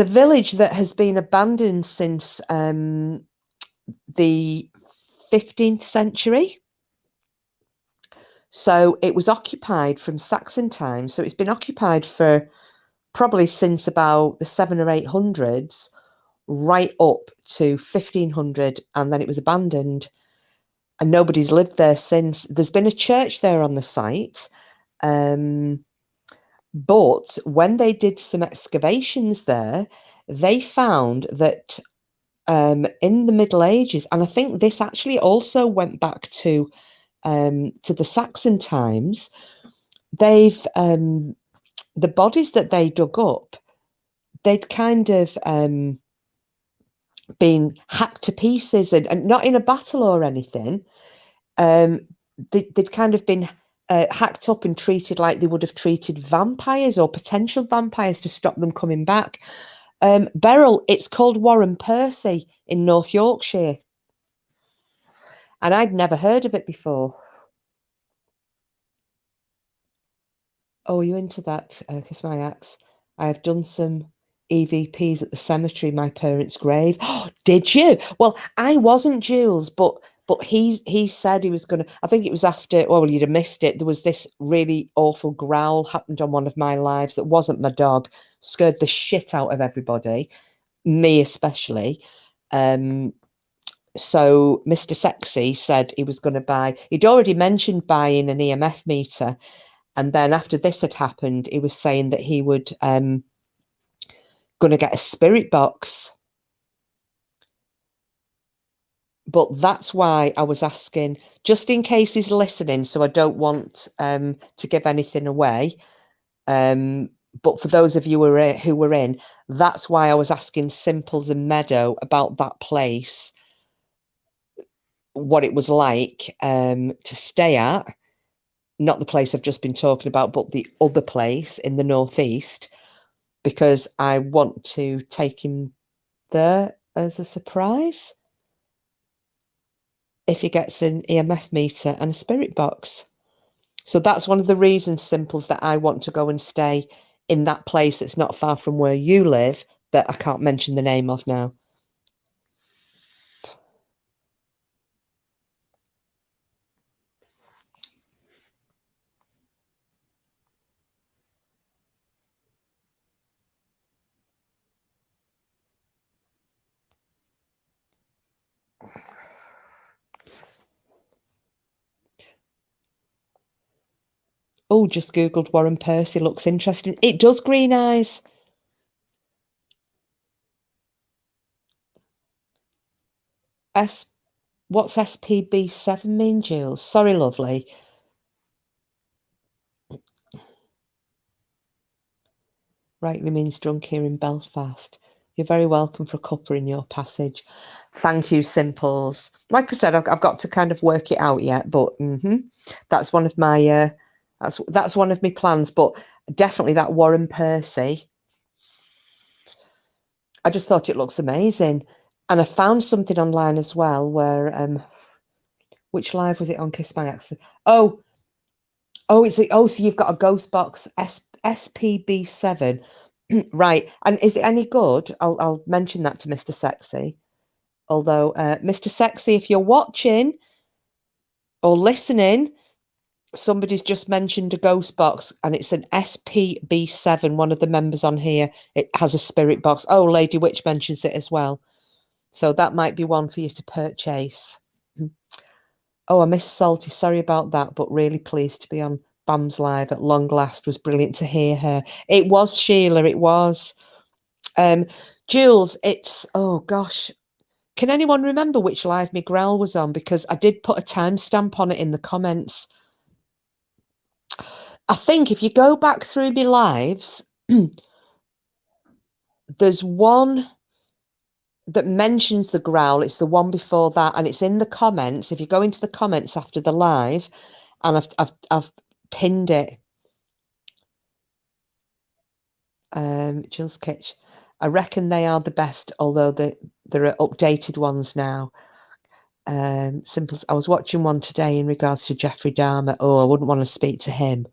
village that has been abandoned since the 15th century. So it was occupied from Saxon times. So it's been occupied for probably since about the 700 or 800s, right up to 1500, and then it was abandoned. And nobody's lived there since. There's been a church there on the site. But when they did some excavations there, they found that in the Middle Ages, and I think this actually also went back to the Saxon times, they've the bodies that they dug up, they'd kind of been hacked to pieces, and not in a battle or anything. They'd kind of been hacked up and treated like they would have treated vampires or potential vampires to stop them coming back. Beryl, it's called Warren Percy in North Yorkshire. And I'd never heard of it before. Oh, are you into that? Kiss my axe. I have done some EVPs at the cemetery, my parents' grave. Oh, did you? Well, I wasn't, Jules, but he said he was gonna. I think it was after. Well, you'd have missed it. There was this really awful growl happened on one of my lives that wasn't my dog. Scared the shit out of everybody, me especially. So Mr. Sexy said he was going to buy. He'd already mentioned buying an EMF meter. And then after this had happened, he was saying that he would going to get a spirit box. But that's why I was asking, just in case he's listening, so I don't want to give anything away. But for those of you who were in, that's why I was asking Simples and Meadow about that place, what it was like to stay at. Not the place I've just been talking about, but the other place in the northeast, because I want to take him there as a surprise if he gets an EMF meter and a spirit box. So that's one of the reasons, Simples, that I want to go and stay in that place that's not far from where you live, that I can't mention the name of now. Oh, just Googled Warren Percy. Looks interesting. It does, green eyes. What's SPB7 mean, Jules? Sorry, lovely. Rightly means drunk here in Belfast. You're very welcome for a cuppa in your passage. Thank you, Simples. Like I said, I've got to kind of work it out yet, but that's one of my that's one of my plans. But definitely that Warren Percy. I just thought it looks amazing, and I found something online as well where which live was it on? Kiss My Axe. Oh, so you've got a ghost box SPB7. Right. And is it any good? I'll mention that to Mr. Sexy. Although, Mr. Sexy, if you're watching or listening, somebody's just mentioned a ghost box, and it's an SPB7. One of the members on here, it has a spirit box. Oh, Lady Witch mentions it as well. So that might be one for you to purchase. Oh, I miss Salty. Sorry about that, but really pleased to be on Bam's Live at long last. Was brilliant to hear her. It was, Sheila, it was. Jules, it's, oh gosh, can anyone remember which live Miguel was on? Because I did put a timestamp on it in the comments. I think if you go back through my lives, there's one that mentions the growl. It's the one before that, and it's in the comments. If you go into the comments after the live, and I've pinned it. Jill's Kitch. I reckon they are the best, although there are updated ones now. Simple. I was watching one today in regards to Jeffrey Dahmer. Oh, I wouldn't want to speak to him.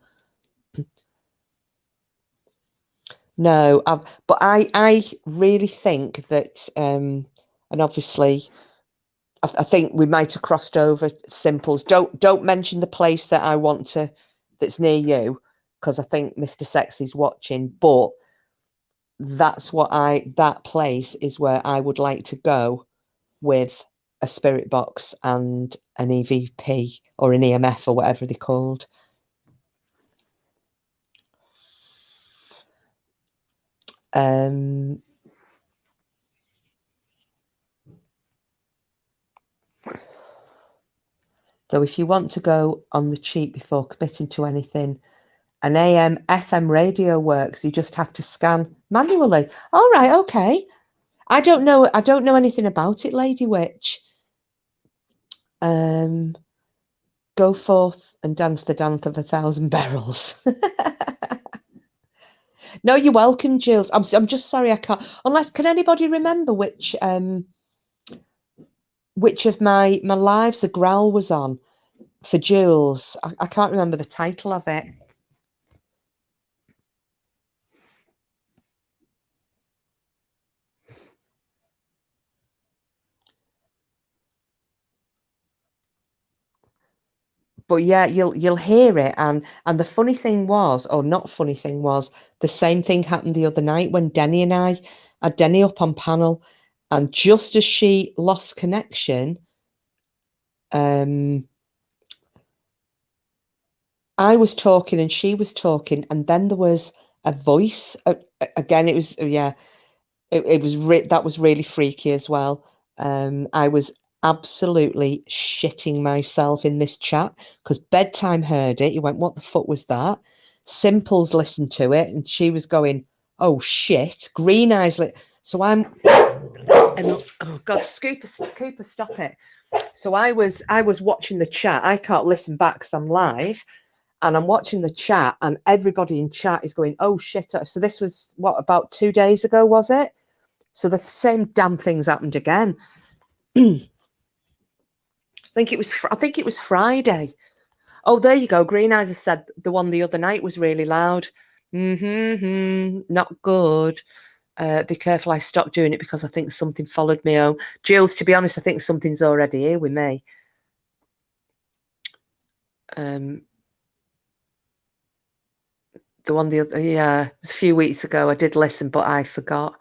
No, but I really think that, and obviously, I think we might have crossed over Simples. Don't mention the place that I want to, that's near you, because I think Mr. Sexy's watching. But that place is where I would like to go with a spirit box and an EVP or an EMF or whatever they're called. So if you want to go on the cheap before committing to anything, an AM FM radio works. You just have to scan manually. All right, okay. I don't know anything about it, Lady Witch. Go forth and dance the dance of 1,000 barrels. No, you're welcome, Jules. I'm just sorry I can't. Unless, can anybody remember which of my lives the growl was on for Jules? I can't remember the title of it. But yeah, you'll hear it, and the funny thing was, or not funny thing was, the same thing happened the other night when Denny and I had Denny up on panel, and just as she lost connection, I was talking and she was talking, and then there was a voice again. It was that was really freaky as well. I was absolutely shitting myself in this chat because Bedtime heard it. He went, "What the fuck was that?" Simples listened to it and she was going, "Oh shit!" Green eyes lit. So I'm, and oh god, Cooper, stop it. So I was watching the chat. I can't listen back because I'm live, and I'm watching the chat, and everybody in chat is going, "Oh shit!" So this was what, about 2 days ago, was it? So the same damn things happened again. I think it was Friday. Oh, there you go. Green Eyes has said the one the other night was really loud. Not good. Be careful. I stopped doing it because I think something followed me home. Jules, to be honest, I think something's already here with me. The one the other, yeah, it was a few weeks ago. I did listen, but I forgot.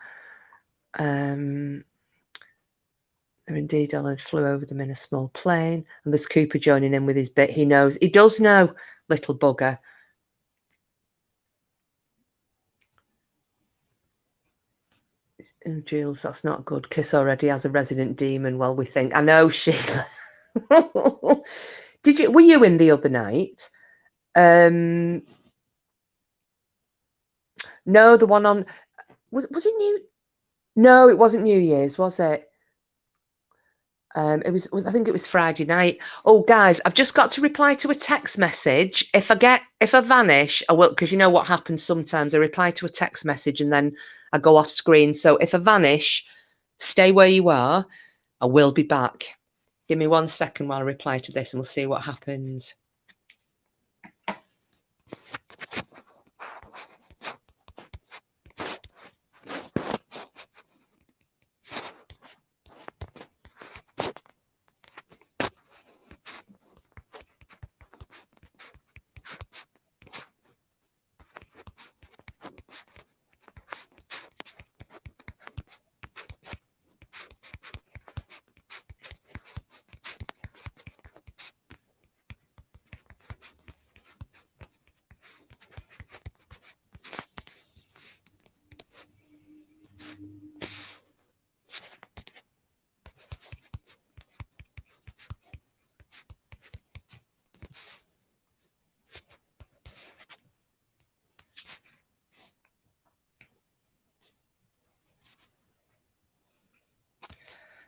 Indeed, Ellen flew over them in a small plane, and there's Cooper joining in with his bit. He does know, little bugger. And Jules, that's not good. Kiss already has a resident demon. Well, we think. I know, Sheila. Were you in the other night? No, the one on, was it New? No, it wasn't New Year's, was it? It was I think it was Friday night. Oh, guys, I've just got to reply to a text message. If I vanish, I will, because you know what happens sometimes. I reply to a text message and then I go off screen. So if I vanish, stay where you are. I will be back. Give me 1 second while I reply to this and we'll see what happens.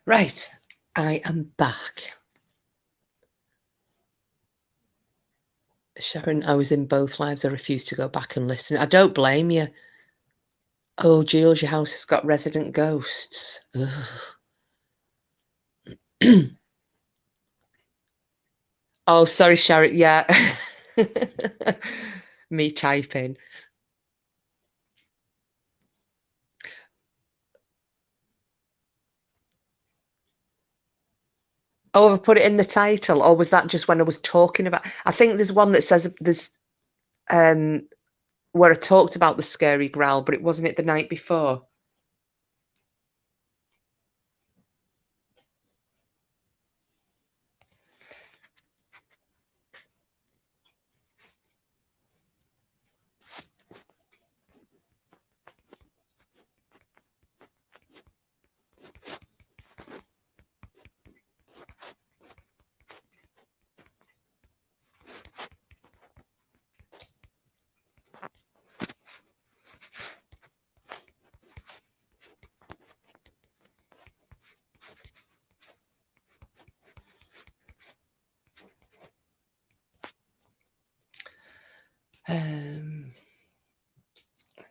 Right, I am back. Sharon, I was in both lives. I refuse to go back and listen. I don't blame you. Oh, Jules, your house has got resident ghosts. Oh, sorry, Sharon. Yeah. Me typing. Oh, I put it in the title, or was that just when I was talking about? I think there's one that says there's um where I talked about the scary growl, but it wasn't it the night before.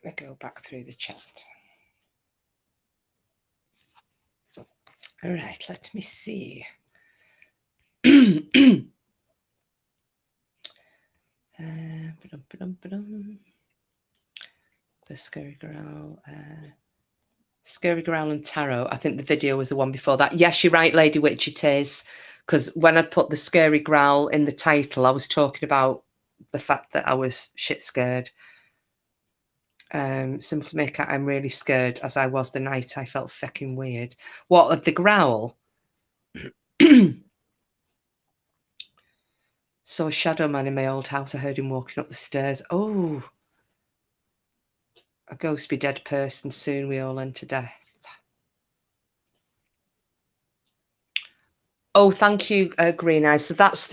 Let me go back through the chat. All right, let me see. The scary growl. Scary Growl and Tarot. I think the video was the one before that. Yes, you're right, Lady Witch, it is. Because when I put the Scary Growl in the title, I was talking about the fact that I was shit scared. Simple to make out I'm really scared, as I was the night I felt fucking weird. What, of the growl? Saw a shadow man in my old house. I heard him walking up the stairs. Oh, a ghost be dead person. Soon we all enter death. Oh, thank you, Green Eyes. So that's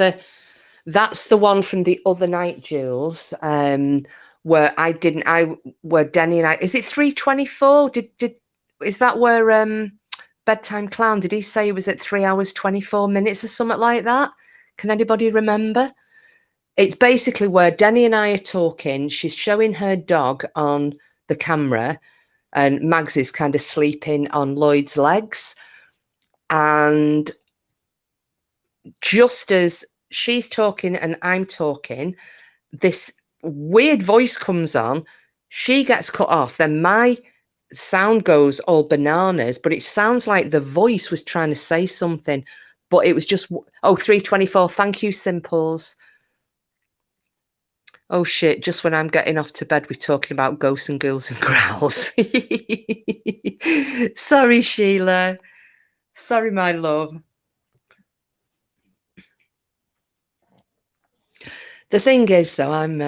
the one from the other night, Jules. Where where Denny and I, is it 3:24? Is that where Bedtime Clown, did he say it was at 3 hours 24 minutes or something like that? Can anybody remember? It's basically where Denny and I are talking. She's showing her dog on the camera, and Mags is kind of sleeping on Lloyd's legs. And just as she's talking and I'm talking, this weird voice comes on. She gets cut off. Then my sound goes all bananas, but it sounds like the voice was trying to say something, but it was just, oh, 3:24. Thank you, Simples. Oh shit, just when I'm getting off to bed, we're talking about ghosts and ghouls and growls. Sorry, Sheila. Sorry, my love. The thing is, though, I'm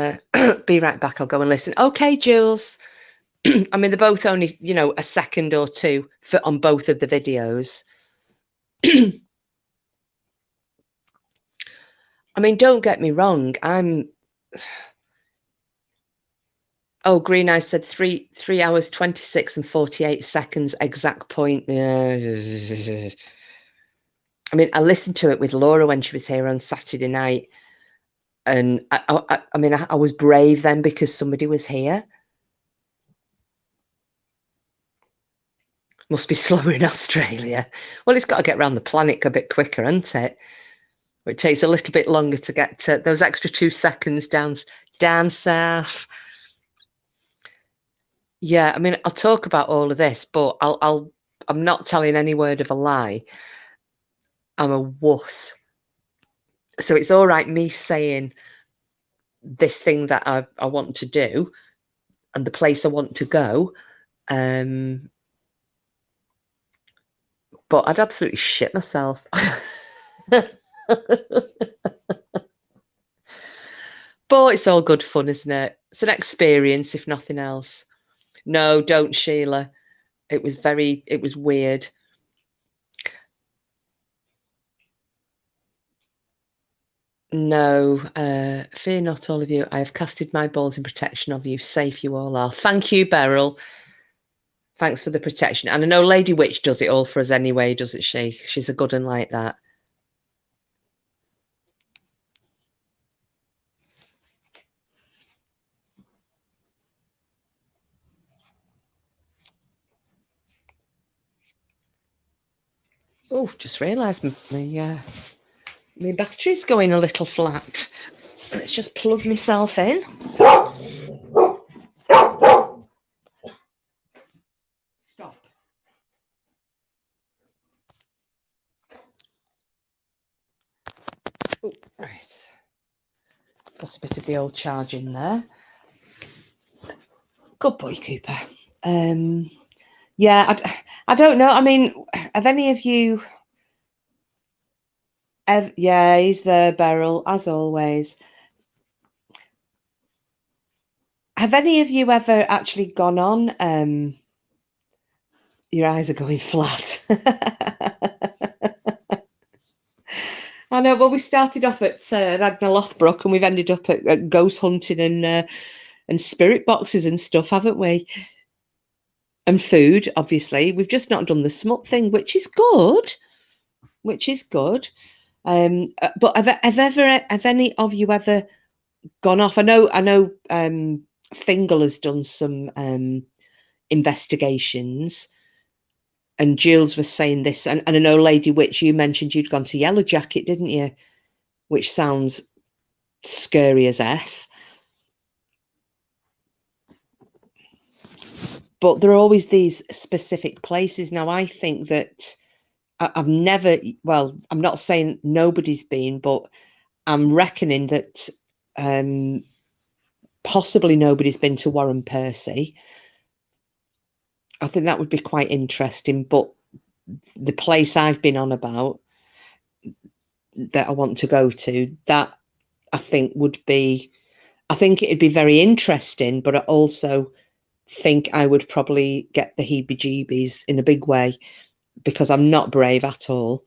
be right back. I'll go and listen. Okay, Jules. I mean, they're both only, a second or two on both of the videos. I mean, don't get me wrong. Oh, Green Eyes said 3 hours 26 and 48 seconds exact point. I mean, I listened to it with Laura when she was here on Saturday night, and I mean, I was brave then because somebody was here. Must be slower in Australia. Well, it's got to get around the planet a bit quicker, hasn't it? It takes a little bit longer to get to those extra 2 seconds down south. Yeah, I mean, I'll talk about all of this, but I'm not telling any word of a lie. I'm a wuss. So it's all right me saying this thing that I want to do and the place I want to go. But I'd absolutely shit myself. But it's all good fun, isn't it? It's an experience, if nothing else. No, don't, Sheila. It was weird. No, fear not, all of you. I have casted my balls in protection of you. Safe you all are. Thank you, Beryl. Thanks for the protection. And I know Lady Witch does it all for us anyway, doesn't she? She's a good one like that. Oh, just realised my battery's going a little flat. Let's just plug myself in. Stop. Oh, right. Got a bit of the old charge in there. Good boy, Cooper. Yeah, I don't know. I mean, have any of you... yeah, he's there, Beryl, as always. Have any of you ever actually gone on... your eyes are going flat. I know. Well, we started off at Ragnar Lothbrok, and we've ended up at ghost hunting and spirit boxes and stuff, haven't we? And food, obviously. We've just not done the smut thing, which is good. Which is good. But have any of you ever gone off? I know. Fingal has done some investigations. And Jules was saying this, and I know, Lady Witch, you mentioned you'd gone to Yellow Jacket, didn't you? Which sounds scary as F. But there are always these specific places. Now, I think that I've never, well, I'm not saying nobody's been, but I'm reckoning that possibly nobody's been to Warren Percy. I think that would be quite interesting. But the place I've been on about that I want to go to, that I think would be, I think it'd be very interesting, but I also think I would probably get the heebie-jeebies in a big way because I'm not brave at all.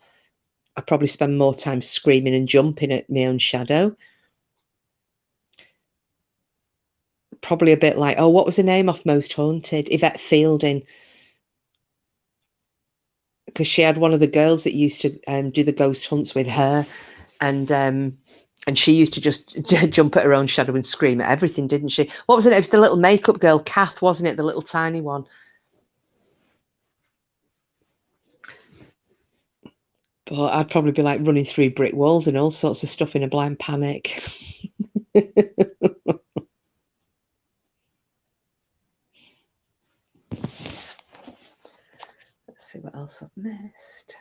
I probably spend more time screaming and jumping at my own shadow. Probably a bit like, oh, what was the name off Most Haunted? Yvette Fielding. Because she had one of the girls that used to do the ghost hunts with her, and she used to just jump at her own shadow and scream at everything, didn't she? What was it? It was the little makeup girl, Kath, wasn't it? The little tiny one. But I'd probably be like running through brick walls and all sorts of stuff in a blind panic. Let's see what else I've missed.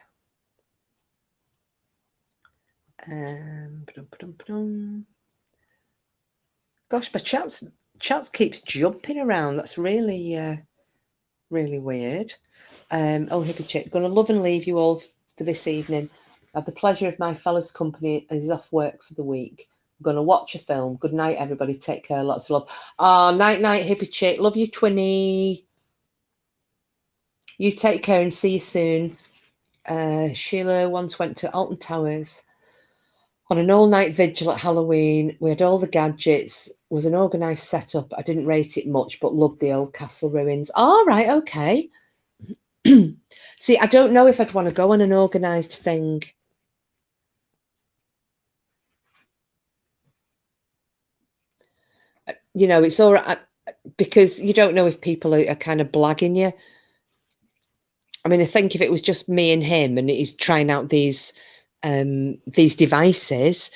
Gosh, my chat keeps jumping around. That's really, really weird. Oh, hippie chick, gonna love and leave you all for this evening. I have the pleasure of my fella's company and he's off work for the week. I'm gonna watch a film. Good night, everybody. Take care. Lots of love. Night, hippie chick. Love you, Twinny. You take care and see you soon. Sheila once went to Alton Towers on an all-night vigil at Halloween. We had all the gadgets. It was an organised setup. I didn't rate it much, but loved the old castle ruins. All right, okay. See, I don't know if I'd want to go on an organised thing. You know, it's all right because you don't know if people are kind of blagging you. I mean, I think if it was just me and him and he's trying out these devices,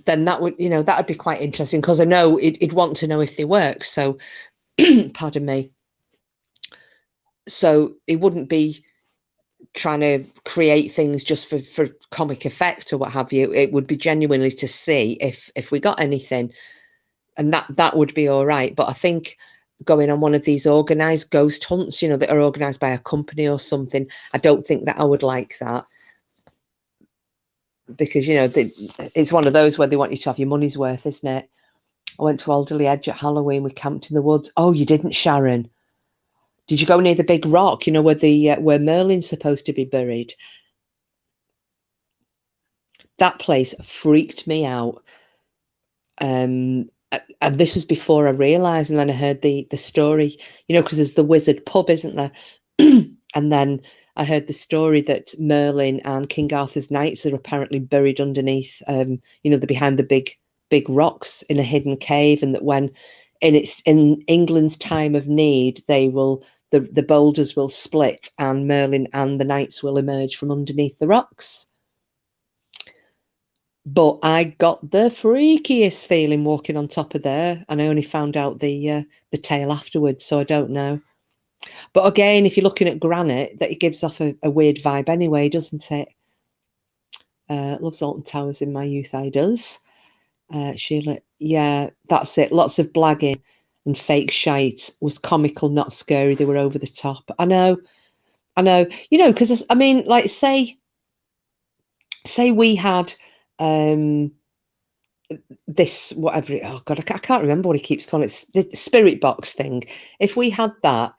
then that would, you know, that would be quite interesting because I know he'd want to know if they work. So, pardon me. So it wouldn't be trying to create things just for comic effect or what have you. It would be genuinely to see if we got anything, and that would be all right. But I think going on one of these organized ghost hunts, you know, that are organized by a company or something, I don't think that I would like that. Because, you know, it's one of those where they want you to have your money's worth, isn't it? I went to Alderley Edge at Halloween. We camped in the woods. Oh, you didn't, Sharon? Did you go near the big rock, you know, where Merlin's supposed to be buried? That place freaked me out. And this was before I realised, and then I heard the story, you know, because there's the Wizard pub, isn't there? And then I heard the story that Merlin and King Arthur's knights are apparently buried underneath, you know, they're behind the big rocks in a hidden cave, and that when in England's time of need, they will the boulders will split and Merlin and the knights will emerge from underneath the rocks. But I got the freakiest feeling walking on top of there, and I only found out the tale afterwards, so I don't know. But again, if you're looking at granite, that it gives off a weird vibe anyway, doesn't it? Loves Alton Towers in my youth, I does. Sheila, yeah, that's it. Lots of blagging and fake shite. Was comical, not scary. They were over the top. I know. You know, because I mean, like, say we had this whatever. Oh God, I can't remember what he keeps calling it. The spirit box thing. If we had that,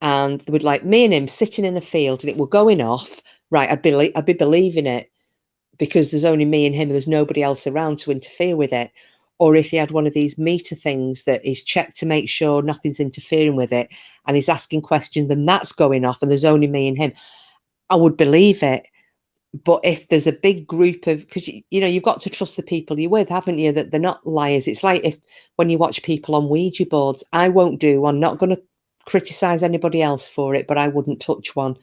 and there would like me and him sitting in a field, and it were going off, right? I'd be believing it, because there's only me and him and there's nobody else around to interfere with it. Or if he had one of these meter things that is checked to make sure nothing's interfering with it, and he's asking questions and that's going off and there's only me and him, I would believe it. But if there's a big group of, because you know, you've got to trust the people you're with, haven't you, that they're not liars. It's like if when you watch people on Ouija boards, I'm not going to criticize anybody else for it, but I wouldn't touch one.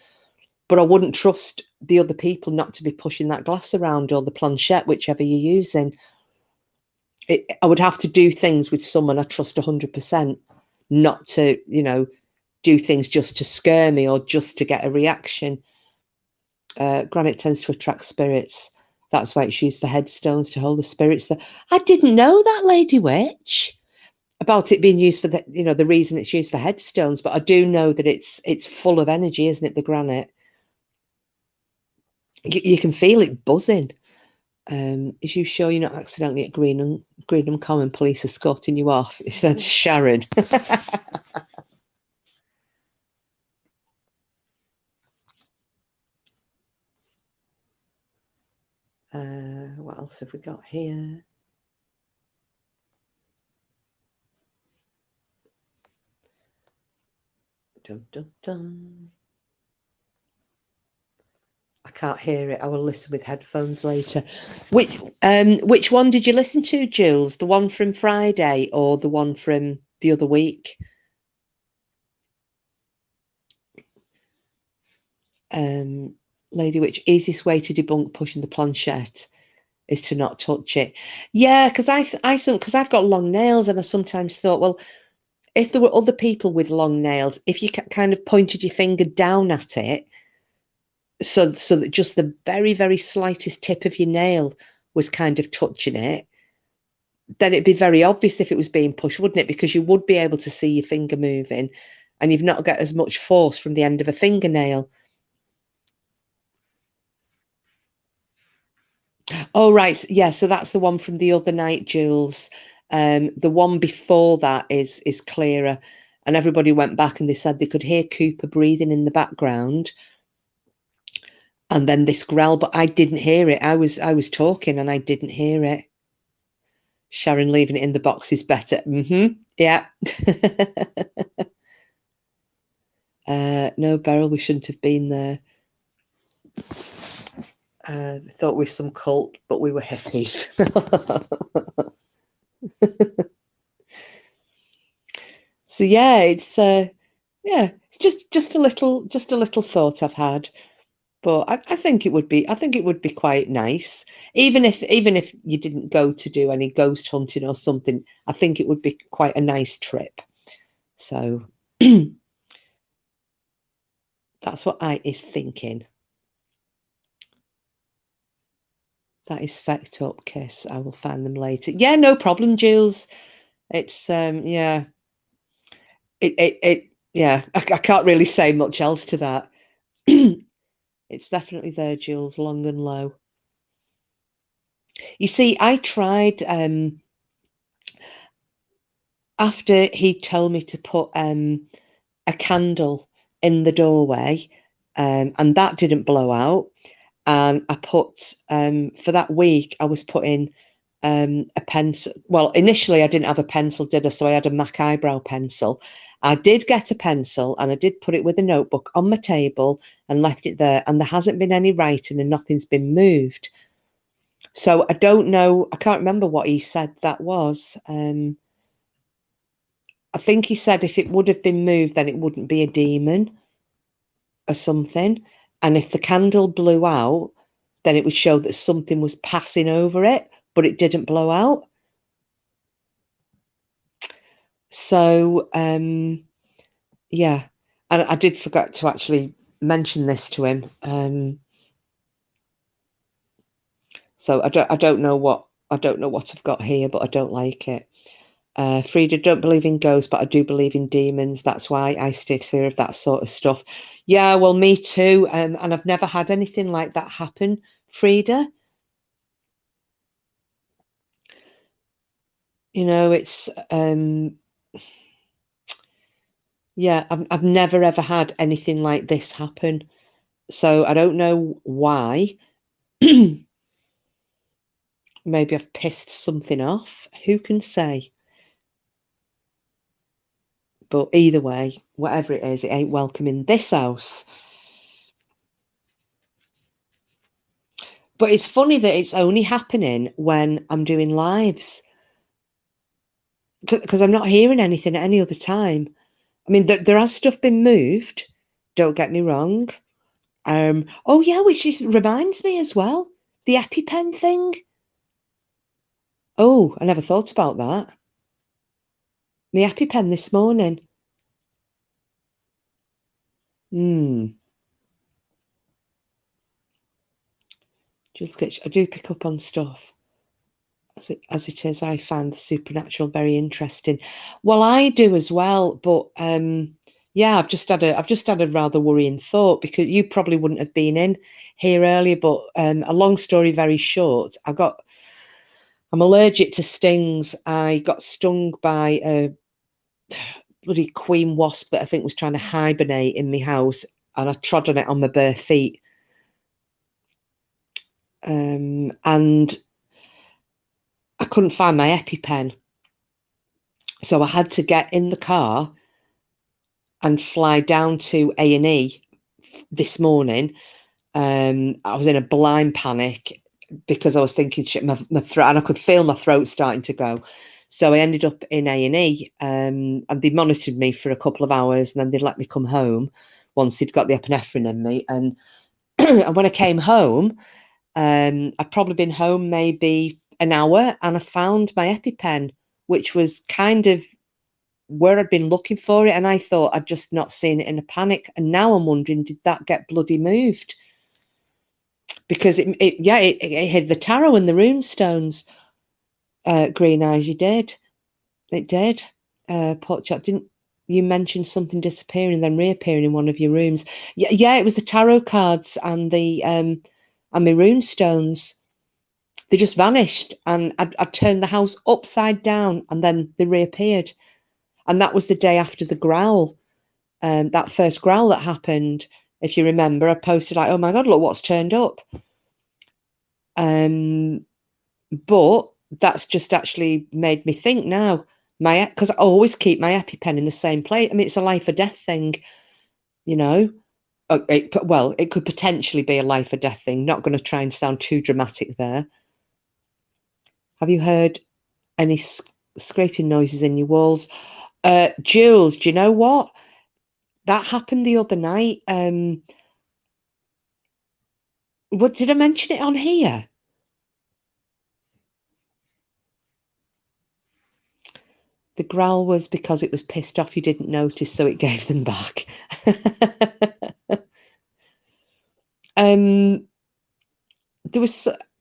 But I wouldn't trust the other people not to be pushing that glass around, or the planchette, whichever you're using. I would have to do things with someone I trust 100%, not to, you know, do things just to scare me or just to get a reaction. Granite tends to attract spirits. That's why it's used for headstones, to hold the spirits there. I didn't know that, Lady Witch, about it being used for the, you know, the reason it's used for headstones. But I do know that it's full of energy, isn't it? The granite. You can feel it buzzing. Is you sure you're not accidentally at Greenham Common? Police escorting you off? It said Sharon. What else have we got here? Dun, dun, dun. I can't hear it. I will listen with headphones later. Which one did you listen to, Jules? The one from Friday or the one from the other week? Lady Witch, easiest way to debunk pushing the planchette is to not touch it. Yeah, because because I've got long nails, and I sometimes thought, well, if there were other people with long nails, if you kind of pointed your finger down at it, so that just the very, very slightest tip of your nail was kind of touching it, then it'd be very obvious if it was being pushed, wouldn't it? Because you would be able to see your finger moving, and you've not got as much force from the end of a fingernail. Oh, right. Yeah, so that's the one from the other night, Jules. The one before that is clearer. And everybody went back and they said they could hear Cooper breathing in the background. And then this growl, but I didn't hear it. I was talking and I didn't hear it. Sharon, leaving it in the box is better. Yeah. No, Beryl, we shouldn't have been there. They thought we were some cult, but we were hippies. So yeah, it's just a little thought I've had. But I think it would be quite nice, even if you didn't go to do any ghost hunting or something. I think it would be quite a nice trip. So that's what I is thinking. That is fecked up, Kiss. I will find them later. Yeah, no problem, Jules. It's yeah. It yeah. I can't really say much else to that. It's definitely there, Jules, long and low. You see, I tried after he told me to put a candle in the doorway, and that didn't blow out. And I put for that week I was putting a pencil. Well, initially I didn't have a pencil, did I? So I had a MAC eyebrow pencil. I did get a pencil and I did put it with a notebook on my table and left it there, and there hasn't been any writing and nothing's been moved. So I don't know, I can't remember what he said that was. I I think he said if it would have been moved, then it wouldn't be a demon or something. And if the candle blew out, then it would show that something was passing over it, but it didn't blow out. So, yeah. And I did forget to actually mention this to him. So I don't know what I've got here, but I don't like it. Frida, don't believe in ghosts, but I do believe in demons. That's why I stay clear of that sort of stuff. Yeah, well, me too. And I've never had anything like that happen, Frida. You know, it's yeah, I've never ever had anything like this happen. So I don't know why. Maybe I've pissed something off. Who can say? But either way, whatever it is, it ain't welcome in this house. But it's funny that it's only happening when I'm doing lives. Because I'm not hearing anything at any other time. I mean, there has stuff been moved. Don't get me wrong. Oh yeah, which reminds me as well. The EpiPen thing. Oh, I never thought about that. The EpiPen this morning. Just I do pick up on stuff. As it is, I find the supernatural very interesting. Well, I do as well, but yeah, I've just had a rather worrying thought, because you probably wouldn't have been in here earlier, but a long story very short, I'm allergic to stings. I got stung by a bloody queen wasp that I think was trying to hibernate in my house, and I trod on it on my bare feet. And I couldn't find my EpiPen. So I had to get in the car and fly down to A&E this morning. I was in a blind panic because I was thinking, shit, my throat, and I could feel my throat starting to go. So I ended up in A&E, and they monitored me for a couple of hours, and then they let me come home once they'd got the epinephrine in me. And, and when I came home, I'd probably been home maybe an hour, and I found my EpiPen, which was kind of where I'd been looking for it, and I thought I'd just not seen it in a panic. And now I'm wondering, did that get bloody moved? Because it hid the tarot and the runestones. Green Eyes, you did. It did. Potchop, didn't you mention something disappearing and then reappearing in one of your rooms? Yeah, it was the tarot cards and the and my runestones. They just vanished, and I'd turned the house upside down, and then they reappeared. And that was the day after the growl, that first growl that happened. If you remember, I posted like, "Oh my God, look what's turned up." But that's just actually made me think now. Because I always keep my EpiPen in the same place. I mean, it's a life or death thing, you know. It could potentially be a life or death thing. Not going to try and sound too dramatic there. Have you heard any scraping noises in your walls? Jules, do you know what? That happened the other night. What did I mention it on here? The growl was because it was pissed off you didn't notice, so it gave them back.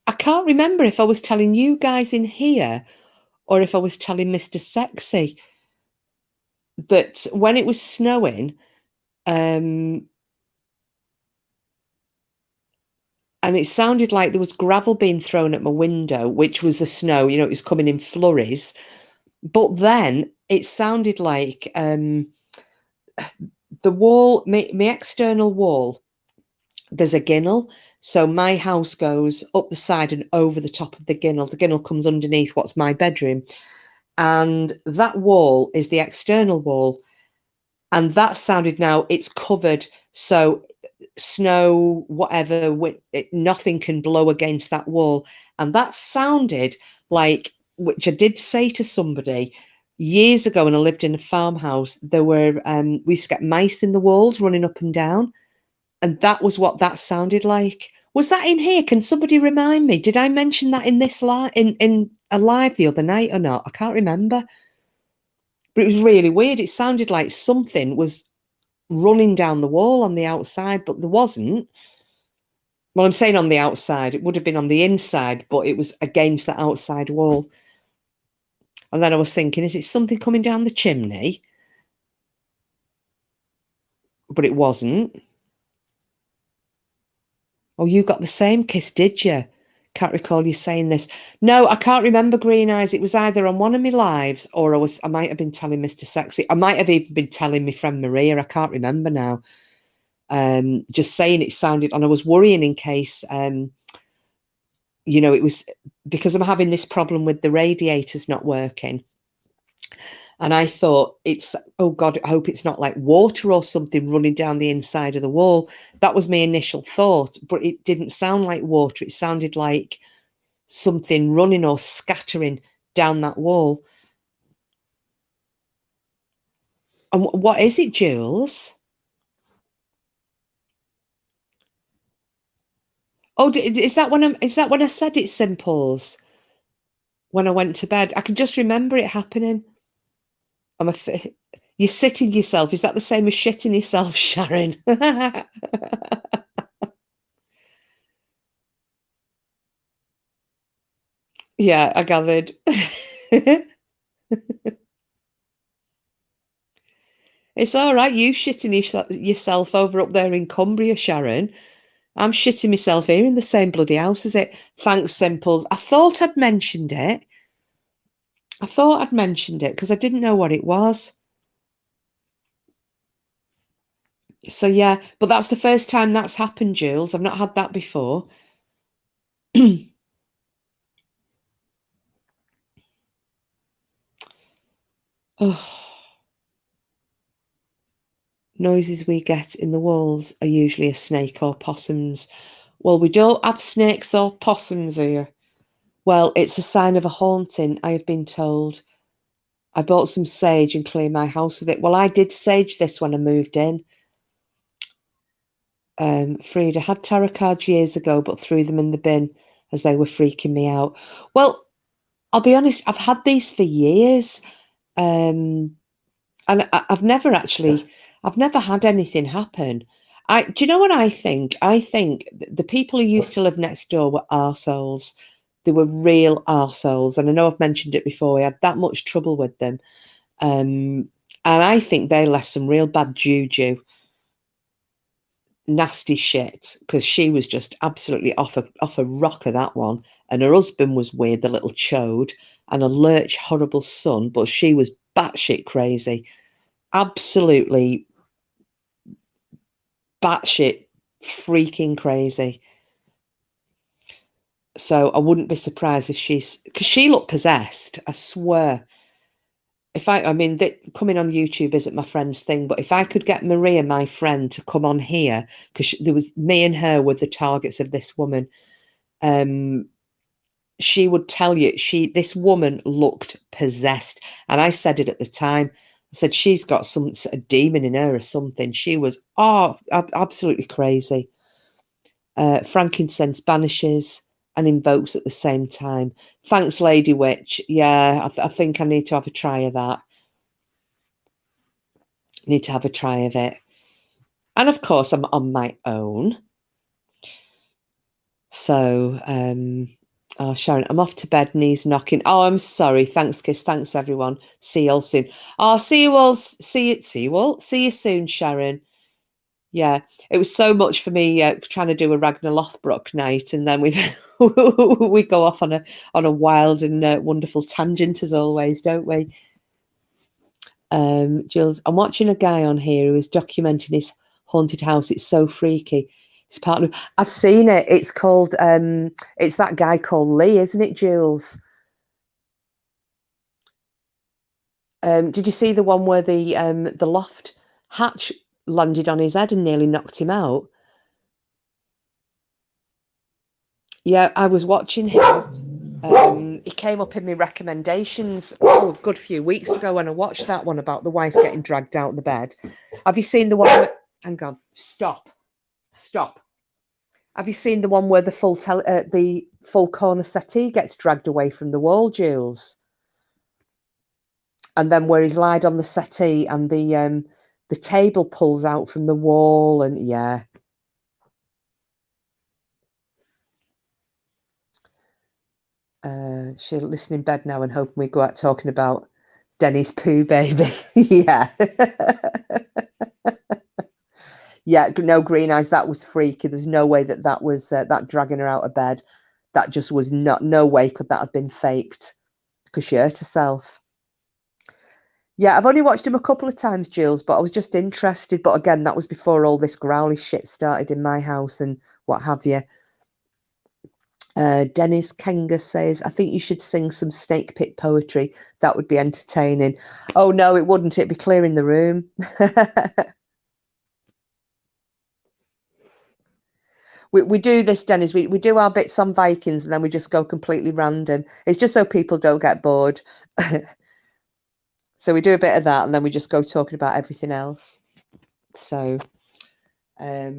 I can't remember if I was telling you guys in here or if I was telling Mr. Sexy that when it was snowing, and it sounded like there was gravel being thrown at my window, which was the snow, it was coming in flurries. But then it sounded like the wall, my external wall, there's a ginnel. So my house goes up the side and over the top of the ginnel. The ginnel comes underneath what's my bedroom. And that wall is the external wall. And that sounded, now it's covered. So snow, whatever, nothing can blow against that wall. And that sounded like, which I did say to somebody, years ago when I lived in a farmhouse, there were we used to get mice in the walls running up and down, and that was what that sounded like. Was that in here? Can somebody remind me? Did I mention that in this live in a live the other night or not? I can't remember. But it was really weird. It sounded like something was running down the wall on the outside, but there wasn't. Well, I'm saying on the outside, it would have been on the inside, but it was against the outside wall. And then I was thinking, is it something coming down the chimney? But it wasn't. Oh, you got the same kiss, did you? Can't recall you saying this. No, I can't remember Green Eyes. It was either on one of my lives or I might have been telling Mr. Sexy. I might have even been telling my friend Maria. I can't remember now. Just saying it sounded, and I was worrying in case, it was because I'm having this problem with the radiators not working. And I thought oh God, I hope it's not like water or something running down the inside of the wall. That was my initial thought, but it didn't sound like water. It sounded like something running or scattering down that wall. And what is it, Jules? Oh, is that when I said it's simples? When I went to bed, I can just remember it happening. You're sitting yourself. Is that the same as shitting yourself, Sharon? Yeah, I gathered. It's all right. You shitting yourself over up there in Cumbria, Sharon. I'm shitting myself here in the same bloody house as it. Thanks, Simples. I thought I'd mentioned it. Because I didn't know what it was. So yeah, but that's the first time that's happened, Jules. I've not had that before. Oh, noises we get in the walls are usually a snake or possums. Well, we don't have snakes or possums here. Well, it's a sign of a haunting, I have been told. I bought some sage and cleaned my house with it. Well, I did sage this when I moved in. Frida had tarot cards years ago, but threw them in the bin as they were freaking me out. Well, I'll be honest, I've had these for years. And I've never had anything happen. Do you know what I think? I think the people who used to live next door were arseholes. They were real arseholes. And I know I've mentioned it before. We had that much trouble with them. And I think they left some real bad juju, nasty shit, because she was just absolutely off a rocker, that one. And her husband was weird, the little chode, and a lurch, horrible son, but she was batshit crazy. Absolutely batshit freaking crazy. So I wouldn't be surprised if because she looked possessed, I swear. I mean, coming on YouTube isn't my friend's thing, but if I could get Maria, my friend, to come on here, because there was me and her were the targets of this woman, she would tell you this woman looked possessed, and I said it at the time. I said she's got a demon in her or something. She was absolutely crazy. Frankincense banishes and invokes at the same time. Thanks, Lady Witch. Yeah, I think I need to have a try of that. Need to have a try of it. And of course, I'm on my own. So, oh, Sharon, I'm off to bed, knees knocking. Oh, I'm sorry. Thanks, Kiss. Thanks, everyone. See you all soon. Oh, see you all. See you all. See you soon, Sharon. Yeah, it was so much for me trying to do a Ragnar Lothbrok night, and then we we go off on a wild and wonderful tangent as always, don't we? Jules, I'm watching a guy on here who is documenting his haunted house. It's so freaky. It's partner. I've seen it. It's called. It's that guy called Lee, isn't it, Jules? Did you see the one where the loft hatch landed on his head and nearly knocked him out? Yeah, I was watching him. He came up in my recommendations a good few weeks ago when I watched that one about the wife getting dragged out of the bed. Have you seen the one where, hang on, stop. Have you seen the one where the full corner settee gets dragged away from the wall, Jules? And then where he's lied on the settee and the table pulls out from the wall, and yeah. She'll listen in bed now and hoping we go out talking about Denny's poo baby. Yeah. Yeah, no, Green Eyes, that was freaky. There's no way that was that dragging her out of bed. That just was no way could that have been faked, because she hurt herself. Yeah, I've only watched him a couple of times, Jules, but I was just interested. But again, that was before all this growly shit started in my house and what have you. Dennis Kenga says, I think you should sing some snake pit poetry. That would be entertaining. Oh, no, it wouldn't. It'd be clearing the room. We do this, Dennis. We do our bits on Vikings and then we just go completely random. It's just so people don't get bored. So we do a bit of that and then we just go talking about everything else. So, I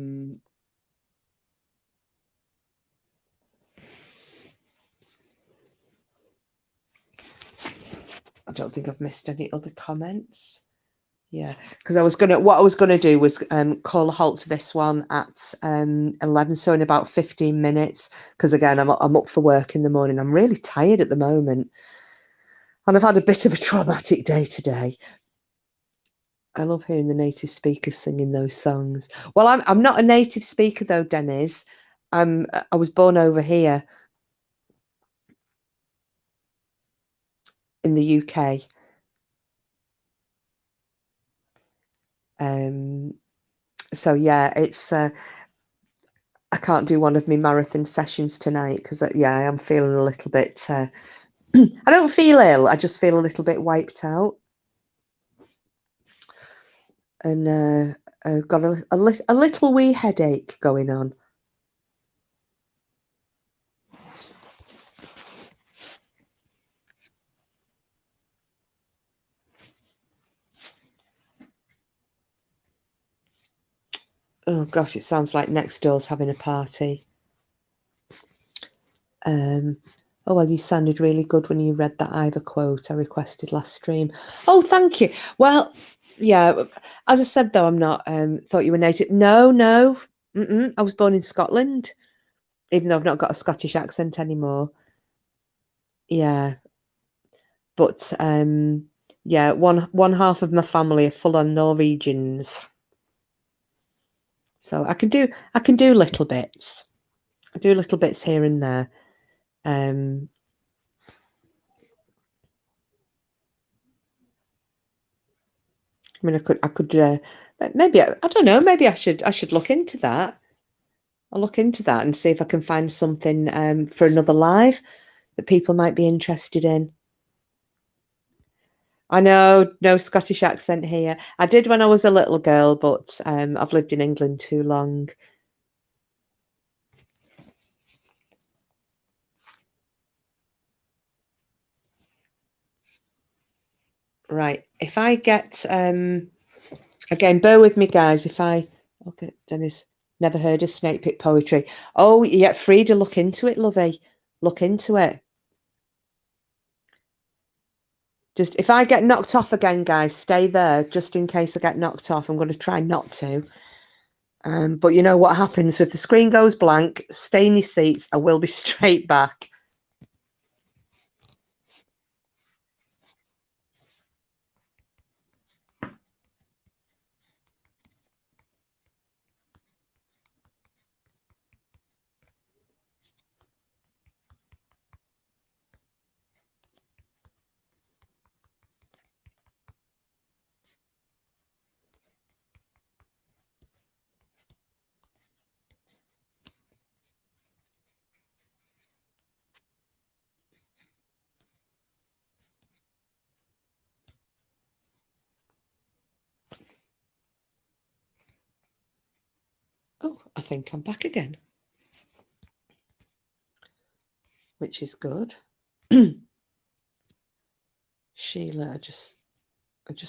don't think I've missed any other comments. Yeah, because what I was gonna do was call a halt to this one at 11, so in about 15 minutes. Because again, I'm up for work in the morning. I'm really tired at the moment, and I've had a bit of a traumatic day today. I love hearing the native speakers singing those songs. Well, I'm not a native speaker though, Dennis. I was born over here in the UK. So yeah, it's I can't do one of my marathon sessions tonight because yeah, I am feeling a little bit. I don't feel ill. I just feel a little bit wiped out, and I've got a little wee headache going on. Oh gosh, it sounds like next door's having a party. Oh, well, you sounded really good when you read that Ivor quote I requested last stream. Oh, thank you. Well, yeah, as I said, though, I'm not, thought you were native. No. I was born in Scotland, even though I've not got a Scottish accent anymore. Yeah. But, yeah, one half of my family are full on Norwegians. So I can do little bits. I do little bits here and there. I mean, I could, maybe I don't know. Maybe I should look into that. I'll look into that and see if I can find something for another live that people might be interested in. I know, no Scottish accent here. I did when I was a little girl, but I've lived in England too long. Right, if I get again, bear with me, guys. Okay, Dennis, never heard of snake pit poetry. Oh, yeah, Frida, look into it, lovey. Look into it. Just if I get knocked off again, guys, stay there just in case I get knocked off. I'm going to try not to. But you know what happens if the screen goes blank, stay in your seats. I will be straight back. Oh, I think I'm back again, which is good. Sheila, I just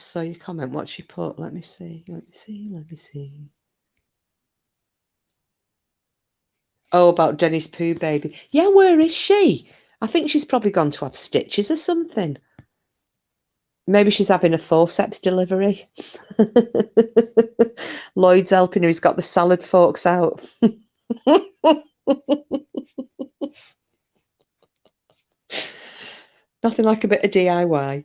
saw your comment. What she put? Let me see. Oh, about Dennis Pooh baby. Yeah, where is she? I think she's probably gone to have stitches or something. Maybe she's having a forceps delivery. Lloyd's helping her. He's got the salad forks out. Nothing like a bit of DIY.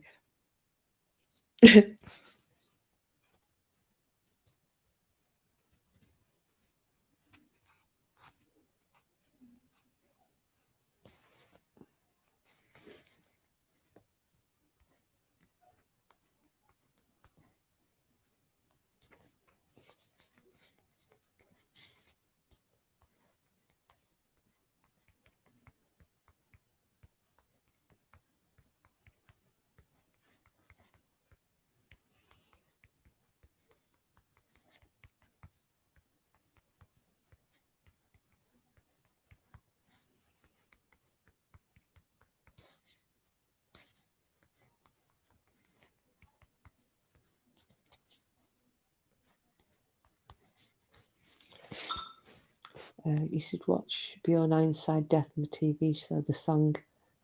You should watch Bjorn Ironside Death on the TV show. The song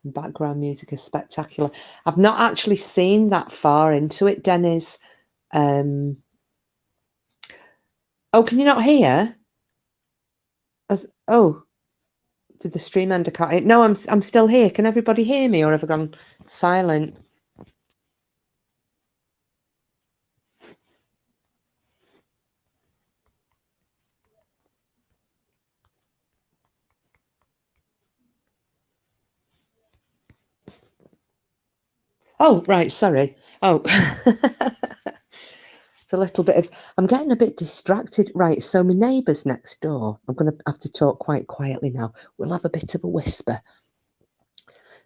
and background music is spectacular. I've not actually seen that far into it, Dennis. Oh, can you not hear? Oh, did the stream end? No, I'm still here. Can everybody hear me, or have I gone silent? Oh, right, sorry. Oh, it's a little bit of, I'm getting a bit distracted. Right, so my neighbours next door, I'm going to have to talk quite quietly now. We'll have a bit of a whisper.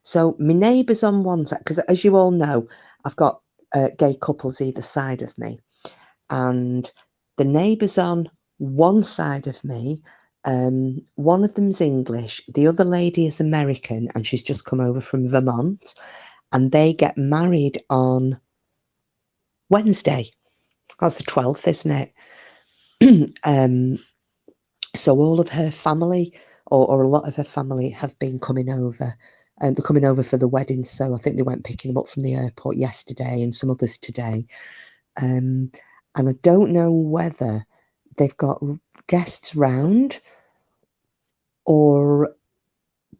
So my neighbours on one side, because as you all know, I've got gay couples either side of me. And the neighbours on one side of me, one of them's English, the other lady is American, and she's just come over from Vermont. And they get married on Wednesday. That's the 12th, isn't it? So all of her family, or a lot of her family, have been coming over. And they're coming over for the wedding. So I think they went picking them up from the airport yesterday and some others today. And I don't know whether they've got guests round or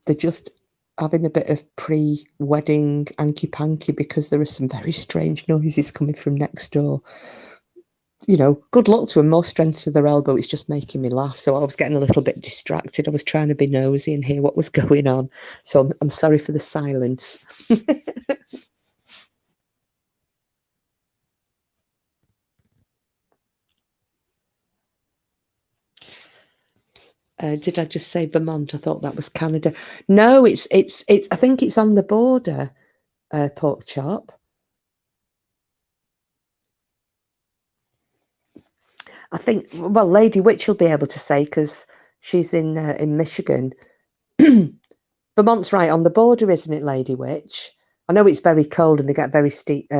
they're just having a bit of pre-wedding hanky-panky, because there are some very strange noises coming from next door. You know, good luck to them, more strength to their elbow. It's just making me laugh. So I was getting a little bit distracted. I was trying to be nosy and hear what was going on. So I'm sorry for the silence. Did I just say Vermont? I thought that was Canada. No, it's. I think it's on the border. Pork chop. I think. Well, Lady Witch will be able to say, because she's in Michigan. Vermont's right on the border, isn't it, Lady Witch? I know it's very cold and they get very steep,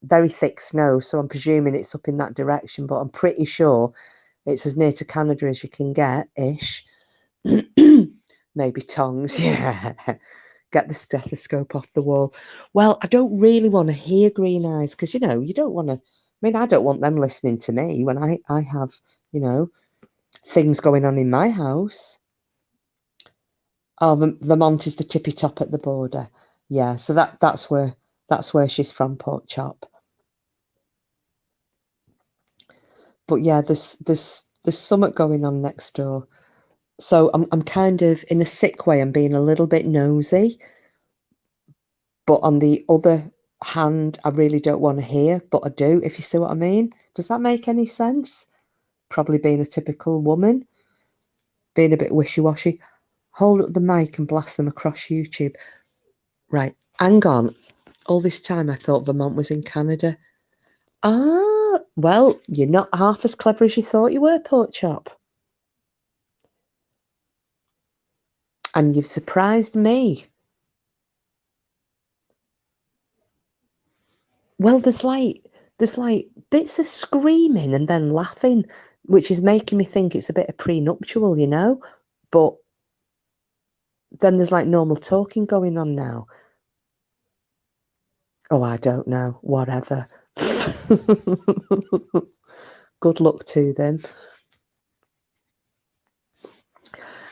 very thick snow, so I'm presuming it's up in that direction. But I'm pretty sure it's as near to Canada as you can get, ish. Maybe tongs, yeah. Get the stethoscope off the wall. Well, I don't really want to hear Green Eyes, because, you know, you don't want to. I mean, I don't want them listening to me when I have, you know, things going on in my house. Oh, Vermont is the tippy top at the border. Yeah, so that's where she's from, Pork Chop. But yeah, there's something going on next door. So I'm kind of, in a sick way, I'm being a little bit nosy. But on the other hand, I really don't want to hear, but I do, if you see what I mean. Does that make any sense? Probably being a typical woman, being a bit wishy-washy. Hold up the mic and blast them across YouTube. Right, hang on. All this time I thought Vermont was in Canada. Ah, well, you're not half as clever as you thought you were, Pork Chop. And you've surprised me. Well, there's like bits of screaming and then laughing, which is making me think it's a bit of prenuptial, you know. But then there's like normal talking going on now. Oh, I don't know. Whatever. Good luck to them.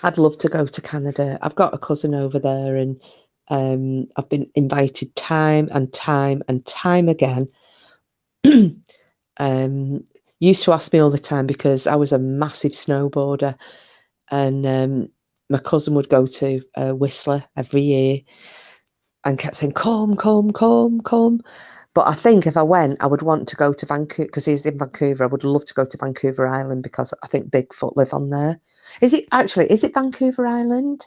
I'd love to go to Canada. I've got a cousin over there, and I've been invited time and time and time again. Used to ask me all the time because I was a massive snowboarder, and my cousin would go to Whistler every year and kept saying, "Come, come, come, come." But I think if I went, I would want to go to Vancouver because he's in Vancouver. I would love to go to Vancouver Island because I think Bigfoot live on there. Is it Vancouver Island?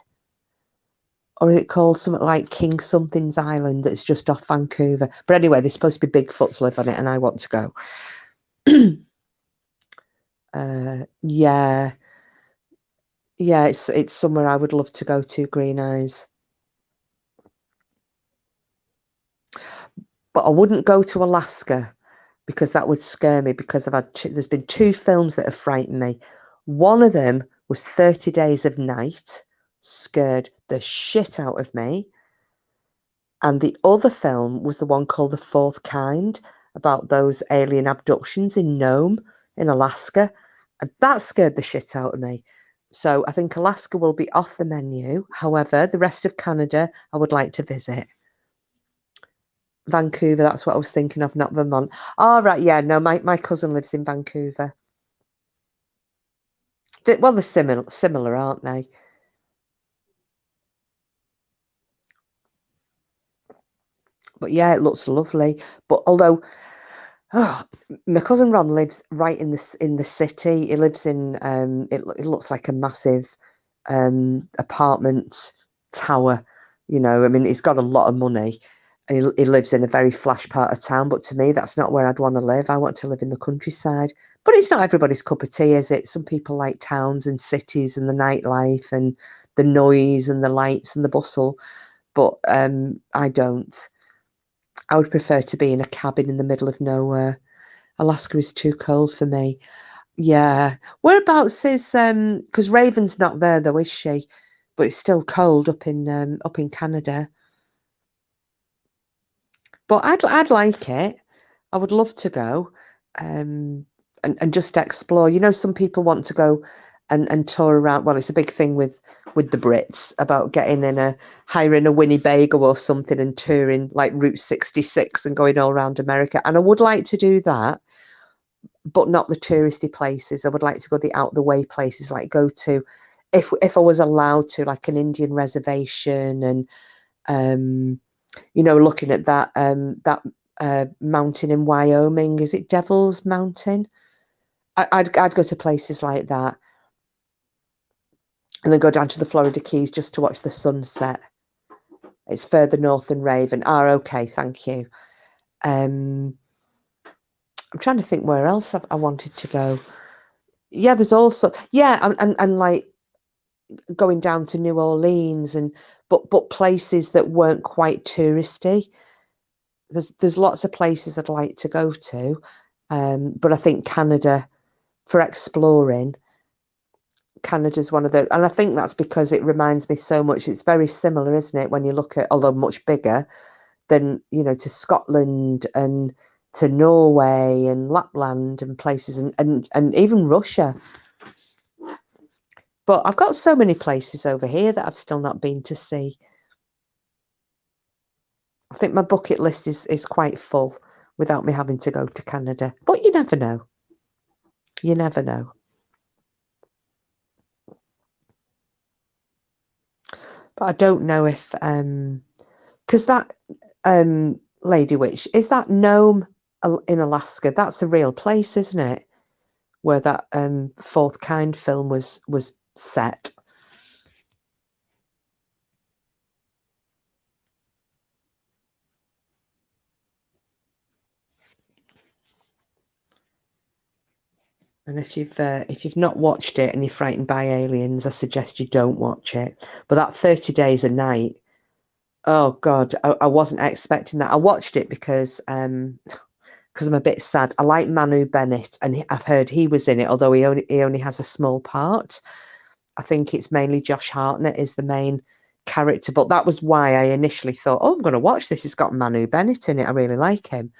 Or is it called something like King Something's Island that's just off Vancouver? But anyway, there's supposed to be Bigfoots live on it and I want to go. Yeah. Yeah, it's somewhere I would love to go to, Green Eyes. But I wouldn't go to Alaska because that would scare me because there's been 2 films that have frightened me. One of them was 30 Days of Night, scared the shit out of me. And the other film was the one called The Fourth Kind, about those alien abductions in Nome in Alaska. And that scared the shit out of me. So I think Alaska will be off the menu. However, the rest of Canada, I would like to visit. Vancouver, that's what I was thinking of, not Vermont. Oh, right, yeah, no, my cousin lives in Vancouver. Well, they're similar, aren't they? But yeah, it looks lovely. But although, oh, my cousin Ron lives right in the city. He lives in it looks like a massive apartment tower. You know, I mean, he's got a lot of money, and he lives in a very flash part of town. But to me, that's not where I'd want to live. I want to live in the countryside. But it's not everybody's cup of tea, is it? Some people like towns and cities and the nightlife and the noise and the lights and the bustle. But I don't. I would prefer to be in a cabin in the middle of nowhere. Alaska is too cold for me. Yeah. Whereabouts is because Raven's not there though, is she? But it's still cold up in Canada. But I'd like it. I would love to go. And just explore. You know, some people want to go and tour around. Well, it's a big thing with the Brits about getting hiring a Winnebago or something and touring like Route 66 and going all around America. And I would like to do that, but not the touristy places. I would like to go the out the way places, like go to, if I was allowed to, like an Indian reservation and looking at that mountain in Wyoming. Is it Devil's Mountain? I'd go to places like that, and then go down to the Florida Keys just to watch the sunset. It's further north than Raven. Okay, thank you. I'm trying to think where else I wanted to go. Yeah, there's also and like going down to New Orleans but places that weren't quite touristy. There's lots of places I'd like to go to, but I think Canada for exploring. Canada's one of those, and I think that's because it reminds me so much. It's very similar, isn't it? When you look at, although much bigger than to Scotland and to Norway and Lapland and places, and even Russia. But I've got so many places over here that I've still not been to see. I think my bucket list is quite full without me having to go to Canada. But you never know. You never know. But I don't know if because that Lady Witch, is that Nome in Alaska? That's a real place, isn't it? Where that Fourth Kind film was set. And if you've not watched it and you're frightened by aliens, I suggest you don't watch it. But that 30 Days a Night, Oh God, I wasn't expecting that. I watched it because I'm a bit sad. I like Manu Bennett, and I've heard he was in it, although he only has a small part. I think it's mainly Josh Hartnett is the main character, but that was why I initially thought, oh, I'm going to watch this. It's got Manu Bennett in it. I really like him.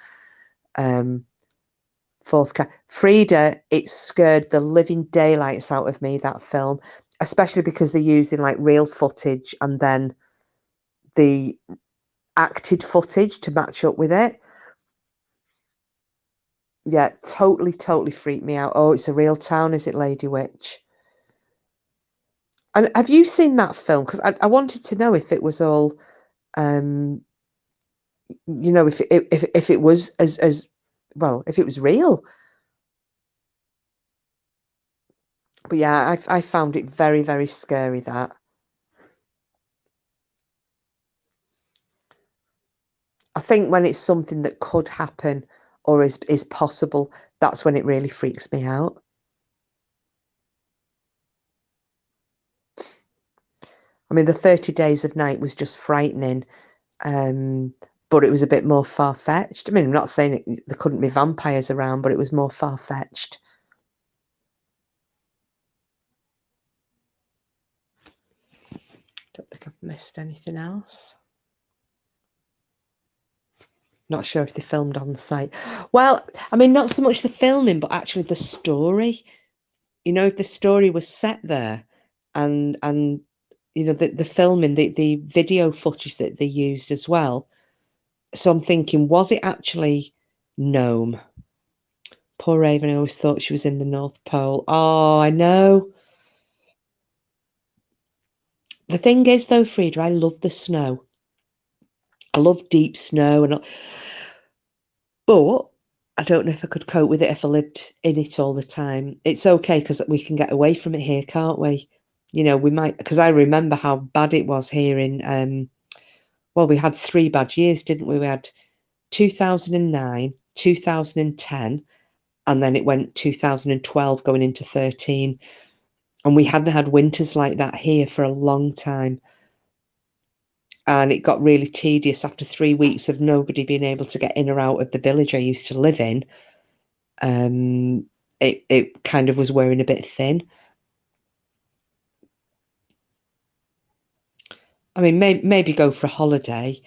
Frida, it scared the living daylights out of me, that film, especially because they're using like real footage and then the acted footage to match up with it. Yeah, totally freaked me out. Oh, it's a real town, is it, Lady Witch? And have you seen that film? Because I wanted to know if it was all, um, if it was as well, if it was real. But yeah, I found it very scary, that. I think when it's something that could happen or is possible, that's when it really freaks me out. I mean, the 30 Days of Night was just frightening, but it was a bit more far-fetched. I mean, I'm not saying there couldn't be vampires around, but it was more far-fetched. Don't think I've missed anything else. Not sure if they filmed on site. Well, I mean, not so much the filming, but actually the story. If the story was set there, and the filming, the video footage that they used as well. So I'm thinking, was it actually Gnome? Poor Raven, I always thought she was in the North Pole. Oh, I know. The thing is, though, Frida, I love the snow. I love deep snow, but I don't know if I could cope with it if I lived in it all the time. It's okay because we can get away from it here, can't we? We might, because I remember how bad it was here in, well, we had 3 bad years, didn't we? We had 2009, 2010, and then it went 2012 going into 13. And we hadn't had winters like that here for a long time. And it got really tedious after 3 weeks of nobody being able to get in or out of the village I used to live in. It kind of was wearing a bit thin. I mean, maybe go for a holiday,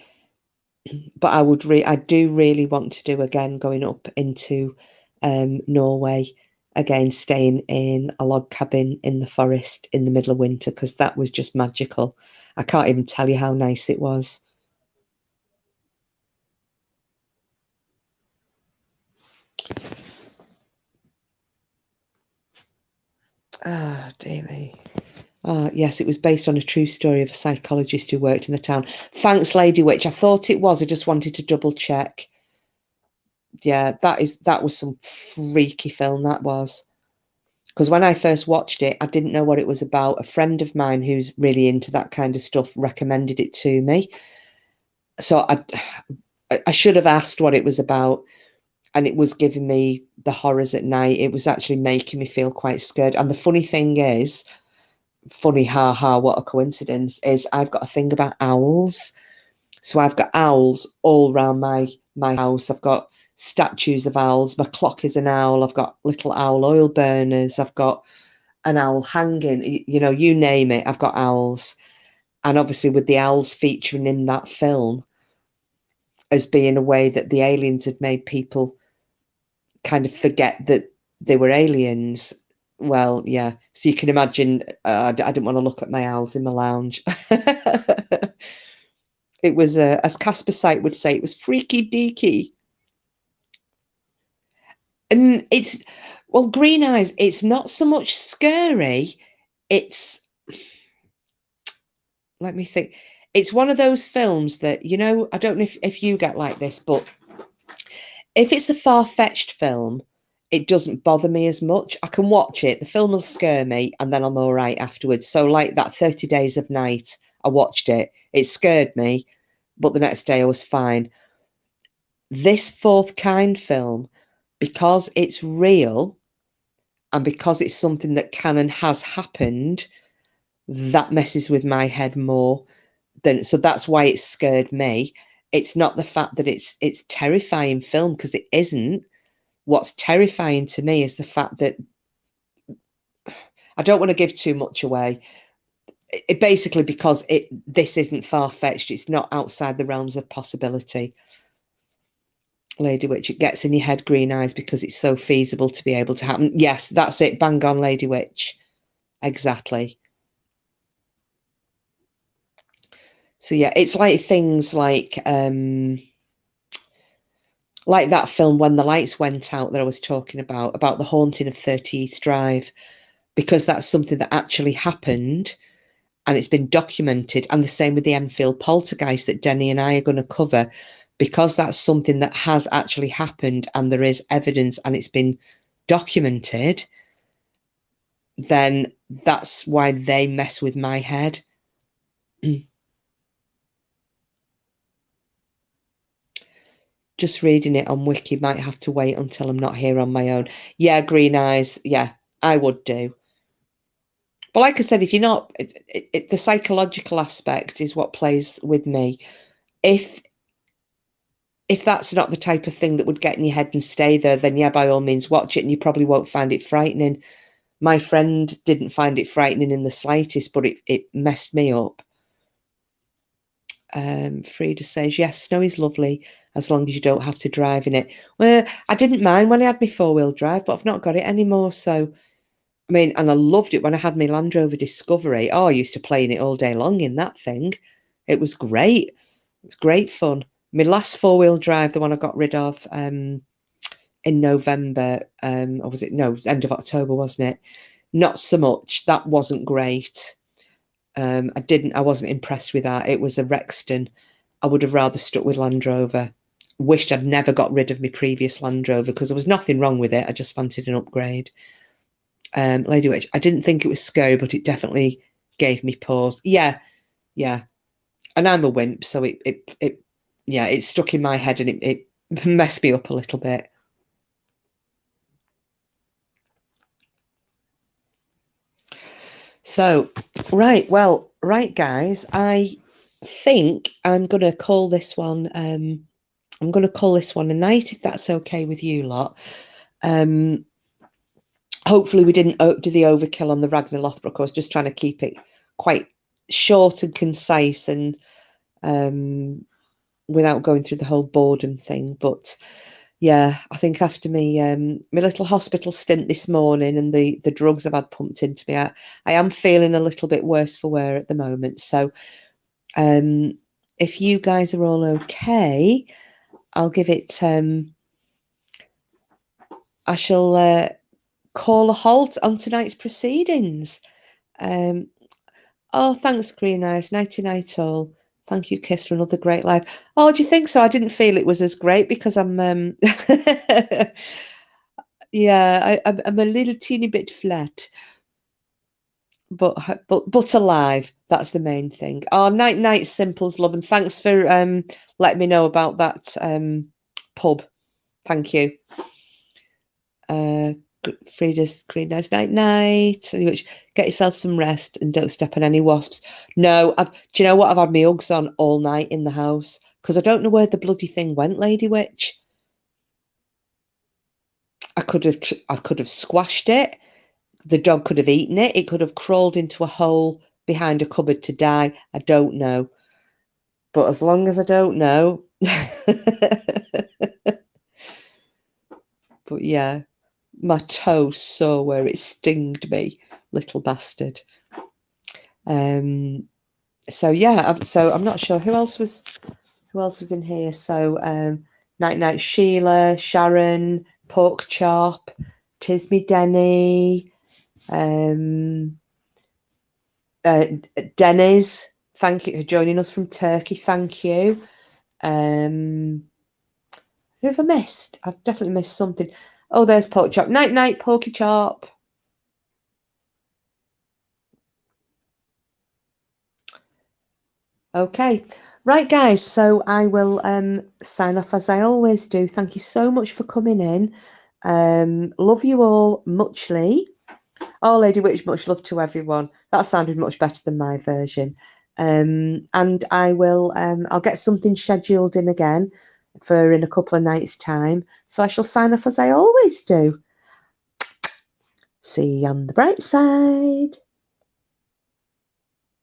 but I do really want to do again going up into Norway again, staying in a log cabin in the forest in the middle of winter, because that was just magical. I can't even tell you how nice it was. Ah, dear me. Yes, it was based on a true story of a psychologist who worked in the town. Thanks, Lady Witch. I thought it was. I just wanted to double check. Yeah, that was some freaky film, that was. Because when I first watched it, I didn't know what it was about. A friend of mine who's really into that kind of stuff recommended it to me. So I should have asked what it was about, and it was giving me the horrors at night. It was actually making me feel quite scared. And the funny thing is, funny, ha ha, what a coincidence, is I've got a thing about owls. So I've got owls all around my house. I've got statues of owls. My clock is an owl. I've got little owl oil burners. I've got an owl hanging. You name it, I've got owls. And obviously with the owls featuring in that film as being a way that the aliens had made people kind of forget that they were aliens. Well, yeah. So you can imagine, I didn't want to look at my owls in my lounge. It was, as Casper Sight would say, it was freaky deaky. And well, Green Eyes, it's not so much scary. It's, let me think. It's one of those films that, I don't know if you get like this, but if it's a far-fetched film, it doesn't bother me as much. I can watch it, the film will scare me, and then I'm all right afterwards. So like that 30 Days of Night, I watched it. It scared me, but the next day I was fine. This Fourth Kind film, because it's real and because it's something that can and has happened, that messes with my head more then so that's why it scared me. It's not the fact that it's terrifying film, because it isn't. What's terrifying to me is the fact that I don't want to give too much away. It basically, because this isn't far-fetched, it's not outside the realms of possibility. Lady Witch, it gets in your head, Green Eyes, because it's so feasible to be able to happen. Yes, that's it. Bang on, Lady Witch. Exactly. So yeah, it's like things like that film When the Lights Went Out that I was talking about the haunting of 30 East Drive, because that's something that actually happened and it's been documented. And the same with the Enfield poltergeist that Denny and I are going to cover, because that's something that has actually happened and there is evidence and it's been documented. Then that's why they mess with my head. Just reading it on Wiki, might have to wait until I'm not here on my own. Yeah, Green Eyes. Yeah, I would do. But like I said, if you're not, the psychological aspect is what plays with me. If that's not the type of thing that would get in your head and stay there, then yeah, by all means watch it, and you probably won't find it frightening. My friend didn't find it frightening in the slightest, but it messed me up. Frida says, yes, snow is lovely as long as you don't have to drive in it. Well, I didn't mind when I had my 4-wheel drive, but I've not got it anymore. So, I mean, and I loved it when I had my Land Rover Discovery. Oh, I used to play in it all day long in that thing. It was great. It was great fun. My last 4-wheel drive, the one I got rid of in November, or was it? No, it was end of October, wasn't it? Not so much. That wasn't great. I wasn't impressed with that. It was a Rexton. I would have rather stuck with Land Rover. Wished I'd never got rid of my previous Land Rover, because there was nothing wrong with it. I just fancied an upgrade. Lady Witch, I didn't think it was scary, but it definitely gave me pause. Yeah. And I'm a wimp, so it stuck in my head and it messed me up a little bit. So, right, guys, I think I'm going to call this one, a night, if that's okay with you lot. Hopefully we didn't do the overkill on the Ragnar Lothbrok. I was just trying to keep it quite short and concise and without going through the whole boredom thing. But yeah, I think after my little hospital stint this morning and the drugs I've had pumped into me, I am feeling a little bit worse for wear at the moment. So if you guys are all okay, I'll give it, I shall call a halt on tonight's proceedings. Oh, thanks, Green Eyes. Nighty night all. Thank you, Kiss, for another great live. Oh, do you think so? I didn't feel it was as great because I'm yeah, I'm a little teeny bit flat, but alive. That's the main thing. Oh, night, Simples, love, and thanks for letting me know about that pub. Thank you. Frida's Green Eyes, night. Which get yourself some rest and don't step on any wasps. No, do you know what? I've had my Uggs on all night in the house because I don't know where the bloody thing went, Lady Witch. I could have squashed it. The dog could have eaten it. It could have crawled into a hole behind a cupboard to die. I don't know. But as long as I don't know. But yeah, my toe sore where it stinged me, little bastard. So yeah, so I'm not sure who else was in here. So night Sheila, Sharon, Pork Chop, Tismy Denny, Denny's, thank you for joining us from Turkey. Thank you. Who have I missed? I've definitely missed something. Oh, there's Pork Chop. Night, Porky Chop. Okay. Right, guys. So I will sign off as I always do. Thank you so much for coming in. Love you all muchly. Oh, Lady Witch, much love to everyone. That sounded much better than my version. And I'll get something scheduled in again for in a couple of nights' time. So I shall sign off as I always do. See you on the bright side.